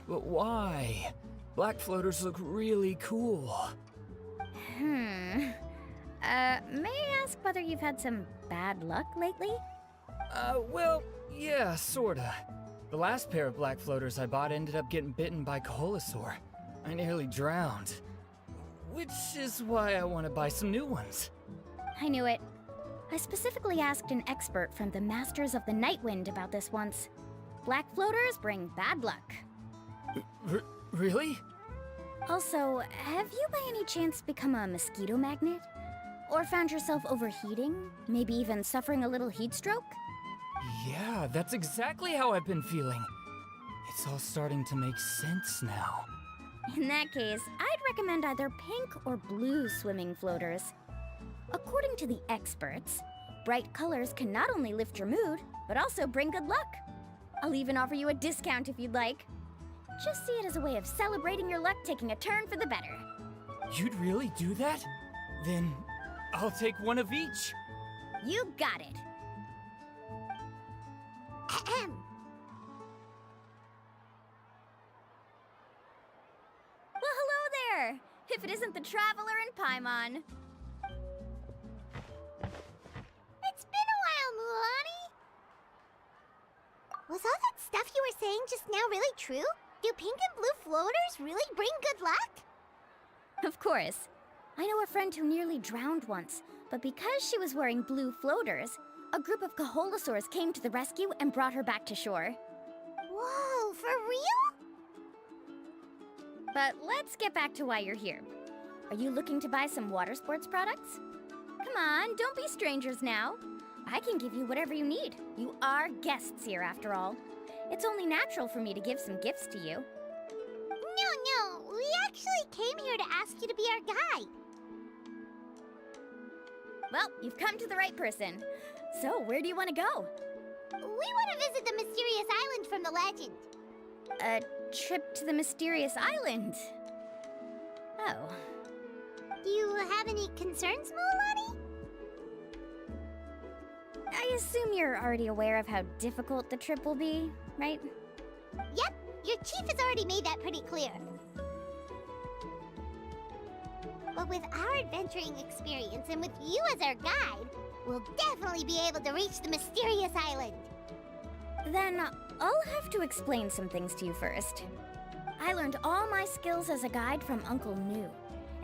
But why? Black floaters look really cool. May I ask whether you've had some bad luck lately? Well, yeah, sorta. The last pair of black floaters I bought ended up getting bitten by 𝓸📸📸📸. I nearly drowned. Which is why I want to buy some new ones. I knew it. I specifically asked an expert from the Masters of the Nightwind about this once. Black floaters bring bad luck. Really? Also, have you by any chance become a mosquito magnet? Or found yourself overheating? Maybe even suffering a little heat stroke? Yeah, that's exactly how I've been feeling. It's all starting to make sense now. In that case, I'd recommend either pink or blue swimming floaters. According to the experts, bright colors can not only lift your mood, but also bring good luck. I'll even offer you a discount if you'd like. Just see it as a way of celebrating your luck taking a turn for the better. You'd really do that? Then I'll take one of each. You got it. Ahem. Well, hello there! If it isn't the Traveler and Paimon. It's been a while, Mualani. Was all that stuff you were saying just now really true? Do pink and blue floaters really bring good luck? Of course. I know a friend who nearly drowned once, but because she was wearing blue floaters, a group of 𝓸𝓸𝓸𝓸𝓸 came to the rescue and brought her back to shore. Whoa, for real? But let's get back to why you're here. Are you looking to buy some water sports products? Come on, don't be strangers now. I can give you whatever you need. You are guests here, after all. It's only natural for me to give some gifts to you. No, we actually came here to ask you to be our guide. Well, you've come to the right person. So, where do you want to go? We want to visit the mysterious island from the legend. A trip to the mysterious island? Oh. Do you have any concerns, Mualani? I assume you're already aware of how difficult the trip will be, right? Yep, your chief has already made that pretty clear. But with our adventuring experience and with you as our guide, we'll definitely be able to reach the mysterious island. Then I'll have to explain some things to you first. I learned all my skills as a guide from Uncle Nu,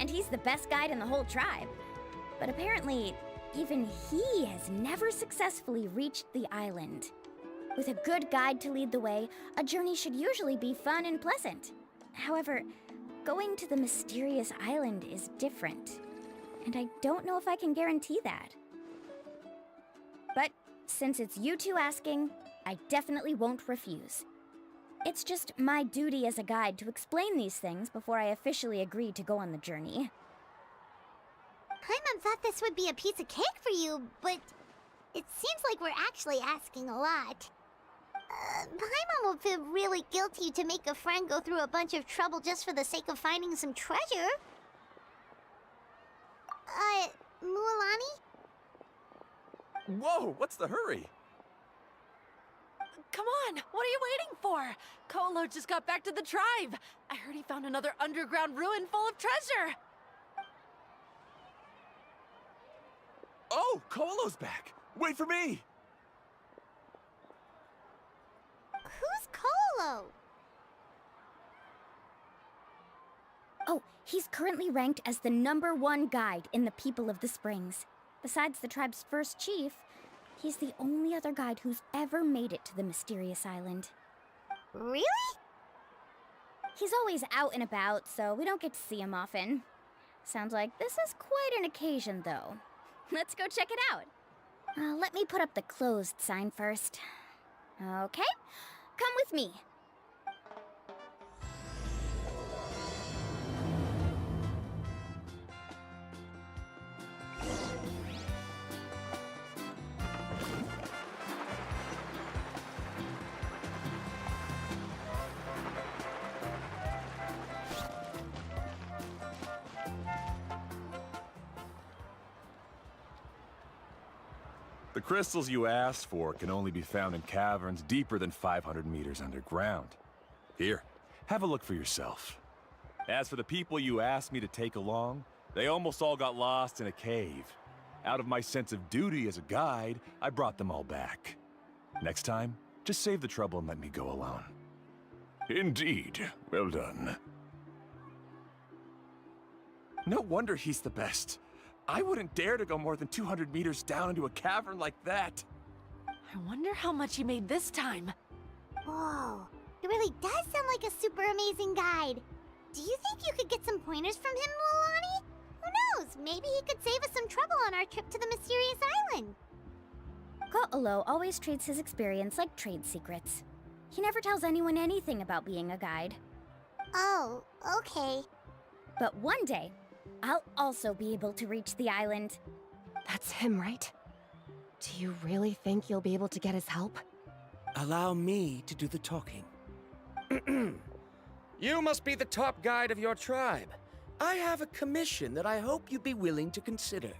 and he's the best guide in the whole tribe. But apparently, even he has never successfully reached the island. With a good guide to lead the way, a journey should usually be fun and pleasant. However, going to the mysterious island is different, and I don't know if I can guarantee that. But since it's you two asking, I definitely won't refuse. It's just my duty as a guide to explain these things before I officially agree to go on the journey. Paimon thought this would be a piece of cake for you, but it seems like we're actually asking a lot. Paimon will feel really guilty to make a friend go through a bunch of trouble just for the sake of finding some treasure. Mualani? Whoa, what's the hurry? Come on, what are you waiting for? Kolo just got back to the tribe. I heard he found another underground ruin full of treasure. Oh, Kolo's back. Wait for me. Who's Kolo? Oh, he's currently ranked as the #1 guide in the People of the Springs. Besides the tribe's first chief, he's the only other guide who's ever made it to the mysterious island. Really? He's always out and about, so we don't get to see him often. Sounds like this is quite an occasion, though. Let's go check it out. Let me put up the closed sign first. Okay, come with me. The crystals you asked for can only be found in caverns deeper than 500 meters underground. Here, have a look for yourself. As for the people you asked me to take along, they almost all got lost in a cave. Out of my sense of duty as a guide, I brought them all back. Next time, just save the trouble and let me go alone. Indeed. Well done. No wonder he's the best. I wouldn't dare to go more than 200 meters down into a cavern like that. I wonder how much he made this time. Whoa, he really does sound like a super amazing guide. Do you think you could get some pointers from him, Mualani? Who knows, maybe he could save us some trouble on our trip to the mysterious island. Ko'olo always treats his experience like trade secrets. He never tells anyone anything about being a guide. Oh, okay. But one day, I'll also be able to reach the island. That's him, right? Do you really think you'll be able to get his help? Allow me to do the talking. You must be the top guide of your tribe. I have a commission that I hope you'd be willing to consider.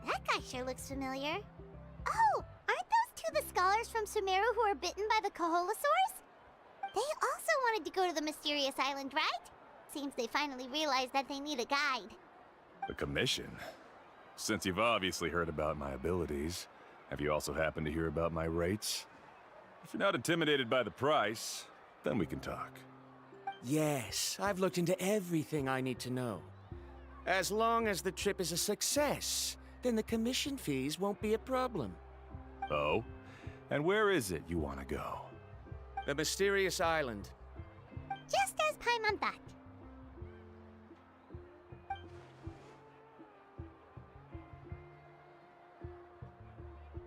That guy sure looks familiar. Oh, aren't those two the scholars from Sumeru who were bitten by the Koholosaurs? They also wanted to go to the mysterious island, right? Seems they finally realized that they need a guide. A commission? Since you've obviously heard about my abilities, have you also happened to hear about my rates? If you're not intimidated by the price, then we can talk. Yes, I've looked into everything I need to know. As long as the trip is a success, then the commission fees won't be a problem. Oh? And where is it you want to go? The mysterious island. Just as Paimon thought.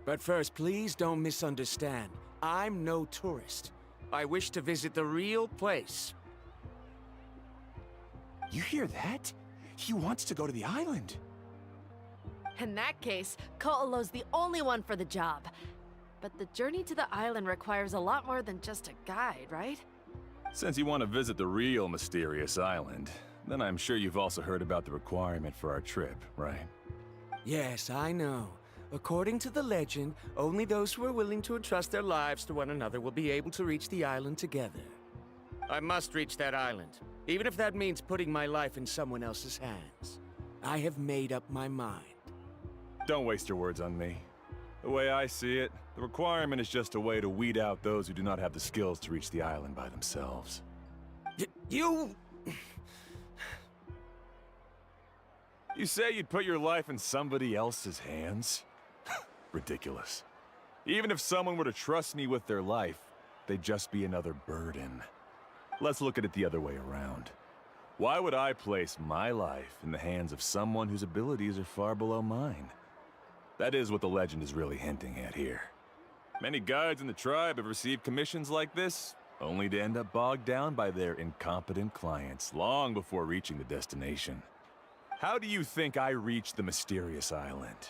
But first, please don't misunderstand. I'm no tourist. I wish to visit the real place. You hear that? He wants to go to the island. In that case, Ko'olo's the only one for the job. But the journey to the island requires a lot more than just a guide, right? Since you want to visit the real mysterious island, then I'm sure you've also heard about the requirement for our trip, right? Yes, I know. According to the legend, only those who are willing to entrust their lives to one another will be able to reach the island together. I must reach that island, even if that means putting my life in someone else's hands. I have made up my mind. Don't waste your words on me. The way I see it, the requirement is just a way to weed out those who do not have the skills to reach the island by themselves. You say you'd put your life in somebody else's hands? Ridiculous. Even if someone were to trust me with their life, they'd just be another burden. Let's look at it the other way around. Why would I place my life in the hands of someone whose abilities are far below mine? That is what the legend is really hinting at here. Many guides in the tribe have received commissions like this, only to end up bogged down by their incompetent clients long before reaching the destination. How do you think I reached the mysterious island?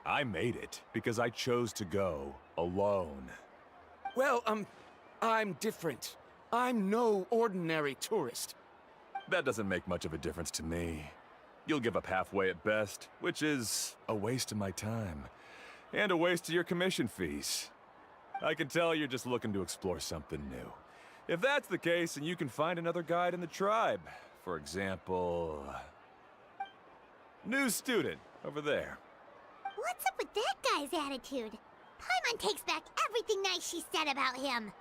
I made it because I chose to go alone. Well, I'm different. I'm no ordinary tourist. That doesn't make much of a difference to me. You'll give up halfway at best, which is a waste of my time. And a waste of your commission fees. I can tell you're just looking to explore something new. If that's the case, then you can find another guide in the tribe. For example... new student, over there. What's up with that guy's attitude? Paimon takes back everything nice she said about him.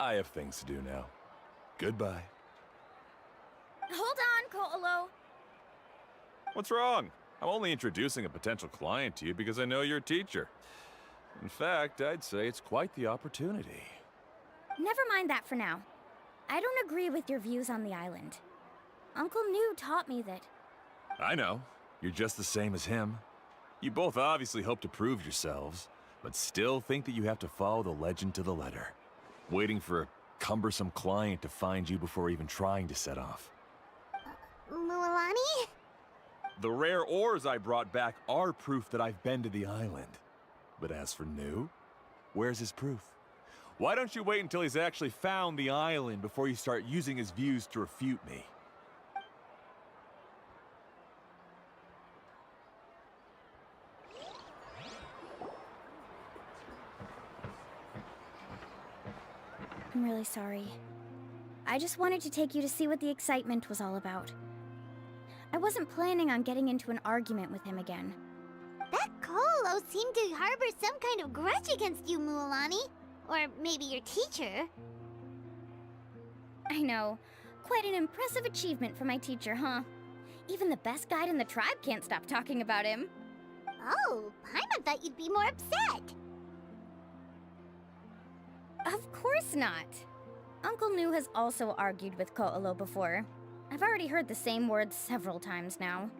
I have things to do now. Goodbye. Hold on, Ko'olo. What's wrong? I'm only introducing a potential client to you because I know you're a teacher. In fact, I'd say it's quite the opportunity. Never mind that for now. I don't agree with your views on the island. Uncle New taught me that... I know. You're just the same as him. You both obviously hope to prove yourselves, but still think that you have to follow the legend to the letter, waiting for a cumbersome client to find you before even trying to set off. Mualani? The rare ores I brought back are proof that I've been to the island. But as for New, where's his proof? Why don't you wait until he's actually found the island before you start using his views to refute me? I'm really sorry. I just wanted to take you to see what the excitement was all about. I wasn't planning on getting into an argument with him again. That Ko'olo seemed to harbor some kind of grudge against you, Mualani. Or maybe your teacher. I know. Quite an impressive achievement for my teacher, huh? Even the best guide in the tribe can't stop talking about him. Oh, Paimon thought you'd be more upset. Of course not. Uncle New has also argued with Ko'olo before. I've already heard the same words several times now.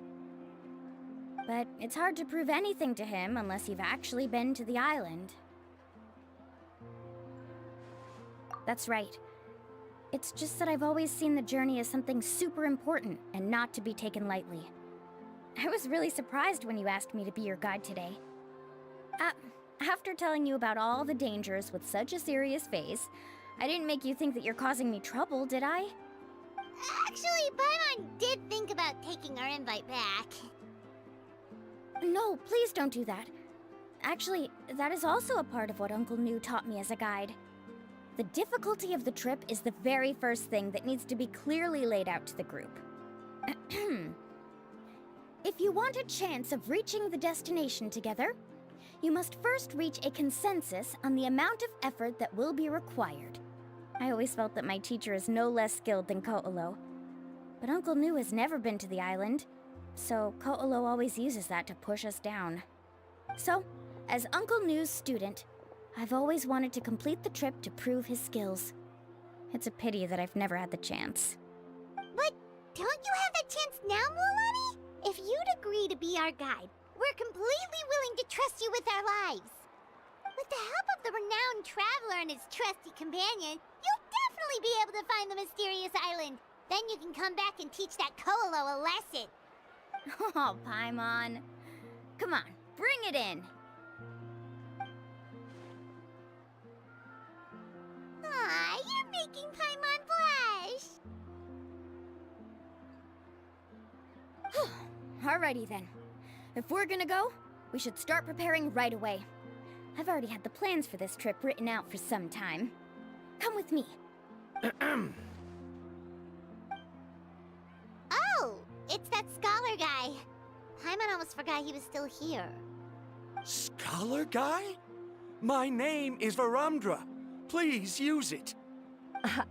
But it's hard to prove anything to him unless you've actually been to the island. That's right. It's just that I've always seen the journey as something super important and not to be taken lightly. I was really surprised when you asked me to be your guide today. After telling you about all the dangers with such a serious face, I didn't make you think that you're causing me trouble, did I? Actually, Paimon did think about taking our invite back. No, please don't do that. Actually, that is also a part of what Uncle New taught me as a guide. The difficulty of the trip is the very first thing that needs to be clearly laid out to the group. If you want a chance of reaching the destination together, you must first reach a consensus on the amount of effort that will be required. I always felt that my teacher is no less skilled than Ko'olo. But Uncle New has never been to the island, so Ko'olo always uses that to push us down. So, as Uncle New's student, I've always wanted to complete the trip to prove his skills. It's a pity that I've never had the chance. But don't you have that chance now, Mualani? If you'd agree to be our guide, we're completely willing to trust you with our lives. With the help of the renowned traveler and his trusty companion, you'll definitely be able to find the mysterious island. Then you can come back and teach that Ko'olo a lesson. Oh, Paimon. Come on, bring it in. Aw, you're making Paimon blush. Alrighty then. If we're gonna go, we should start preparing right away. I've already had the plans for this trip written out for some time. Come with me. Oh, it's that scholar guy. Paimon almost forgot he was still here. Scholar guy? My name is Varumdra. Please use it.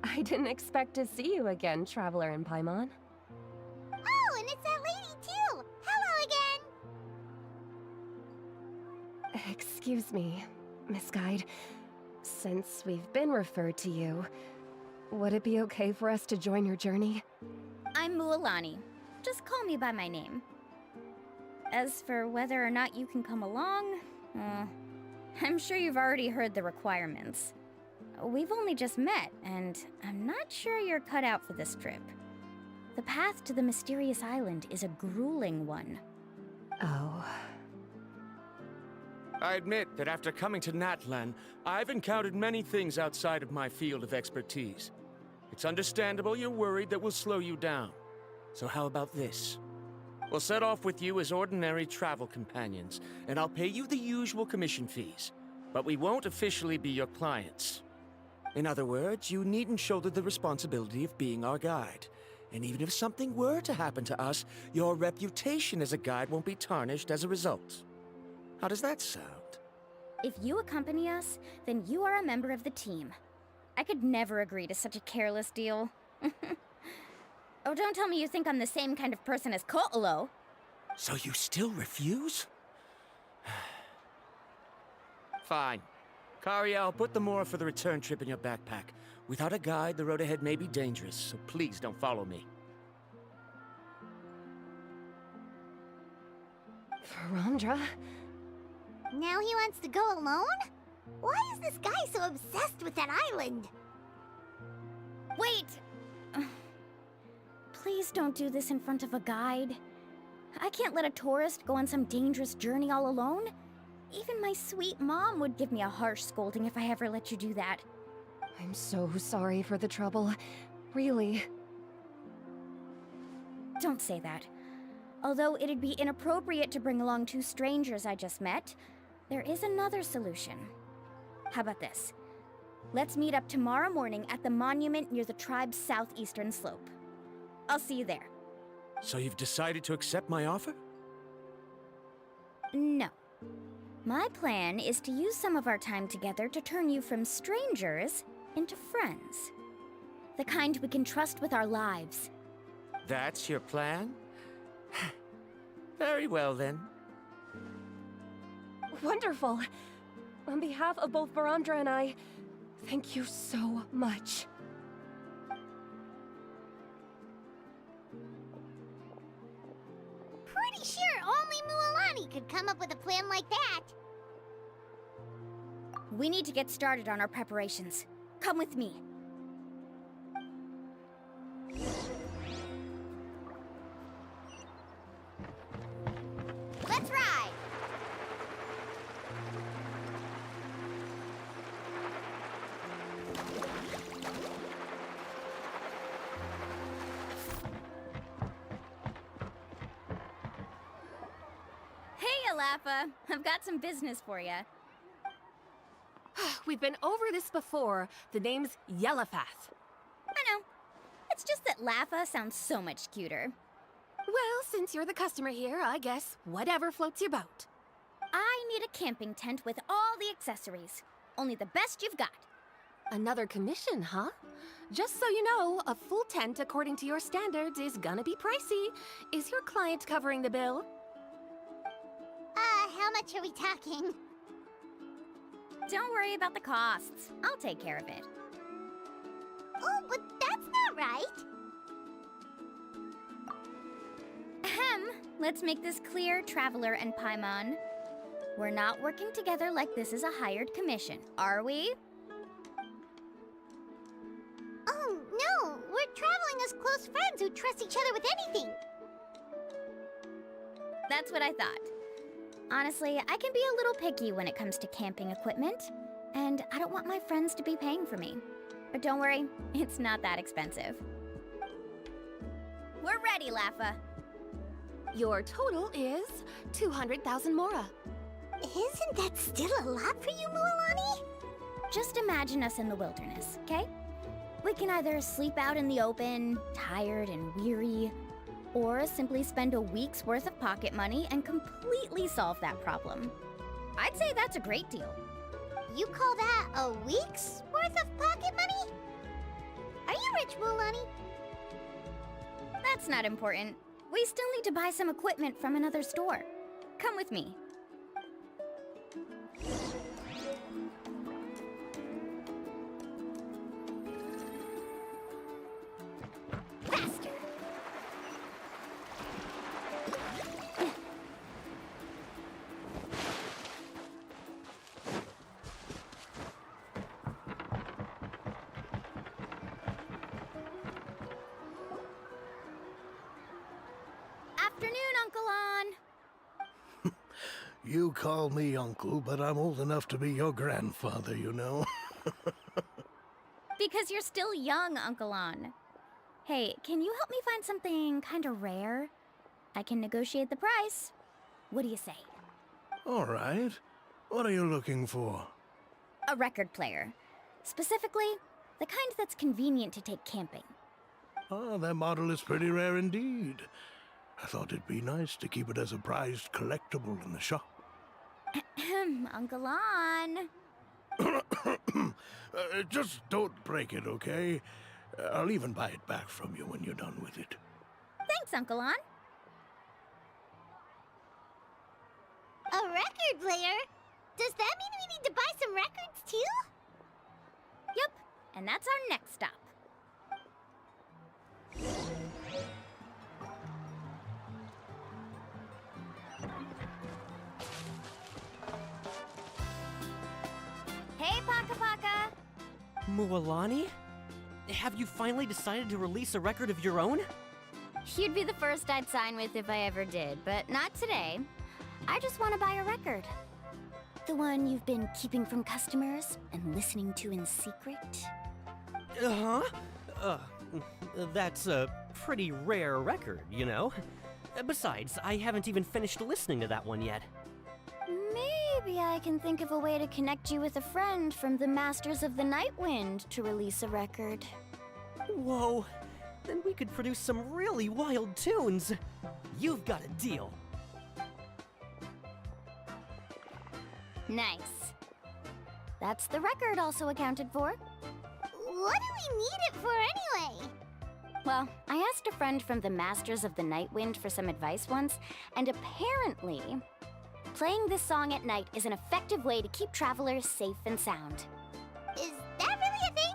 I didn't expect to see you again, Traveler and Paimon. Oh, and it's that lady too. Hello again. Excuse me. Miss Guide. Since we've been referred to you, would it be okay for us to join your journey? I'm Mualani. Just call me by my name. As for whether or not you can come along, I'm sure you've already heard the requirements. We've only just met, and I'm not sure you're cut out for this trip. The path to the mysterious island is a grueling one. Oh. I admit that after coming to Natlan, I've encountered many things outside of my field of expertise. It's understandable you're worried that we'll slow you down. So how about this? We'll set off with you as ordinary travel companions, and I'll pay you the usual commission fees. But we won't officially be your clients. In other words, you needn't shoulder the responsibility of being our guide. And even if something were to happen to us, your reputation as a guide won't be tarnished as a result. How does that sound? If you accompany us, then you are a member of the team. I could never agree to such a careless deal. Oh, don't tell me you think I'm the same kind of person as 𝂸📸📸📸. So you still refuse? Fine. Kariel, put the more for the return trip in your backpack. Without a guide, the road ahead may be dangerous, so please don't follow me. Verandra? Now he wants to go alone? Why is this guy so obsessed with that island? Wait! Please don't do this in front of a guide. I can't let a tourist go on some dangerous journey all alone. Even my sweet mom would give me a harsh scolding if I ever let you do that. I'm so sorry for the trouble. Really. Don't say that. Although it'd be inappropriate to bring along two strangers I just met, there is another solution. How about this? Let's meet up tomorrow morning at the monument near the tribe's southeastern slope. I'll see you there. So you've decided to accept my offer? No. My plan is to use some of our time together to turn you from strangers into friends. The kind we can trust with our lives. That's your plan? Very well, then. Wonderful. On behalf of both Verandra and I, thank you so much. Pretty sure only Mualani could come up with a plan like that. We need to get started on our preparations. Come with me. Let's ride! Hey, Alafa. I've got some business for you. We've been over this before. The name's Yellowfath. I know. It's just that Lafa sounds so much cuter. Well, since you're the customer here, I guess whatever floats your boat. I need a camping tent with all the accessories. Only the best you've got. Another commission, huh? Just so you know, a full tent according to your standards is gonna be pricey. Is your client covering the bill? How much are we talking? Don't worry about the costs. I'll take care of it. Oh, but that's not right. Ahem. Let's make this clear, Traveler and Paimon. We're not working together like this is a hired commission, are we? Oh, no! We're traveling as close friends who trust each other with anything. That's what I thought. Honestly, I can be a little picky when it comes to camping equipment, and I don't want my friends to be paying for me. But don't worry, it's not that expensive. We're ready, Lafa. Your total is 200,000 mora. Isn't that still a lot for you, Mualani? Just imagine us in the wilderness, okay? We can either sleep out in the open, tired and weary, or simply spend a week's worth of pocket money and completely solve that problem. I'd say that's a great deal. You call that a week's worth of pocket money? Are you rich, Mualani? That's not important. We still need to buy some equipment from another store. Come with me. You call me uncle, but I'm old enough to be your grandfather, you know. Because you're still young, Uncle On. Hey, can you help me find something kinda rare? I can negotiate the price. What do you say? All right. What are you looking for? A record player. Specifically, the kind that's convenient to take camping. Ah, that model is pretty rare indeed. I thought it'd be nice to keep it as a prized collectible in the shop. Uncle On. Just don't break it, okay? I'll even buy it back from you when you're done with it. Thanks, Uncle On. A record player? Does that mean we need to buy some records too? Yep, and that's our next stop. Hey, Paka Paka! Mualani? Have you finally decided to release a record of your own? You'd be the first I'd sign with if I ever did, but not today. I just want to buy a record. The one you've been keeping from customers and listening to in secret? Uh-huh. That's a pretty rare record, you know? Besides, I haven't even finished listening to that one yet. Maybe I can think of a way to connect you with a friend from the Masters of the Nightwind to release a record. Whoa, then we could produce some really wild tunes. You've got a deal. Nice. That's the record also accounted for. What do we need it for anyway? Well, I asked a friend from the Masters of the Nightwind for some advice once, and apparently, playing this song at night is an effective way to keep travelers safe and sound. Is that really a thing?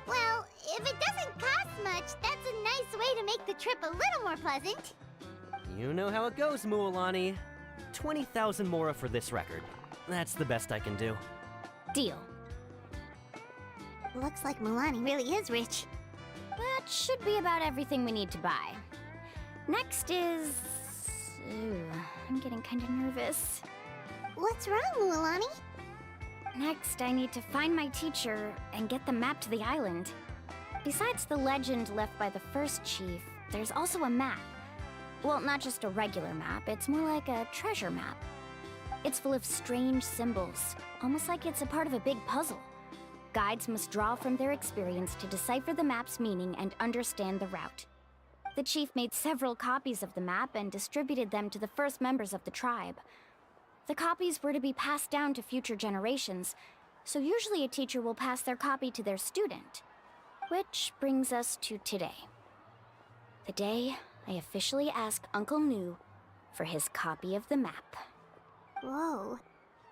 Well, if it doesn't cost much, that's a nice way to make the trip a little more pleasant. You know how it goes, Mualani. 20,000 mora for this record. That's the best I can do. Deal. Looks like Mualani really is rich. That should be about everything we need to buy. Next is... Ooh, I'm getting kind of nervous. What's wrong, Mualani? Next, I need to find my teacher and get the map to the island. Besides the legend left by the first chief, there's also a map. Well, not just a regular map, it's more like a treasure map. It's full of strange symbols, almost like it's a part of a big puzzle. Guides must draw from their experience to decipher the map's meaning and understand the route. The chief made several copies of the map and distributed them to the first members of the tribe. The copies were to be passed down to future generations, so usually a teacher will pass their copy to their student. Which brings us to today. The day I officially asked Uncle Nu for his copy of the map. Whoa.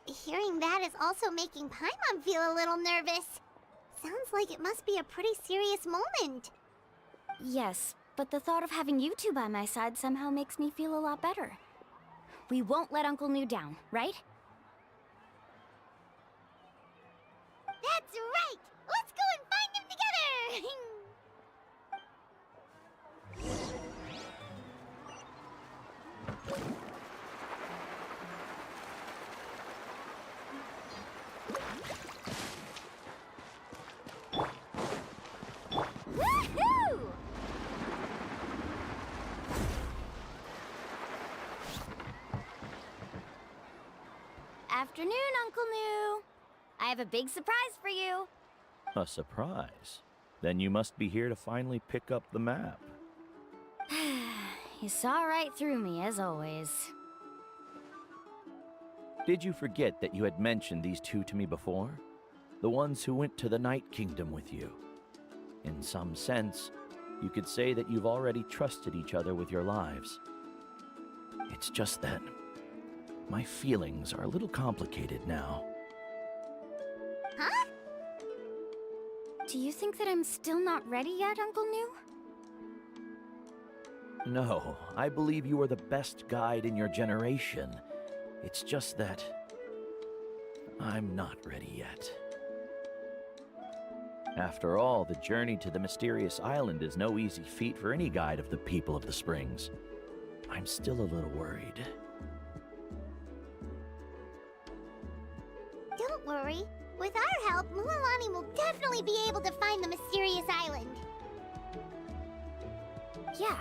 Hearing that is also making Paimon feel a little nervous. Sounds like it must be a pretty serious moment. Yes, but the thought of having you two by my side somehow makes me feel a lot better. We won't let Uncle Nu down, right? That's right! Let's go and find him together! Woohoo! Afternoon, Uncle Nu. I have a big surprise for you. A surprise? Then you must be here to finally pick up the map. You saw right through me, as always. Did you forget that you had mentioned these two to me before? The ones who went to the Night Kingdom with you. In some sense, you could say that you've already trusted each other with your lives. It's just that my feelings are a little complicated now. Huh? Do you think that I'm still not ready yet, Uncle Nu? No, I believe you are the best guide in your generation. It's just that I'm not ready yet. After all, the journey to the mysterious island is no easy feat for any guide of the people of the Springs. I'm still a little worried. don't worry. With our help, Mualani will definitely be able to find the mysterious island. Yeah.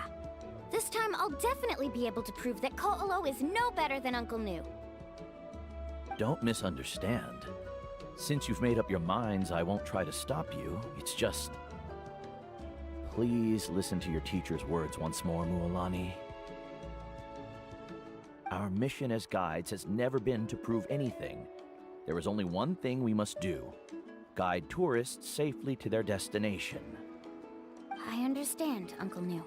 This time I'll definitely be able to prove that Ko'olo is no better than Uncle Nu. Don't misunderstand. Since you've made up your minds, I won't try to stop you. It's just... Please listen to your teacher's words once more, Mualani. Our mission as guides has never been to prove anything. There is only one thing we must do. Guide tourists safely to their destination. I understand, Uncle Nu.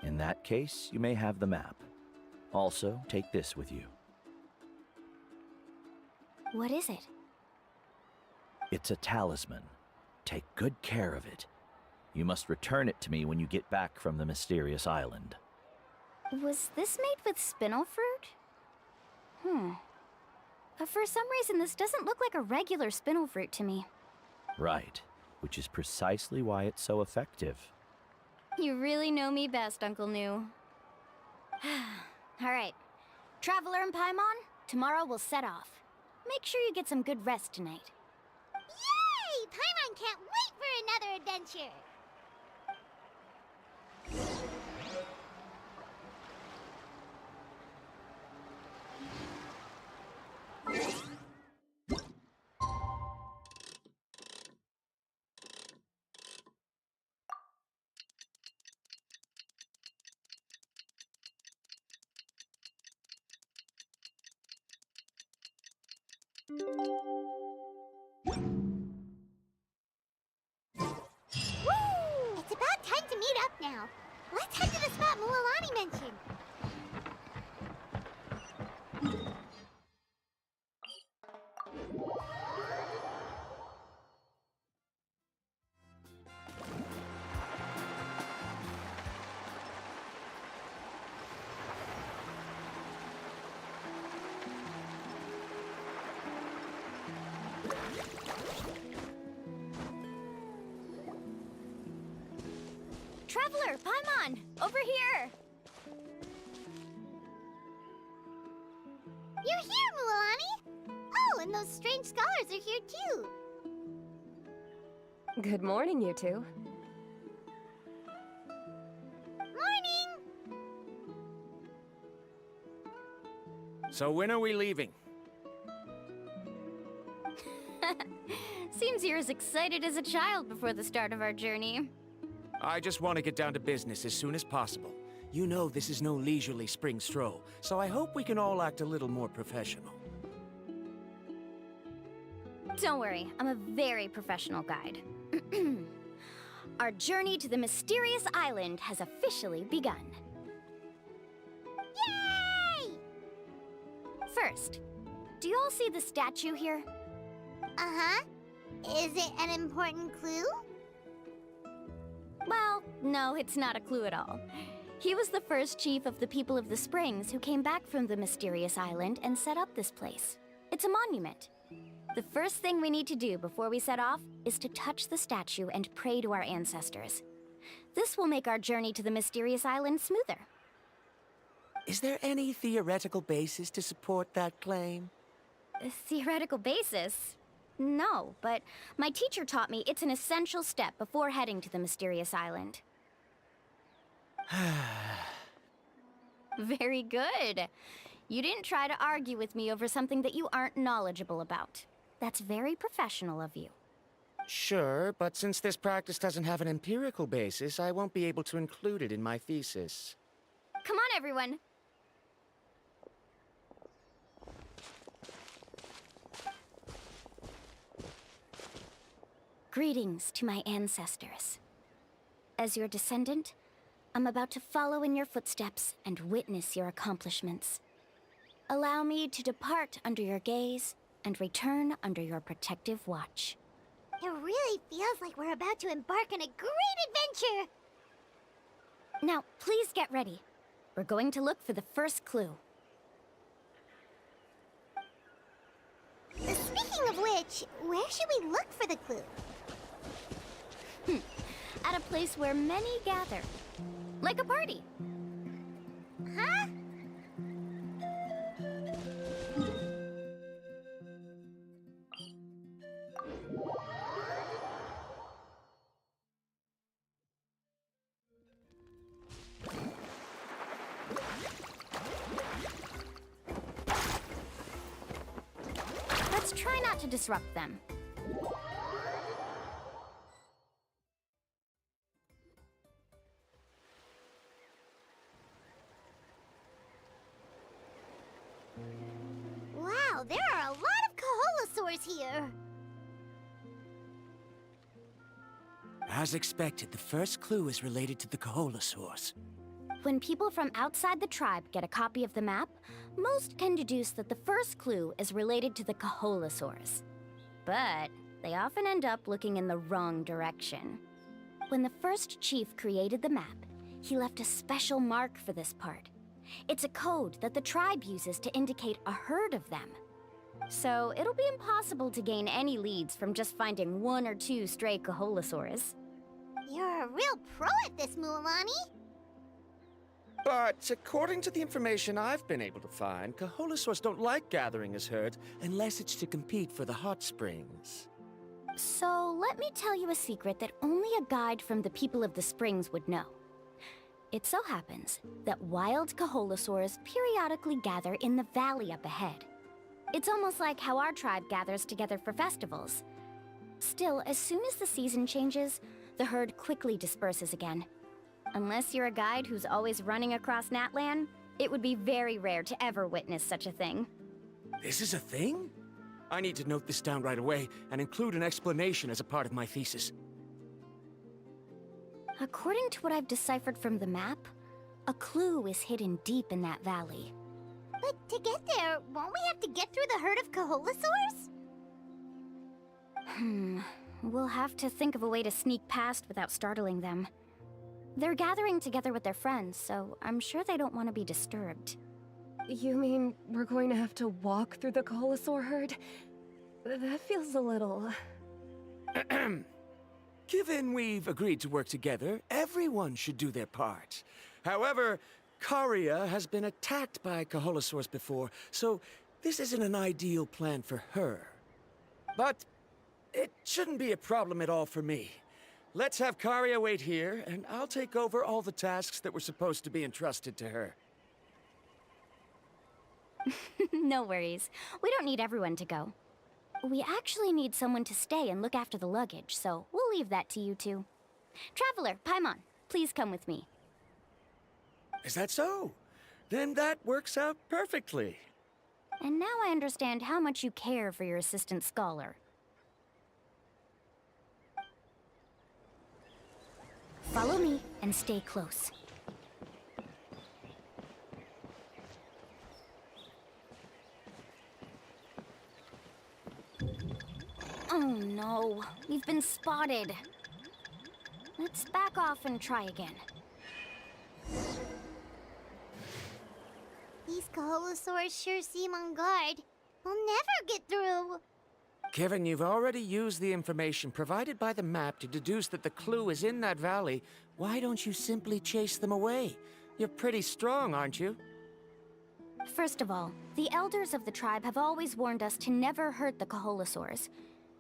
In that case, you may have the map. Also, take this with you. What is it? It's a talisman. Take good care of it. You must return it to me when you get back from the mysterious island. Was this made with spinel fruit? For some reason, this doesn't look like a regular spinel fruit to me. Right, which is precisely why it's so effective. You really know me best, Uncle Nu. Alright. Traveler and Paimon, tomorrow we'll set off. Make sure you get some good rest tonight. Yay! Paimon can't wait for another adventure! It's about time to meet up now. Let's head to the spot Mualani mentioned. Traveler, Paimon, over here! You're here, Mualani! Oh, and those strange scholars are here too. Good morning, you two. Morning! So when are we leaving? Seems you're as excited as a child before the start of our journey. I just want to get down to business as soon as possible. You know this is no leisurely spring stroll, so I hope we can all act a little more professional. Don't worry, I'm a very professional guide. Our journey to the mysterious island has officially begun. Yay! First, do you all see the statue here? Uh-huh. Is it an important clue? Well, no, it's not a clue at all. He was the first chief of the people of the Springs who came back from the mysterious island and set up this place. It's a monument. The first thing we need to do before we set off is to touch the statue and pray to our ancestors. This will make our journey to the mysterious island smoother. Is there any theoretical basis to support that claim? A theoretical basis? No, but my teacher taught me it's an essential step before heading to the mysterious island. Very good. You didn't try to argue with me over something that you aren't knowledgeable about. That's very professional of you. Sure, but since this practice doesn't have an empirical basis, I won't be able to include it in my thesis. Come on, everyone. Greetings to my ancestors. As your descendant, I'm about to follow in your footsteps and witness your accomplishments. Allow me to depart under your gaze and return under your protective watch. It really feels like we're about to embark on a great adventure! Now, please get ready. We're going to look for the first clue. Speaking of which, where should we look for the clue? At a place where many gather. Like a party. Huh? Just try not to disrupt them. Wow, there are a lot of Coholosaurs here. As expected, the first clue is related to the Coholosaurs. When people from outside the tribe get a copy of the map, most can deduce that the first clue is related to the Coholosaurs. But they often end up looking in the wrong direction. When the first chief created the map, he left a special mark for this part. It's a code that the tribe uses to indicate a herd of them. So it'll be impossible to gain any leads from just finding 1 or 2 stray Coholosaurs. You're a real pro at this, Mualani. But according to the information I've been able to find, Coholosaurs don't like gathering as herds unless it's to compete for the hot springs. So let me tell you a secret that only a guide from the people of the springs would know. It so happens that wild Coholosaurs periodically gather in the valley up ahead. It's almost like how our tribe gathers together for festivals. Still, as soon as the season changes, the herd quickly disperses again. Unless you're a guide who's always running across Natlan, it would be very rare to ever witness such a thing. This is a thing? I need to note this down right away and include an explanation as a part of my thesis. According to what I've deciphered from the map, a clue is hidden deep in that valley. But to get there, won't we have to get through the herd of Coholosaurs? We'll have to think of a way to sneak past without startling them. They're gathering together with their friends, so I'm sure they don't want to be disturbed. You mean we're going to have to walk through the Coholosaur herd? That feels a little... Given we've agreed to work together, everyone should do their part. However, Karia has been attacked by Coholosaurs before, so this isn't an ideal plan for her. But it shouldn't be a problem at all for me. Let's have Karia wait here, and I'll take over all the tasks that were supposed to be entrusted to her. No worries. We don't need everyone to go. We actually need someone to stay and look after the luggage, so we'll leave that to you two. Traveler, Paimon, please come with me. Is that so? Then that works out perfectly. And now I understand how much you care for your assistant scholar. Follow me and stay close. Oh no, we've been spotted. Let's back off and try again. These Coholosaurs sure seem on guard. We'll never get through. Given you've already used the information provided by the map to deduce that the clue is in that valley, why don't you simply chase them away? You're pretty strong, aren't you? First of all, the elders of the tribe have always warned us to never hurt the Coholosaurs.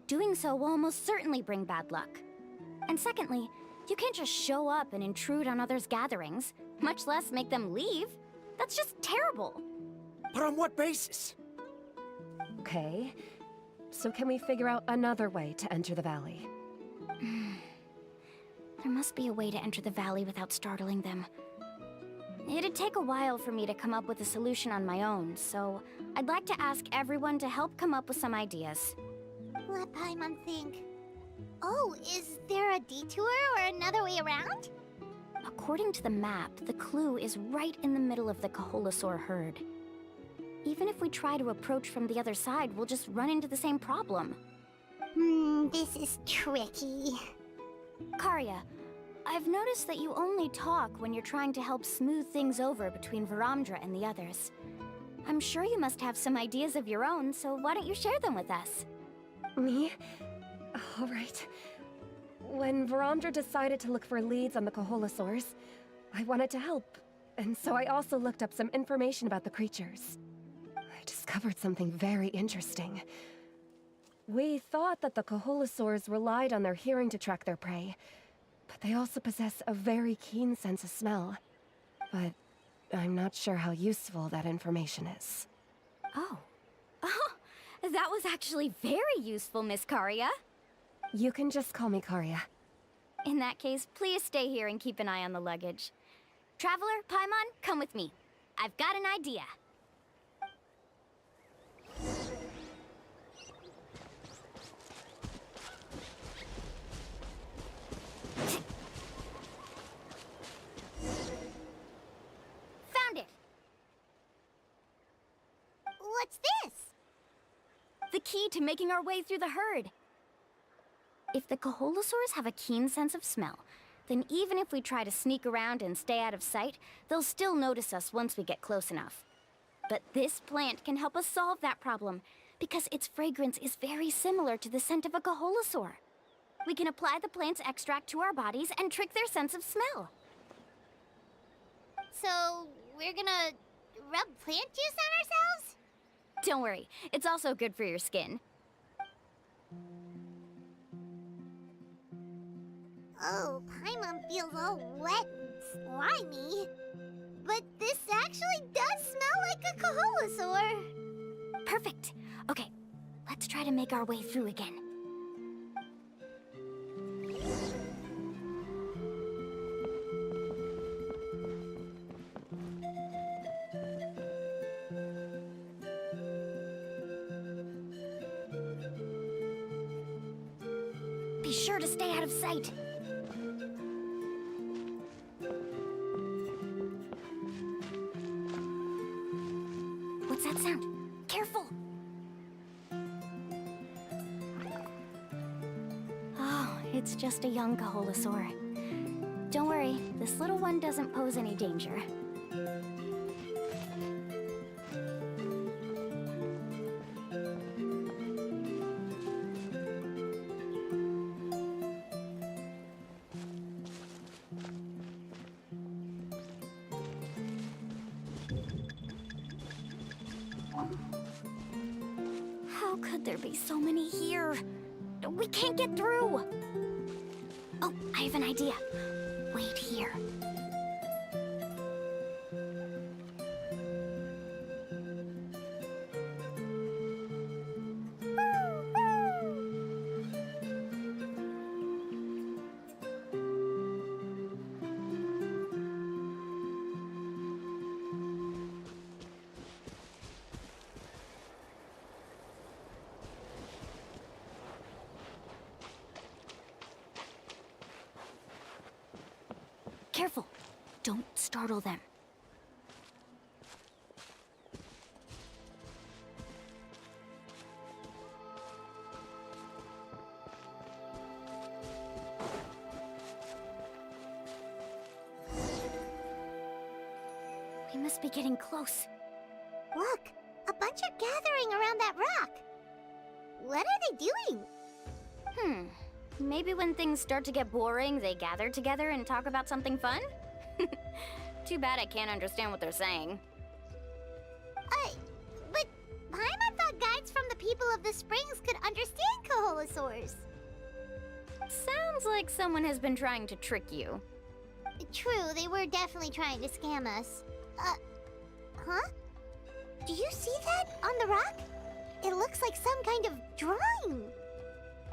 Doing so will almost certainly bring bad luck. And secondly, you can't just show up and intrude on others' gatherings, much less make them leave. That's just terrible. But on what basis? Okay. So can we figure out another way to enter the valley? There must be a way to enter the valley without startling them. It'd take a while for me to come up with a solution on my own, so I'd like to ask everyone to help come up with some ideas. Let Paimon think. Oh, is there a detour or another way around? According to the map, the clue is right in the middle of the Coholosaur herd. Even if we try to approach from the other side, we'll just run into the same problem. This is tricky. Karia, I've noticed that you only talk when you're trying to help smooth things over between Varamdra and the others. I'm sure you must have some ideas of your own, so why don't you share them with us? Me? All right. When Varamdra decided to look for leads on the Coholosaurs, I wanted to help, and so I also looked up some information about the creatures. I discovered something very interesting. We thought that the Coholosaurs relied on their hearing to track their prey, but they also possess a very keen sense of smell. But I'm not sure how useful that information is. Oh, That was actually very useful, Miss Karia. You can just call me Karia. In that case, please stay here and keep an eye on the luggage. Traveler, Paimon, come with me. I've got an idea. Found it! What's this? The key to making our way through the herd. If the Coholosaurs have a keen sense of smell, then even if we try to sneak around and stay out of sight, they'll still notice us once we get close enough. But this plant can help us solve that problem, because its fragrance is very similar to the scent of a Coholosaur. We can apply the plant's extract to our bodies and trick their sense of smell. So, we're gonna rub plant juice on ourselves? Don't worry, it's also good for your skin. Oh, Paimon feels all wet and slimy. But this actually does smell like a Coholosaur. Perfect. Okay, let's try to make our way through again. Be sure to stay out of sight. What's that sound? Careful! Oh, it's just a young Coholosaur. Don't worry, this little one doesn't pose any danger. How could there be so many here? We can't get through! Oh, I have an idea. Wait here. Careful! Don't startle them. We must be getting close. Look, a bunch are gathering around that rock. What are they doing? Maybe when things start to get boring, they gather together and talk about something fun? Too bad I can't understand what they're saying. But Paimon thought guides from the people of the springs could understand Coholosaurs. Sounds like someone has been trying to trick you. True, they were definitely trying to scam us. Huh? Do you see that on the rock? It looks like some kind of drawing.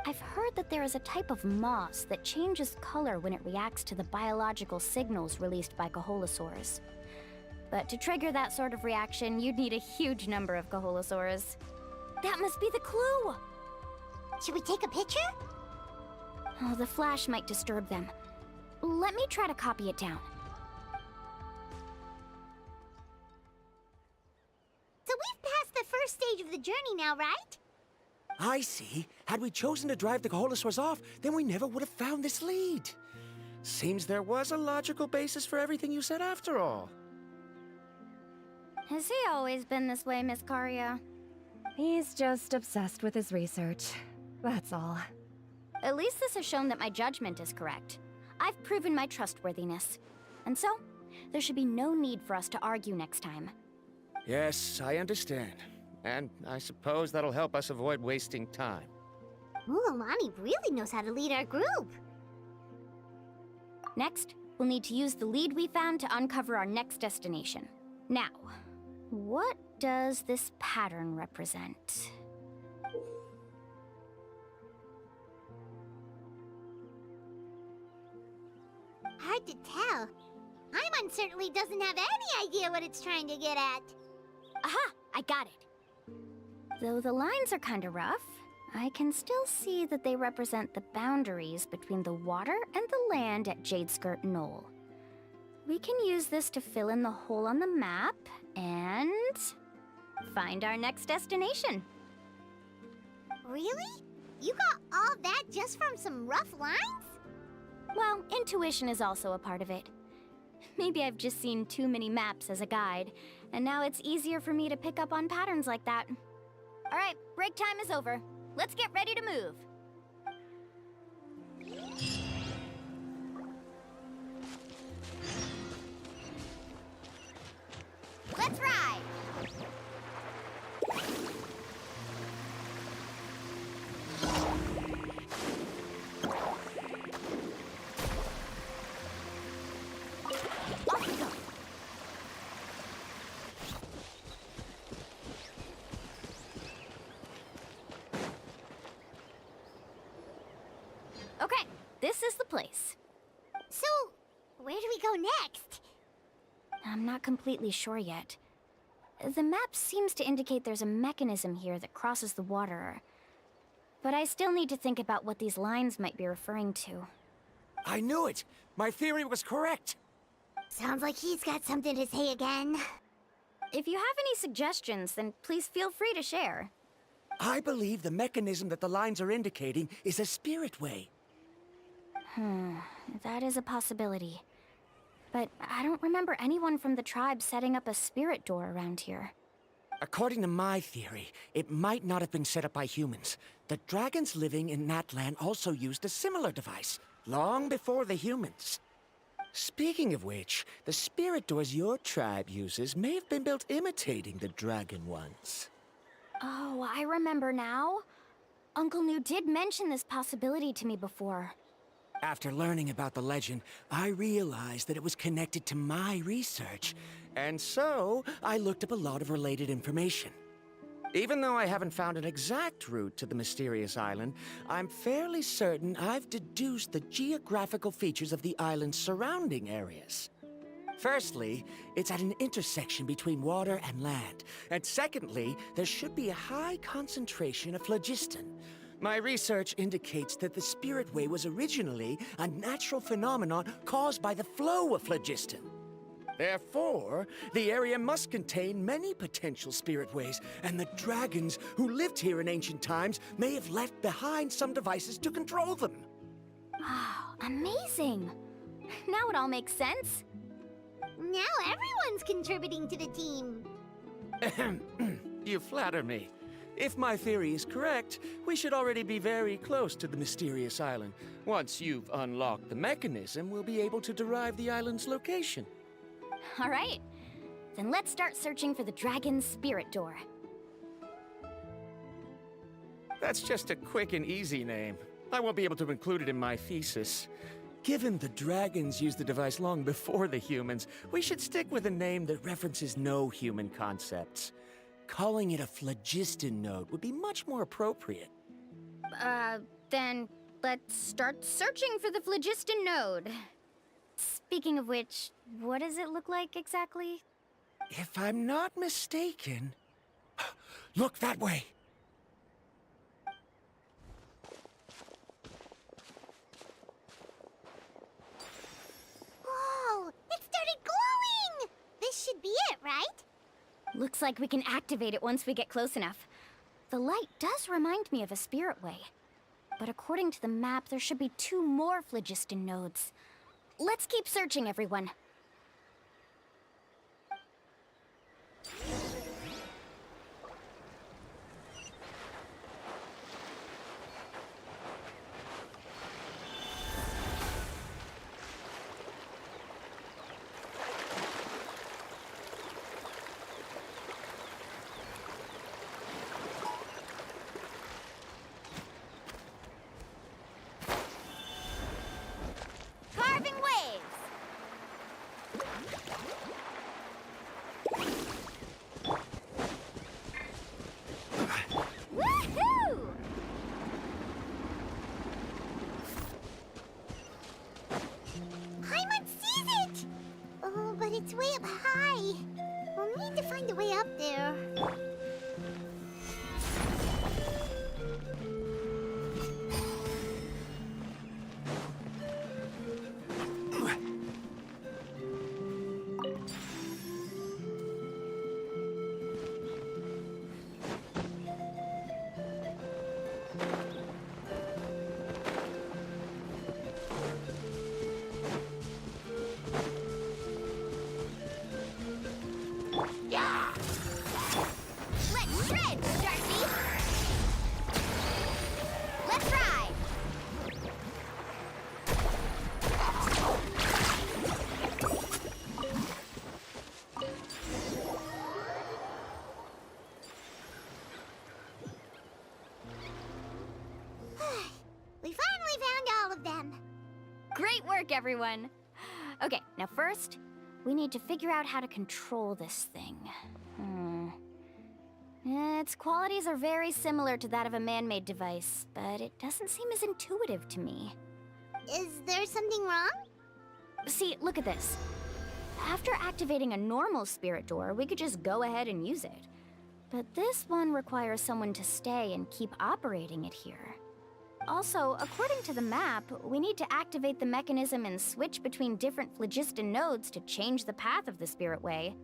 I've heard that there is a type of moss that changes color when it reacts to the biological signals released by Coholosaurs. But to trigger that sort of reaction, you'd need a huge number of Coholosaurs. That must be the clue! Should we take a picture? Oh, the flash might disturb them. Let me try to copy it down. So we've passed the first stage of the journey now, right? I see. Had we chosen to drive the Coholosaurs off, then we never would have found this lead. Seems there was a logical basis for everything you said after all. Has he always been this way, Miss Karia? He's just obsessed with his research. That's all. At least this has shown that my judgment is correct. I've proven my trustworthiness. And so, there should be no need for us to argue next time. Yes, I understand. And I suppose that'll help us avoid wasting time. Mualani really knows how to lead our group. Next, we'll need to use the lead we found to uncover our next destination. Now, what does this pattern represent? Hard to tell. Paimon certainly doesn't have any idea what it's trying to get at. Aha! I got it. Though the lines are kinda rough, I can still see that they represent the boundaries between the water and the land at Jadeskirt Knoll. We can use this to fill in the hole on the map and find our next destination. Really? You got all that just from some rough lines? Well, intuition is also a part of it. Maybe I've just seen too many maps as a guide, and now it's easier for me to pick up on patterns like that. All right, break time is over. Let's get ready to move. Let's ride! Off we go. Okay, this is the place. So, where do we go next? I'm not completely sure yet. The map seems to indicate there's a mechanism here that crosses the water. But I still need to think about what these lines might be referring to. I knew it! My theory was correct! Sounds like he's got something to say again. If you have any suggestions, then please feel free to share. I believe the mechanism that the lines are indicating is a spirit way. That is a possibility. But I don't remember anyone from the tribe setting up a spirit door around here. According to my theory, it might not have been set up by humans. The dragons living in that land also used a similar device, long before the humans. Speaking of which, the spirit doors your tribe uses may have been built imitating the dragon ones. Oh, I remember now. Uncle New did mention this possibility to me before. After learning about the legend, I realized that it was connected to my research, and so I looked up a lot of related information. Even though I haven't found an exact route to the mysterious island, I'm fairly certain I've deduced the geographical features of the island's surrounding areas. Firstly, it's at an intersection between water and land, and secondly, there should be a high concentration of phlogiston. My research indicates that the Spirit Way was originally a natural phenomenon caused by the flow of phlogiston. Therefore, the area must contain many potential Spirit Ways, and the dragons who lived here in ancient times may have left behind some devices to control them. Wow, amazing! Now it all makes sense. Now everyone's contributing to the team. You flatter me. If my theory is correct, we should already be very close to the mysterious island. Once you've unlocked the mechanism, we'll be able to derive the island's location. All right. Then let's start searching for the dragon's spirit door. That's just a quick and easy name. I won't be able to include it in my thesis. Given the dragons used the device long before the humans, we should stick with a name that references no human concepts. Calling it a phlogiston node would be much more appropriate. Then let's start searching for the phlogiston node. Speaking of which, what does it look like exactly? If I'm not mistaken... Look that way! Whoa! It started glowing! This should be it, right? Looks like we can activate it once we get close enough. The light does remind me of a spirit way. But according to the map, there should be 2 more phlogiston nodes. Let's keep searching, everyone. Carving waves! Great work, everyone! Okay, now first, we need to figure out how to control this thing. Its qualities are very similar to that of a man-made device, but it doesn't seem as intuitive to me. Is there something wrong? See, look at this. After activating a normal spirit door, we could just go ahead and use it. But this one requires someone to stay and keep operating it here. Also, according to the map, we need to activate the mechanism and switch between different phlogiston nodes to change the path of the spirit way.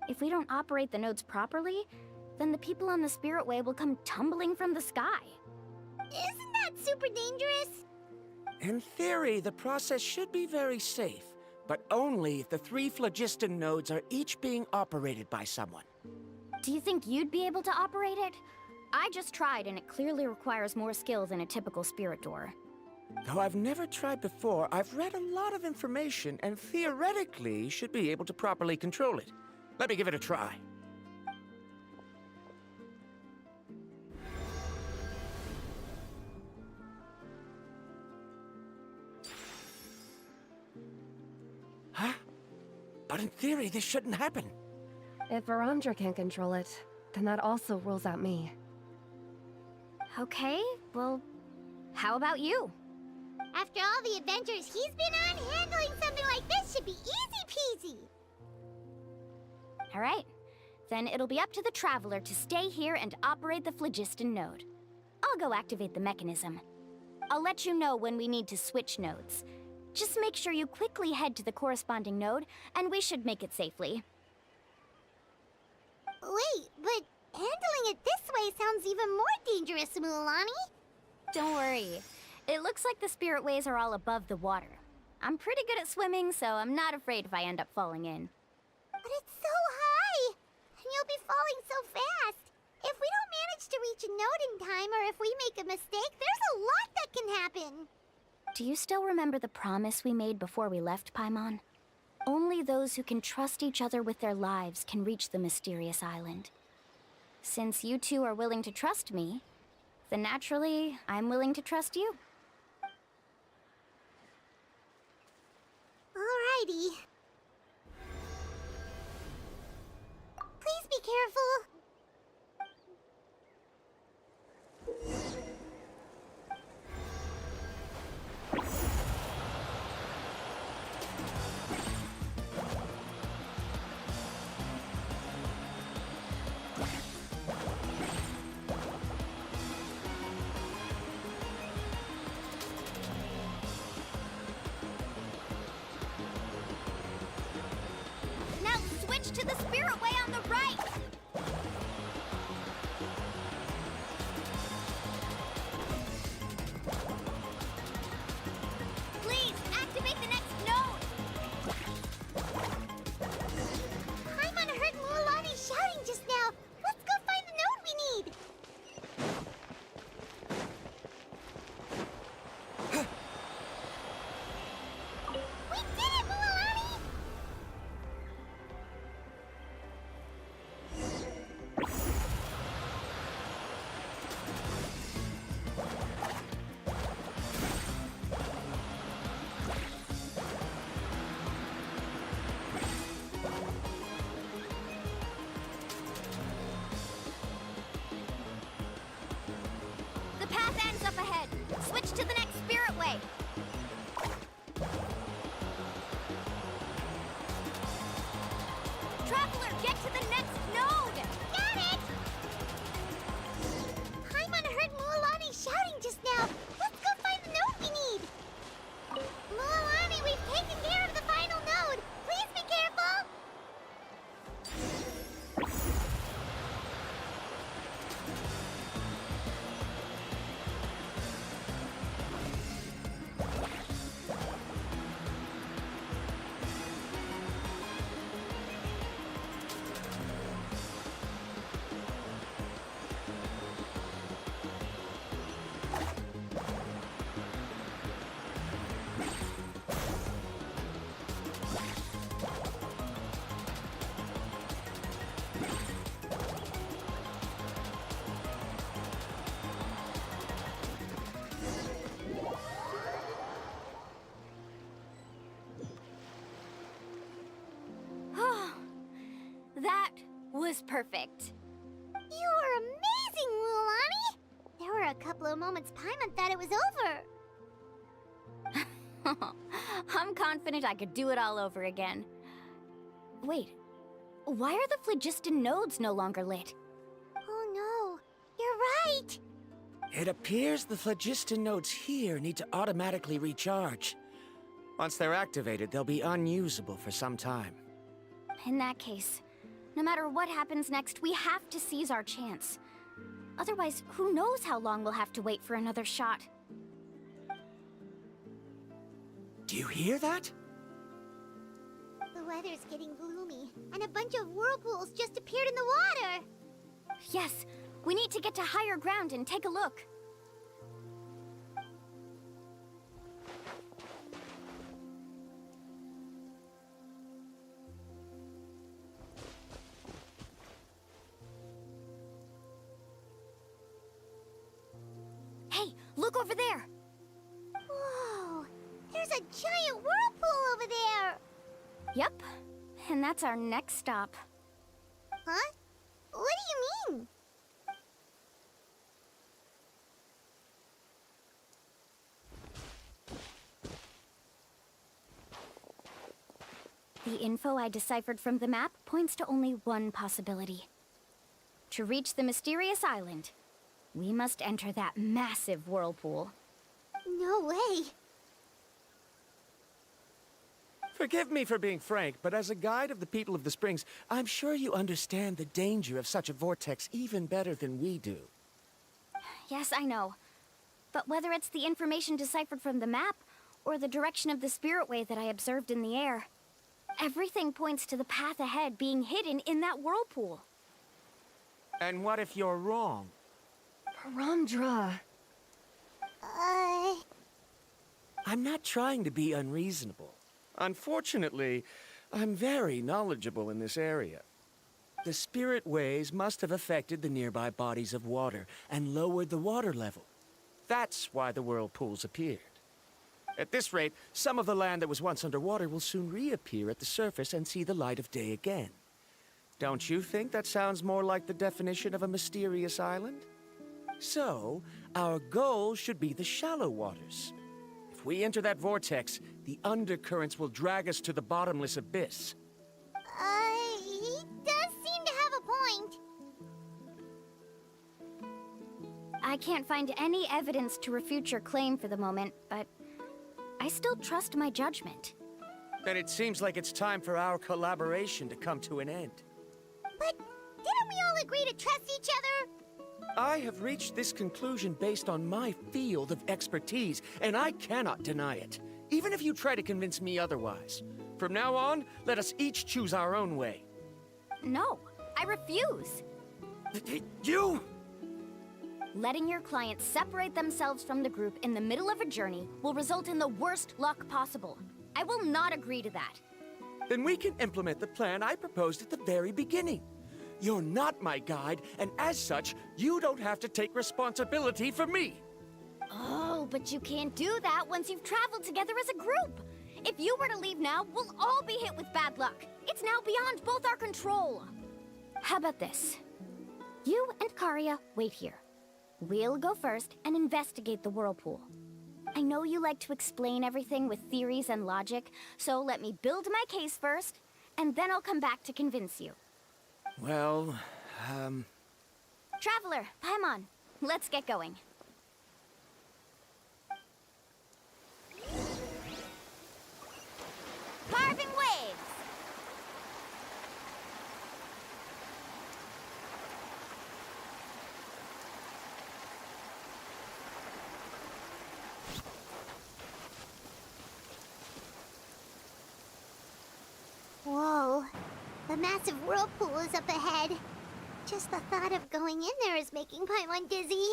If we don't operate the nodes properly, then the people on the spirit way will come tumbling from the sky. Isn't that super dangerous? In theory, the process should be very safe, but only if the 3 phlogiston nodes are each being operated by someone. Do you think you'd be able to operate it? I just tried, and it clearly requires more skill than a typical spirit door. Though I've never tried before, I've read a lot of information and theoretically should be able to properly control it. Let me give it a try. Huh? But in theory, this shouldn't happen. If Verandra can control it, then that also rules out me. Okay, well, how about you? After all the adventures he's been on, handling something like this should be easy peasy. All right, then it'll be up to the Traveler to stay here and operate the phlogiston node. I'll go activate the mechanism. I'll let you know when we need to switch nodes. Just make sure you quickly head to the corresponding node, and we should make it safely. Wait, but handling it this way sounds even more dangerous, Mualani. Don't worry. It looks like the spirit ways are all above the water. I'm pretty good at swimming, so I'm not afraid if I end up falling in. But it's so high! And you'll be falling so fast! If we don't manage to reach a node in time, or if we make a mistake, there's a lot that can happen! Do you still remember the promise we made before we left, Paimon? Only those who can trust each other with their lives can reach the mysterious island. Since you two are willing to trust me, then naturally, I'm willing to trust you. Alrighty. Please be careful. Now switch to the spirit way on the right! Please, activate the next node! Paimon heard Mualani shouting just now. Let's go find the node we need. We did it, Mualani! The path ends up ahead. Switch to the next spirit way. Traveler, get to the next node! Got it! Paimon heard Mualani shouting just now. Let's go find the node we need. Mualani, we've taken care of the final node. Please be careful. is perfect. You were amazing, Mualani! There were a couple of moments Paimon thought it was over. I'm confident I could do it all over again. Wait, why are the phlogiston nodes no longer lit? Oh no, you're right! It appears the phlogiston nodes here need to automatically recharge. Once they're activated, they'll be unusable for some time. In that case, no matter what happens next, we have to seize our chance. Otherwise, who knows how long we'll have to wait for another shot. Do you hear that? The weather's getting gloomy, and a bunch of whirlpools just appeared in the water! Yes, we need to get to higher ground and take a look. Hey, look over there! Whoa! There's a giant whirlpool over there! Yep, and that's our next stop. Huh? What do you mean? The info I deciphered from the map points to only one possibility. To reach the mysterious island, we must enter that massive whirlpool. No way! Forgive me for being frank, but as a guide of the people of the Springs, I'm sure you understand the danger of such a vortex even better than we do. Yes, I know. But whether it's the information deciphered from the map, or the direction of the spirit wave that I observed in the air, everything points to the path ahead being hidden in that whirlpool. And what if you're wrong? Paramdra. I'm not trying to be unreasonable. Unfortunately, I'm very knowledgeable in this area. The spirit waves must have affected the nearby bodies of water and lowered the water level. That's why the whirlpools appeared. At this rate, some of the land that was once underwater will soon reappear at the surface and see the light of day again. Don't you think that sounds more like the definition of a mysterious island? So, our goal should be the shallow waters. If we enter that vortex, the undercurrents will drag us to the bottomless abyss. He does seem to have a point. I can't find any evidence to refute your claim for the moment, but I still trust my judgment. Then it seems like it's time for our collaboration to come to an end. But didn't we all agree to trust each other? I have reached this conclusion based on my field of expertise, and I cannot deny it, even if you try to convince me otherwise. From now on, let us each choose our own way. No, I refuse. You? Letting your clients separate themselves from the group in the middle of a journey will result in the worst luck possible. I will not agree to that. Then we can implement the plan I proposed at the very beginning. You're not my guide, and as such, you don't have to take responsibility for me. Oh, but you can't do that once you've traveled together as a group. If you were to leave now, we'll all be hit with bad luck. It's now beyond both our control. How about this? You and Karia wait here. We'll go first and investigate the whirlpool. I know you like to explain everything with theories and logic, so let me build my case first, and then I'll come back to convince you. Well, Traveler, Paimon, let's get going. Carving waves! Whoa. The massive whirlpool is up ahead. Just the thought of going in there is making Paimon dizzy.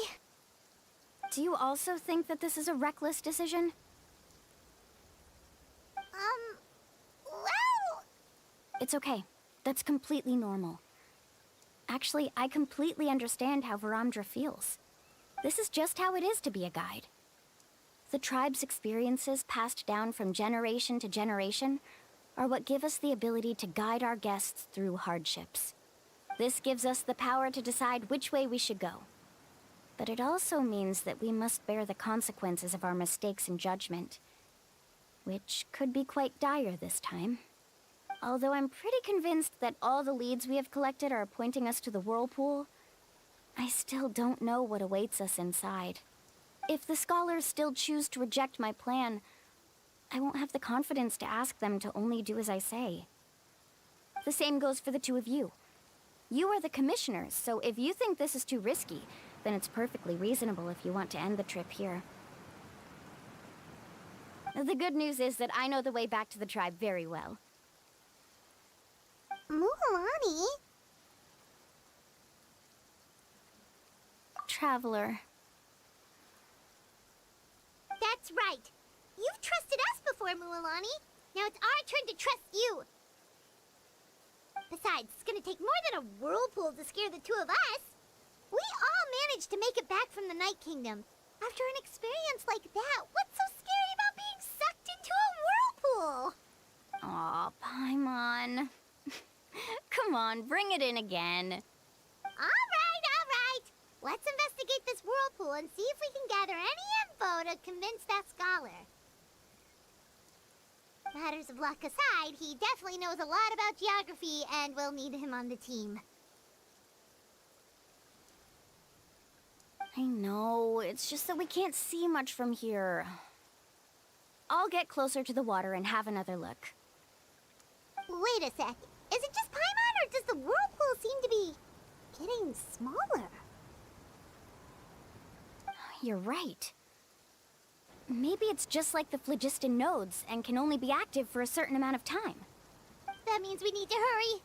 Do you also think that this is a reckless decision? Well... It's okay. That's completely normal. Actually, I completely understand how Paramdra feels. This is just how it is to be a guide. The tribe's experiences passed down from generation to generation are what give us the ability to guide our guests through hardships. This gives us the power to decide which way we should go. But it also means that we must bear the consequences of our mistakes in judgment, which could be quite dire this time. Although I'm pretty convinced that all the leads we have collected are pointing us to the whirlpool, I still don't know what awaits us inside. If the scholars still choose to reject my plan, I won't have the confidence to ask them to only do as I say. The same goes for the two of you. You are the commissioners, so if you think this is too risky, then it's perfectly reasonable if you want to end the trip here. The good news is that I know the way back to the tribe very well. Mualani? Traveler. That's right. You've trusted us before, Mualani. Now it's our turn to trust you. Besides, it's gonna take more than a whirlpool to scare the two of us. We all managed to make it back from the Night Kingdom. After an experience like that, what's so scary about being sucked into a whirlpool? Aw, Paimon. Come on, bring it in again. All right. Let's investigate this whirlpool and see if we can gather any info to convince that scholar. Matters of luck aside, he definitely knows a lot about geography, and we'll need him on the team. I know, it's just that we can't see much from here. I'll get closer to the water and have another look. Wait a sec. Is it just Paimon, or does the whirlpool seem to be getting smaller? You're right. Maybe it's just like the phlogiston nodes and can only be active for a certain amount of time. That means we need to hurry.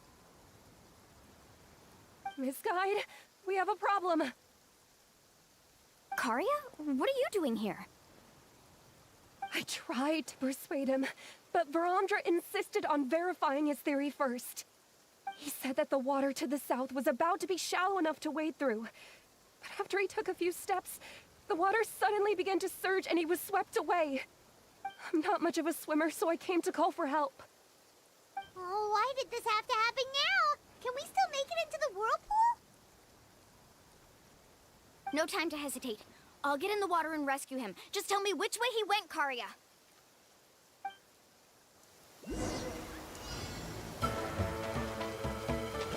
Miss Guide, we have a problem. Karia? What are you doing here? I tried to persuade him, but Varamdra insisted on verifying his theory first. He said that the water to the south was about to be shallow enough to wade through. But after he took a few steps, the water suddenly began to surge and he was swept away. I'm not much of a swimmer, so I came to call for help. Oh, why did this have to happen now? Can we still make it into the whirlpool? No time to hesitate. I'll get in the water and rescue him. Just tell me which way he went, Karia.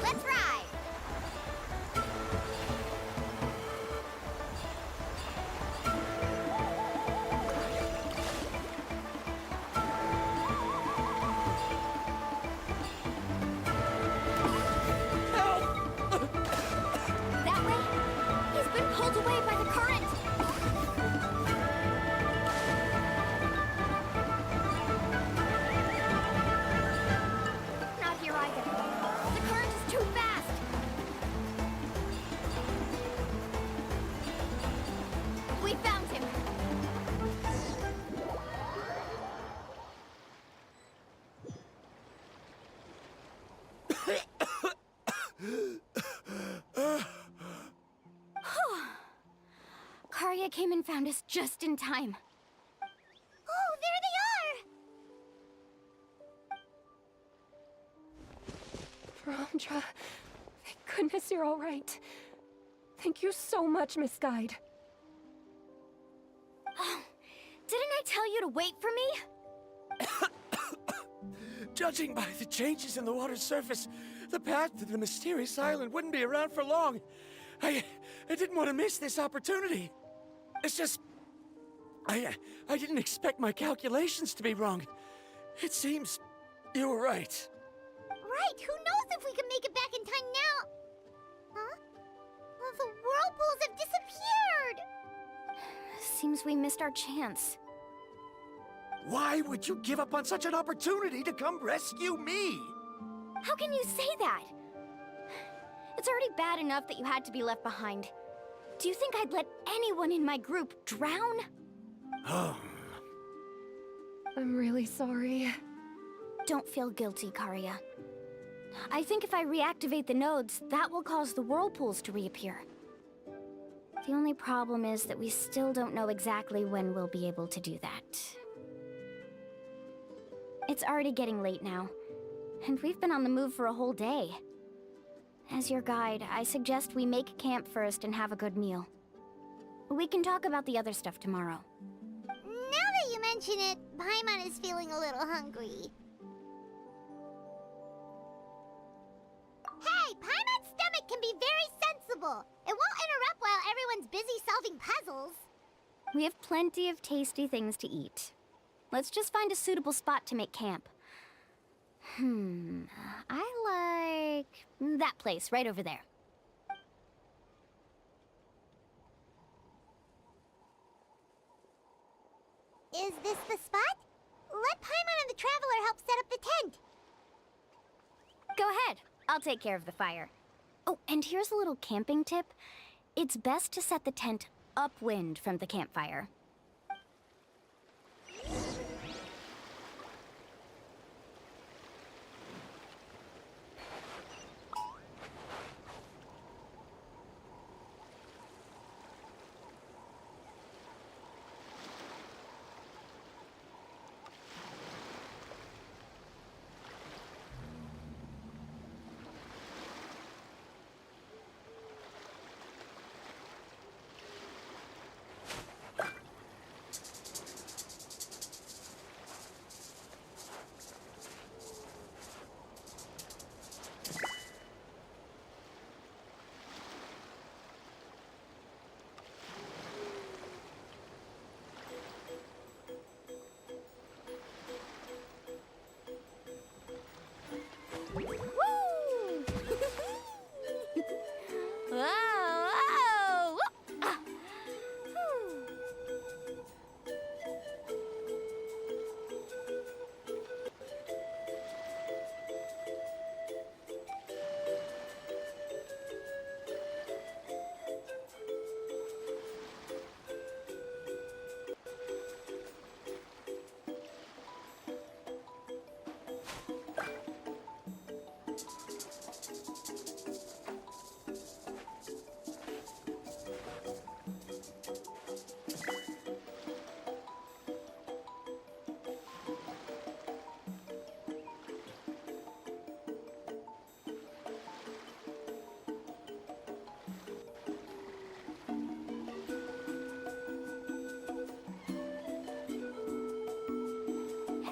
Let's ride! That way? He's been pulled away by the current! Not here either. The current is too fast! We found him! Karia came and found us just in time. Oh, there they are! Varamdra, thank goodness you're all right. Thank you so much, Miss Guide. Oh, didn't I tell you to wait for me? Judging by the changes in the water's surface, the path to the mysterious island wouldn't be around for long. I didn't want to miss this opportunity. It's just... I didn't expect my calculations to be wrong. It seems you were right. Right, who knows if we can make it back in time now? Huh? Well, the whirlpools have disappeared! Seems we missed our chance. Why would you give up on such an opportunity to come rescue me? How can you say that? It's already bad enough that you had to be left behind. Do you think I'd let anyone in my group drown? I'm really sorry. Don't feel guilty, Karia. I think if I reactivate the nodes, that will cause the whirlpools to reappear. The only problem is that we still don't know exactly when we'll be able to do that. It's already getting late now, and we've been on the move for a whole day. As your guide, I suggest we make camp first and have a good meal. We can talk about the other stuff tomorrow. Now that you mention it, Paimon is feeling a little hungry. Hey, Paimon's stomach can be very sensible. It won't interrupt while everyone's busy solving puzzles. We have plenty of tasty things to eat. Let's just find a suitable spot to make camp. I like that place right over there. Is this the spot? Let Paimon and the Traveler help set up the tent. Go ahead. I'll take care of the fire. Oh, and here's a little camping tip. It's best to set the tent upwind from the campfire.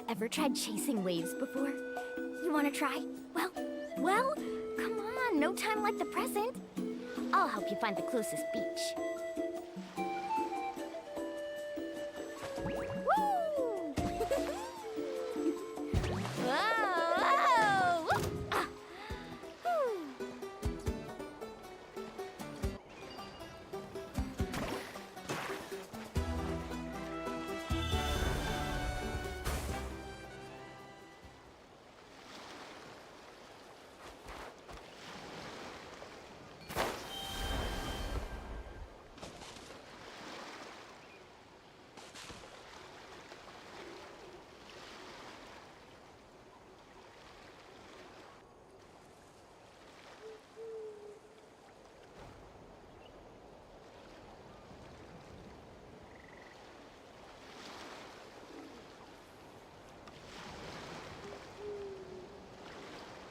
Ever tried chasing waves before? You want to try? Well, come on, no time like the present. I'll help you find the closest beach. Woo! Whoa! Ah. Whew.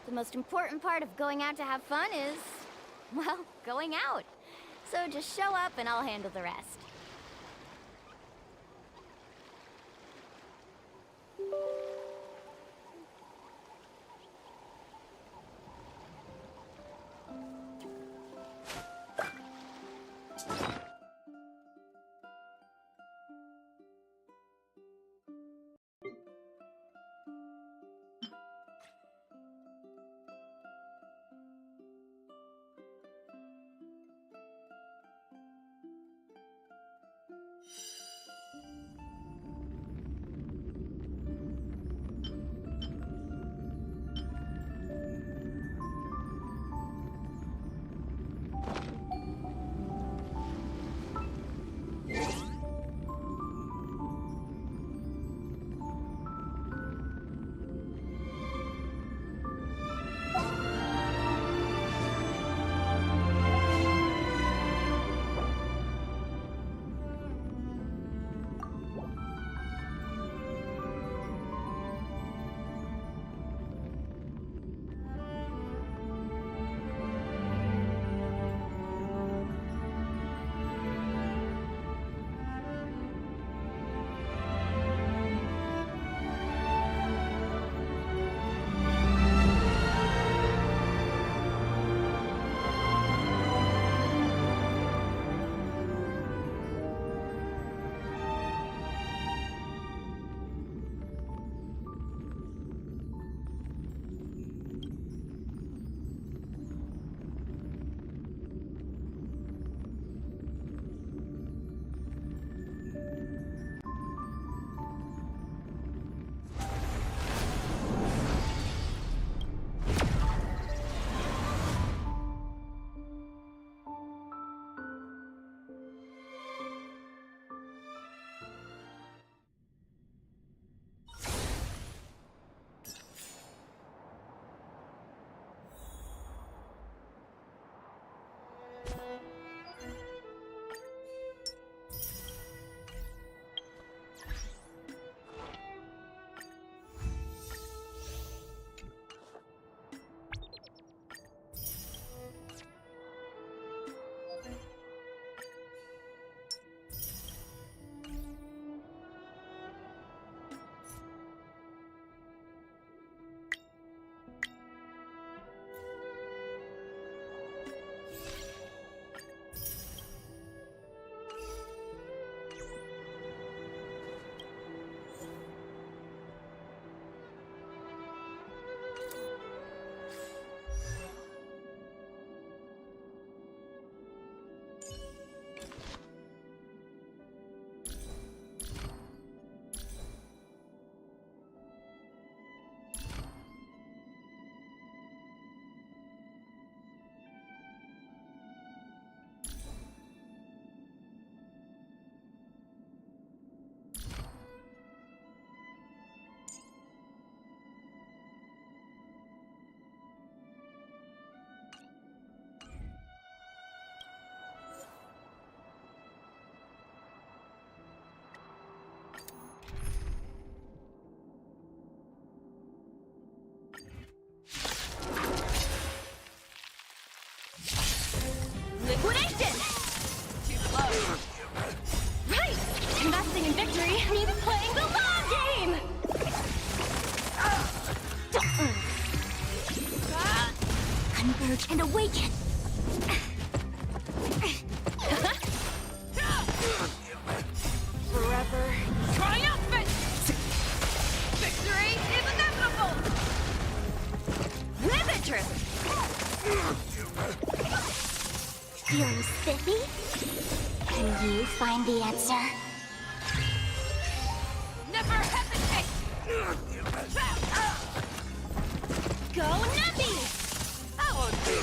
The most important part of going out to have fun is, well, going out. So just show up and I'll handle the rest. spiffy? Can you find the answer? Never hesitate! Go Nappy! That won't do.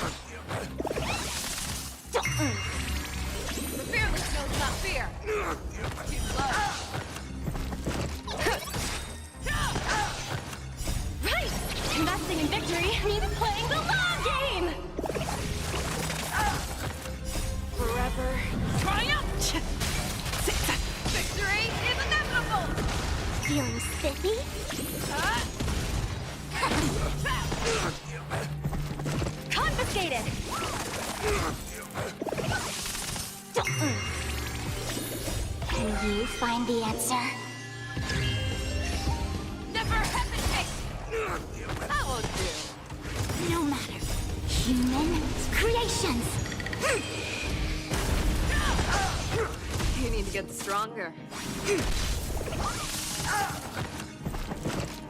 The fearless knows not fear. Too slow. Right! Investing in victory means playing the long game! Forever. Triumph! Victory is inevitable! Feeling spiffy? Confiscated! Can you find the answer? Never hesitate! That won't do. No matter. Human creations! You need to get stronger.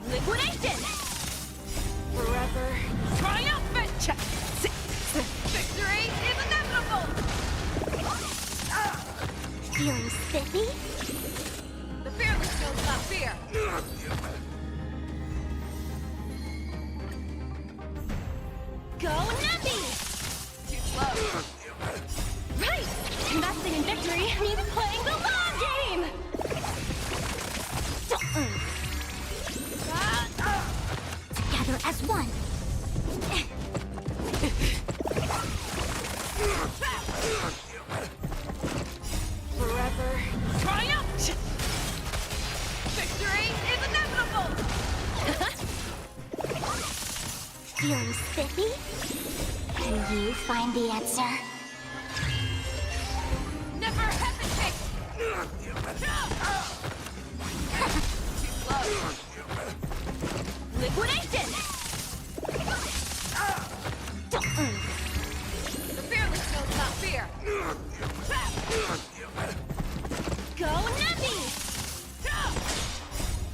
Liquidation! Forever. Triumphant! Victory is inevitable! Feeling spiffy? The fearless knows not fear. Go Nappy! Too slow. Right! Investing in victory means playing the long game! Together as one. Forever. Triumph! Victory is inevitable! Feeling spiffy? Can you find the answer? Never hesitate! Too slow. Liquidation! The fearless knows not fear. Go Nappy!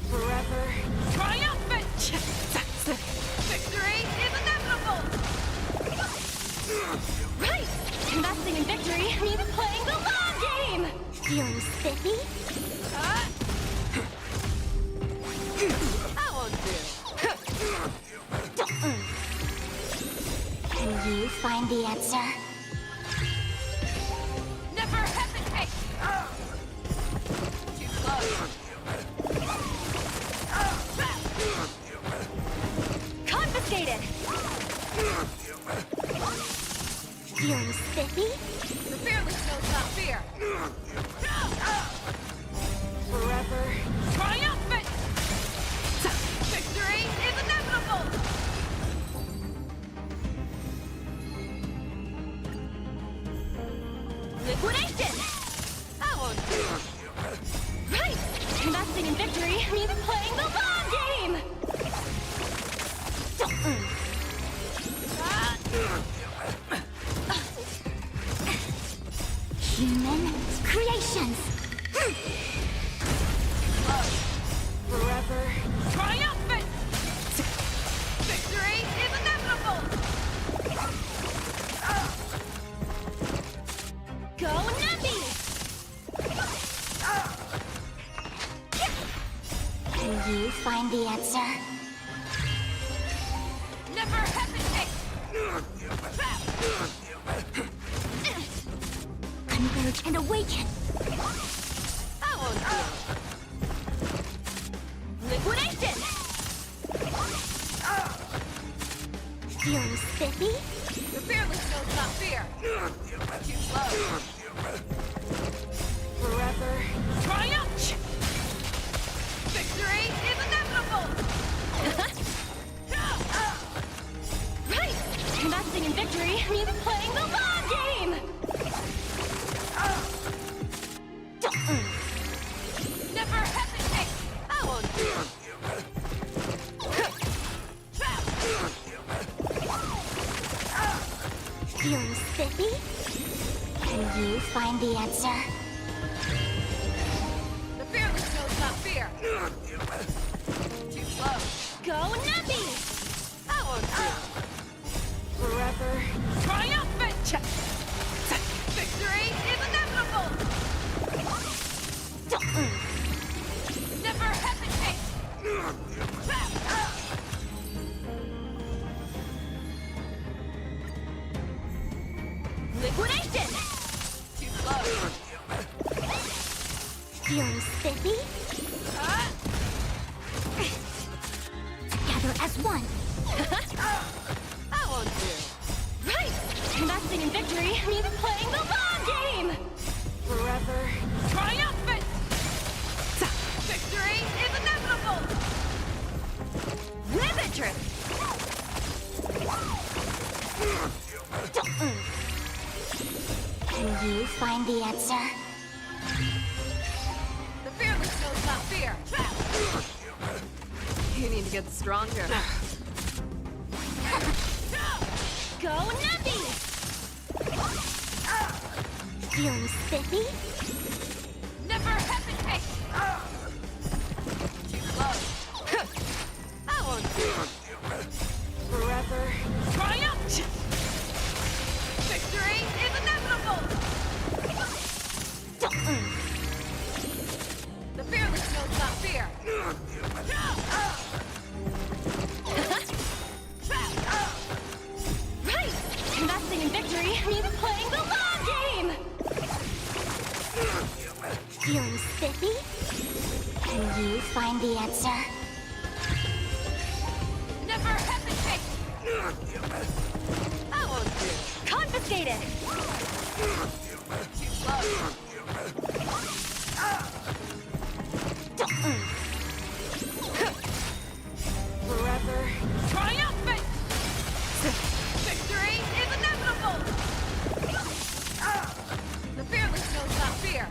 Forever. Triumphant! Victory is inevitable! Right! Investing in victory means playing the long game! Feeling spiffy? That won't do. Can you find the answer? Never hesitate! Too slow. Confiscated! Feeling spiffy? The fearless knows not fear. Forever. Triumphant! Victory is inevitable! Liquidation! That won't do. Right! Investing in victory means playing the long game! Human creations! Forever. Triumphant! Victory is inevitable! Go Nappy! Can you find the answer? Never hesitate! Converge and awaken! That won't do. Liquidation! Feeling spiffy? The fearless knows not fear. Too slow. Forever. Triumph! Victory is inevitable! Right! Investing in victory means playing the long game! Never hesitate! That won't do. Feeling spiffy? Can you find the answer? The fearless knows not fear. Too slow. Go Nappy! That won't do. Forever. Triumphant! Victory is inevitable! Never hesitate! Liquidation! Too close. Feeling spiffy? Together as one. That won't do. Right! Investing in victory means playing the long game! Forever triumphant! Victory is inevitable! Wizardry! Can you find the answer? The fearless knows not fear. You need to get stronger. Go Nappy! Feeling spiffy? Never hesitate! Too close. That won't do. Forever triumph! Victory is inevitable! The fearless knows not fear. Right! Investing in victory means playing the long game! Feeling spiffy? Can you find the answer? Never hesitate! That won't do. Confiscated! Too close. Forever triumphant! Victory is inevitable! The fearless knows not fear.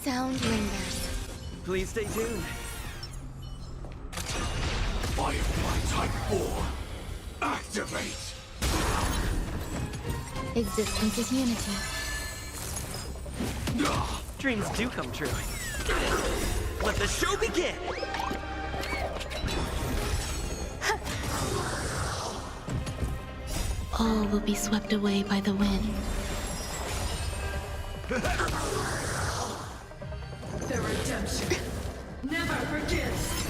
sound lingers. Please stay tuned. Firefly Type 4, activate! Existence is unity. Dreams do come true. Let the show begin! All will be swept away by the wind. The redemption never begins.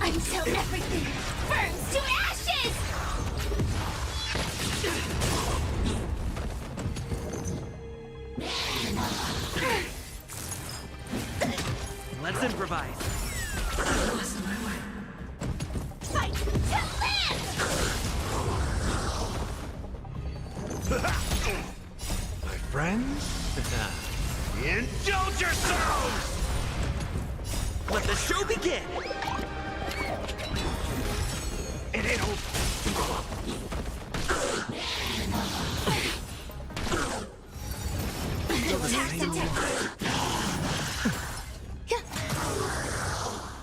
Until everything burns to ashes! Let's improvise. Lost my way. Fight to live! My friends, indulge yourselves! Let the show begin! It ain't over.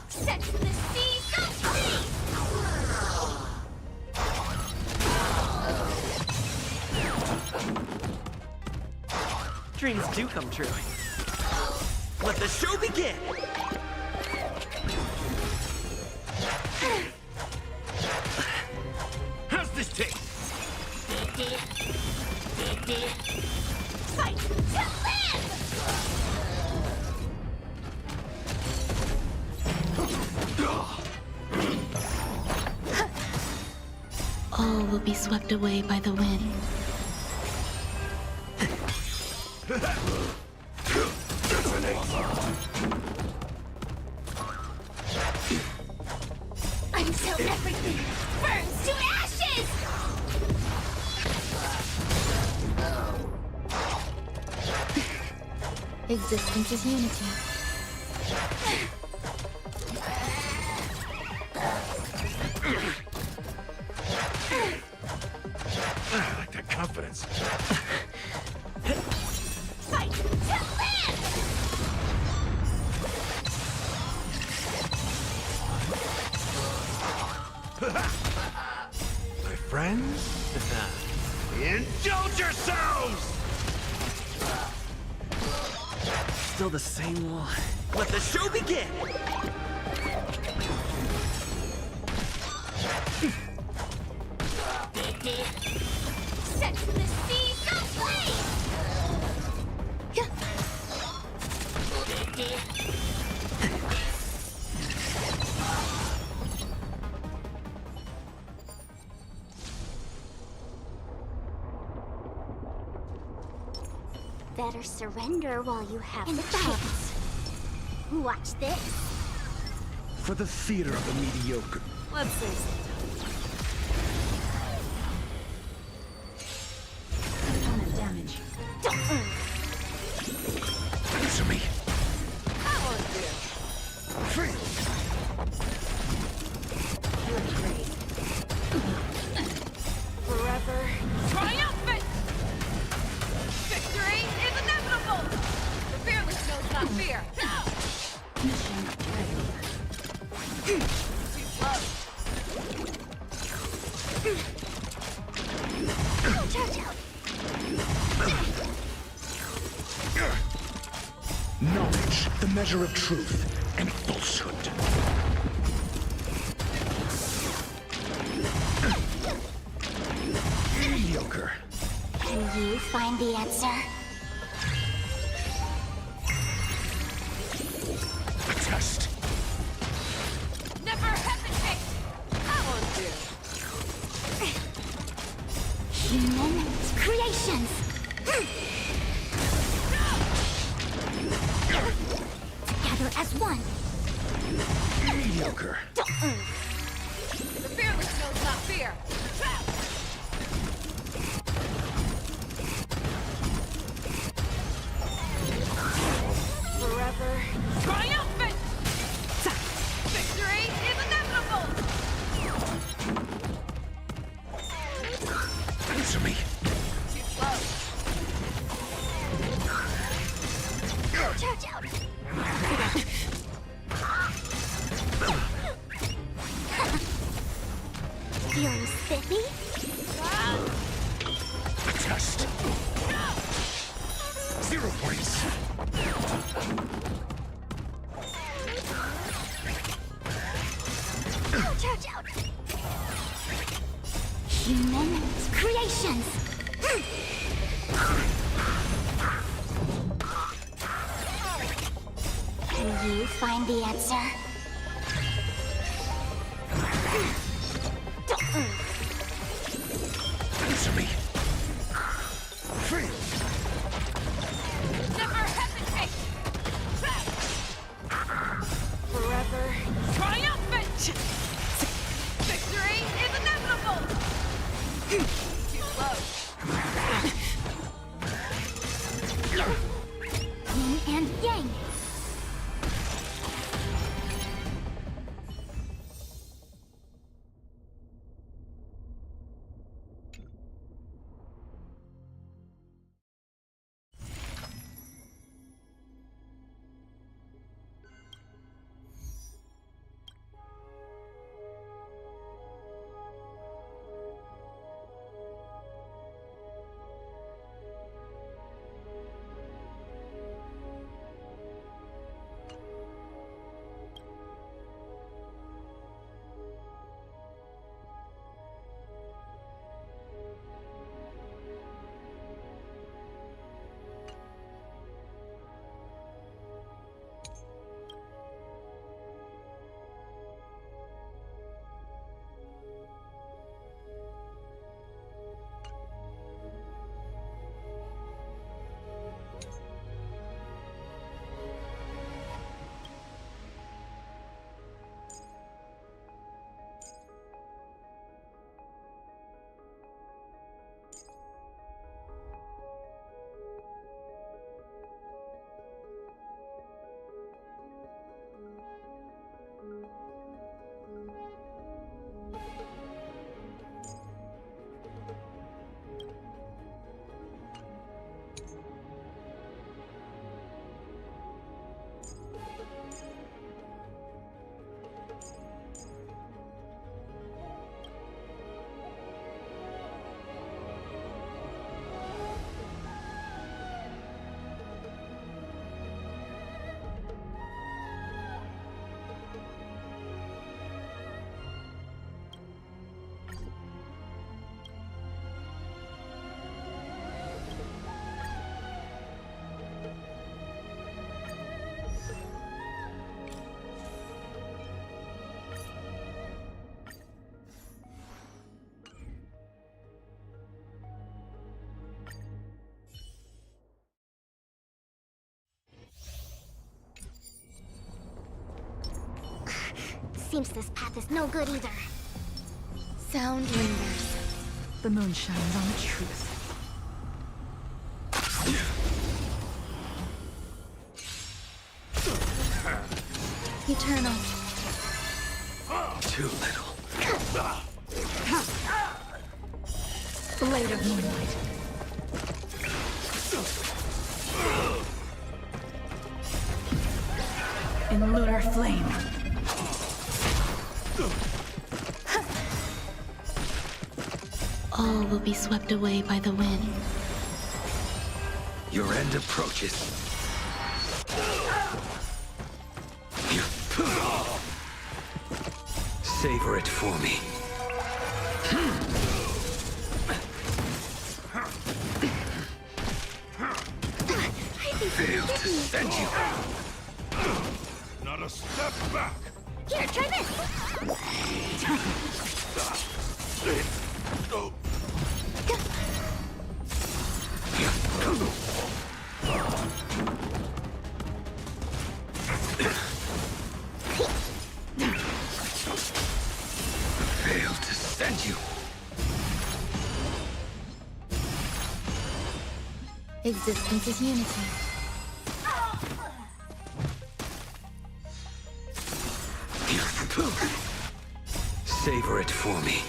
Set the seas free! Dreams do come true. Let the show begin! How's this taste? Fight to live! All will be swept away by the wind. Until everything burns to ashes! Existence is unity. I like that confidence. Fight to live! My friends, indulge yourselves! Still the same one. Let the show begin! Set the seas ablaze! Better surrender while you have the chance. Watch this. For the theater of the mediocre. Let's say something. Opponent damage. Answer me. Come on, dear. Free. Forever triumphant! Victory is inevitable! The fearless knows not fear. Mission ready. Too slow. Charge out. Knowledge, the measure of truth and falsehood. Mediocre. Can you find the answer? A test. Never hesitate! Come on, dear. Human creations. Together as one. Mediocre. The fearless knows not fear. Forever triumphant! Victory is inevitable! Answer me. Too slow. Feeling spiffy? Test. 0 points. Ouch, ouch, ouch! Human creations! Can you find the answer? Answer me. Free. Never hesitate! Forever triumphant! Victory is inevitable! Too close. Yin and yang. Seems this path is no good either. Sound lingers. The moon shines on the truth. Eternal. Too little. Blade of moonlight. In lunar flame. All will be swept away by the wind. Your end approaches. Savor it for me. Failed to send you. Not a step back. Here, try this! Failed to send you. Existence is unity. Savor it for me.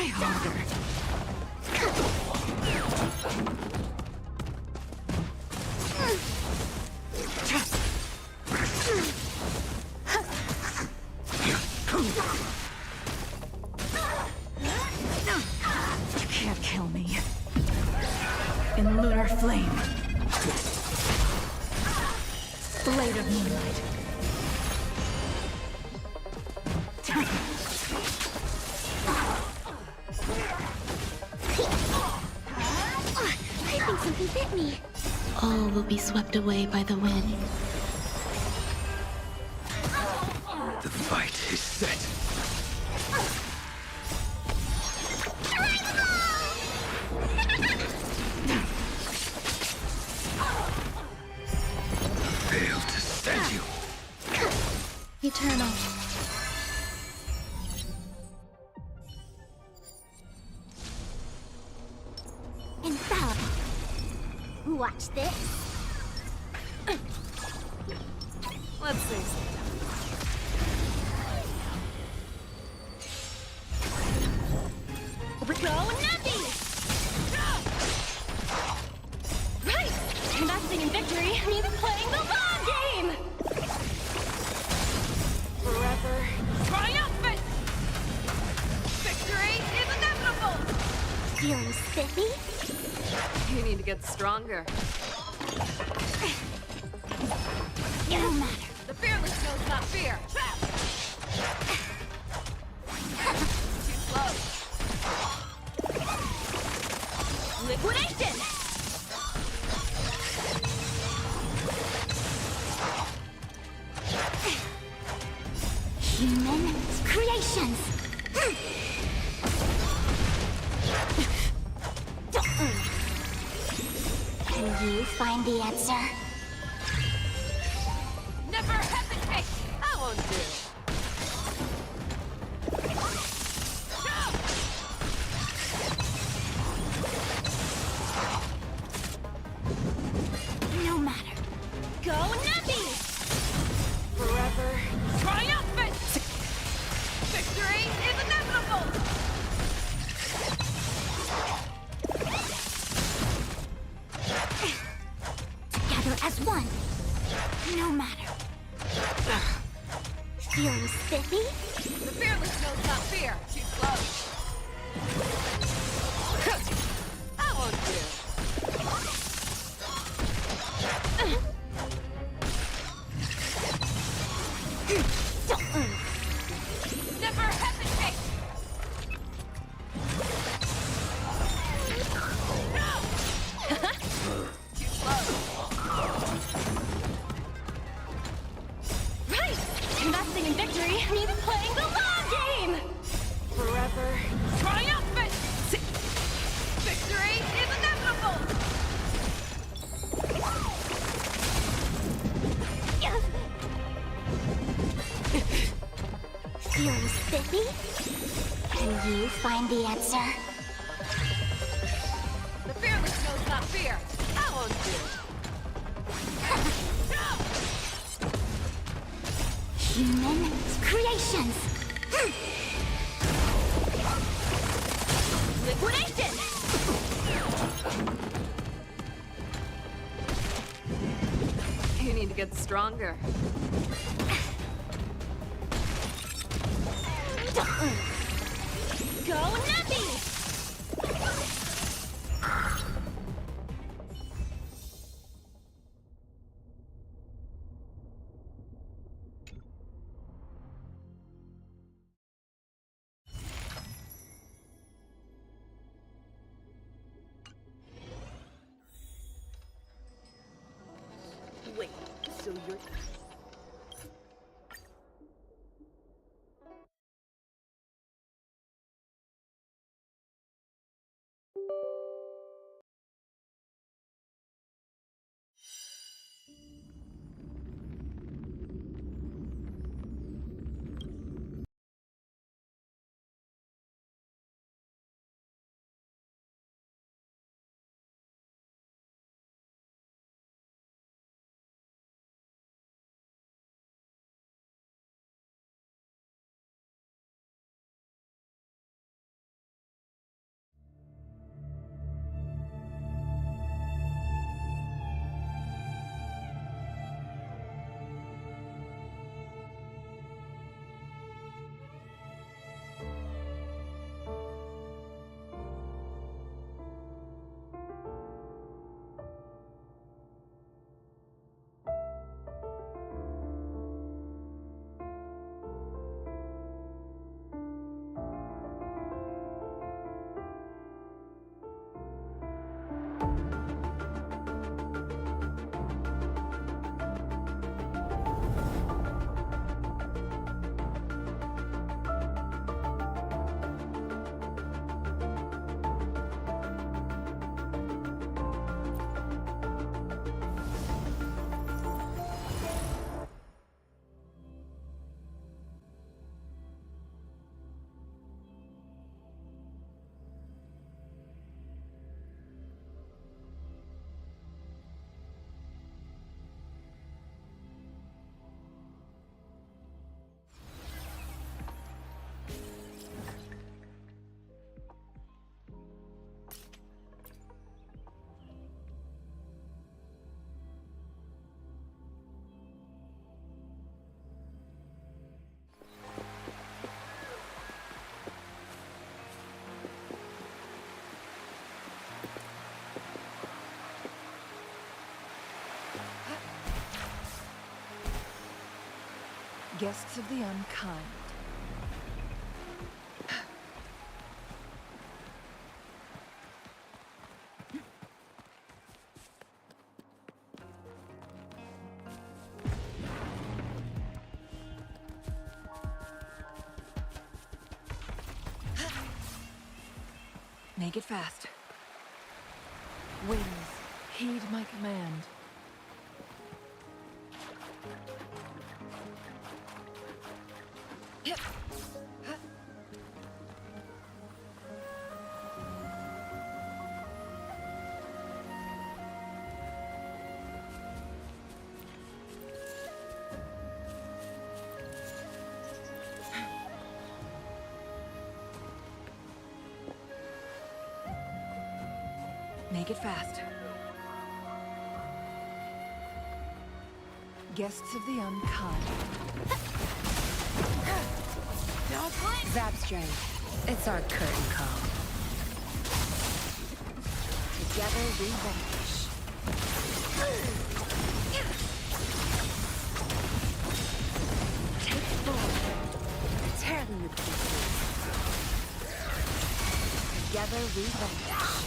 Try harder. You can't kill me. In lunar flame. Blade of moonlight. I think something bit me. All will be swept away by the wind. The fight is set. Fail to stand you. Eternal. Infallible. Watch this. Let's see. Go Nappy! Right! Investing in victory means playing the long game! Forever triumphant! Victory is inevitable! Feeling spiffy? You need to get stronger. No matter. The fearless knows not fear. Trap! Too slow. Liquidation! Human creations. Can you find the answer? Never hesitate! I won't do. No matter. Go Nappy! Forever triumphant! Victory is inevitable! Together as one. No matter. Feeling spiffy? The fearless knows not fear. Too slow. I won't do. Never hesitate! Too slow. Right! Investing in victory means playing the long game! Forever triumphant! Victory is inevitable! Feeling spiffy? Can you find the answer? The fearless knows not fear. I won't do. Human creations. Liquidation! You need to get stronger. Go Nappy! Wait, so you're... Guests of the unkind. Make it fast. Wings, heed my command. Yep. Make it fast. Guests of the unkind. Don't blink! Zap strain. It's our curtain call. Together we vanish. Take forward. Tear them to pieces. Together we vanish.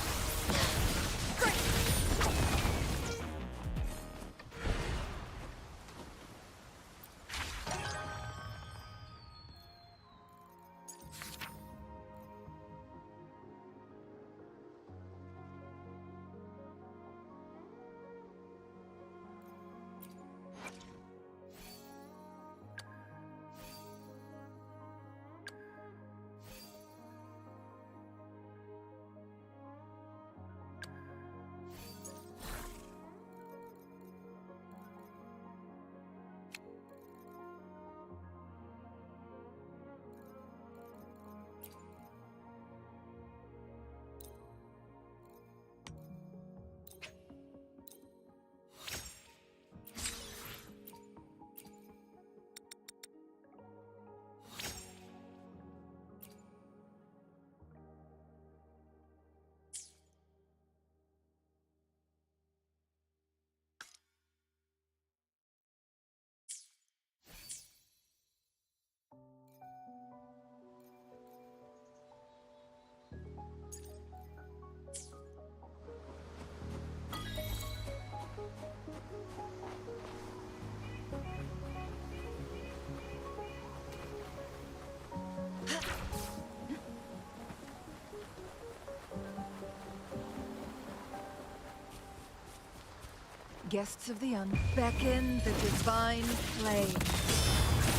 Guests of the beckon the divine flame.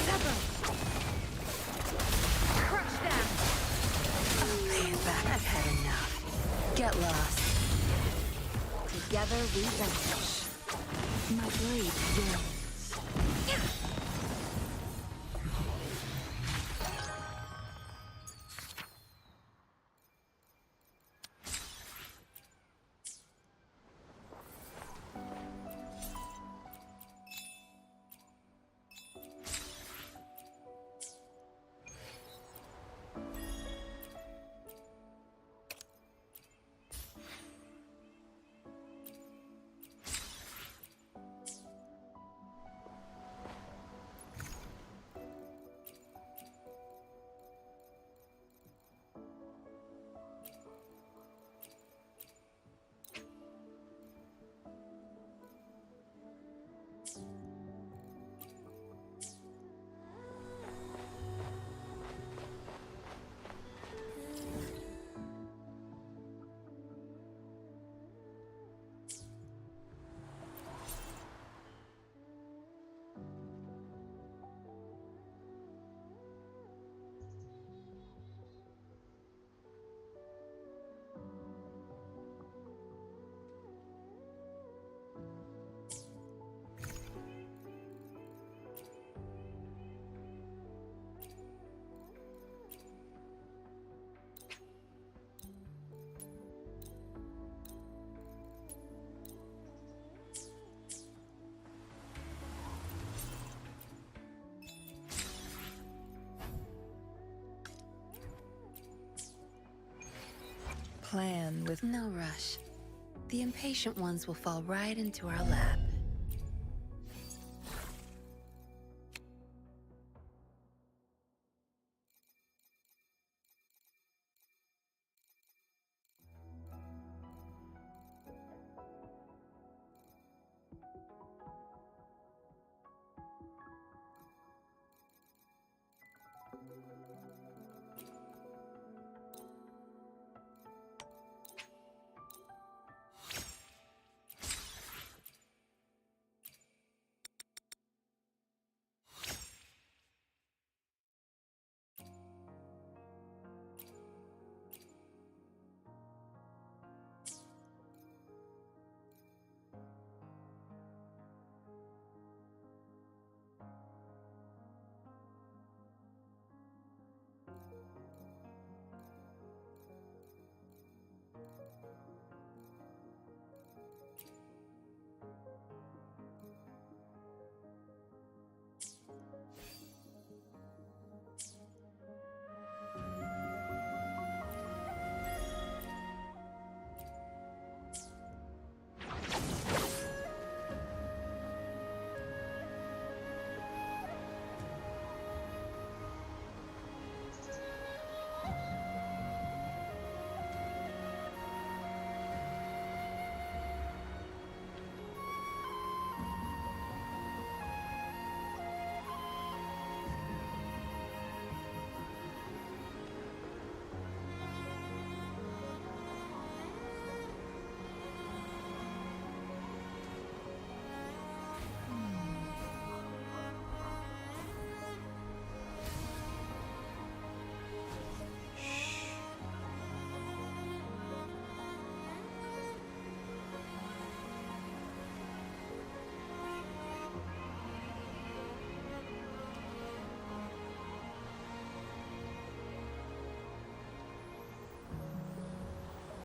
Sever! Crush them! Lay it back, I've had enough. Get lost. Together we vanish. My blade yearns. plan with no rush. The impatient ones will fall right into our lap.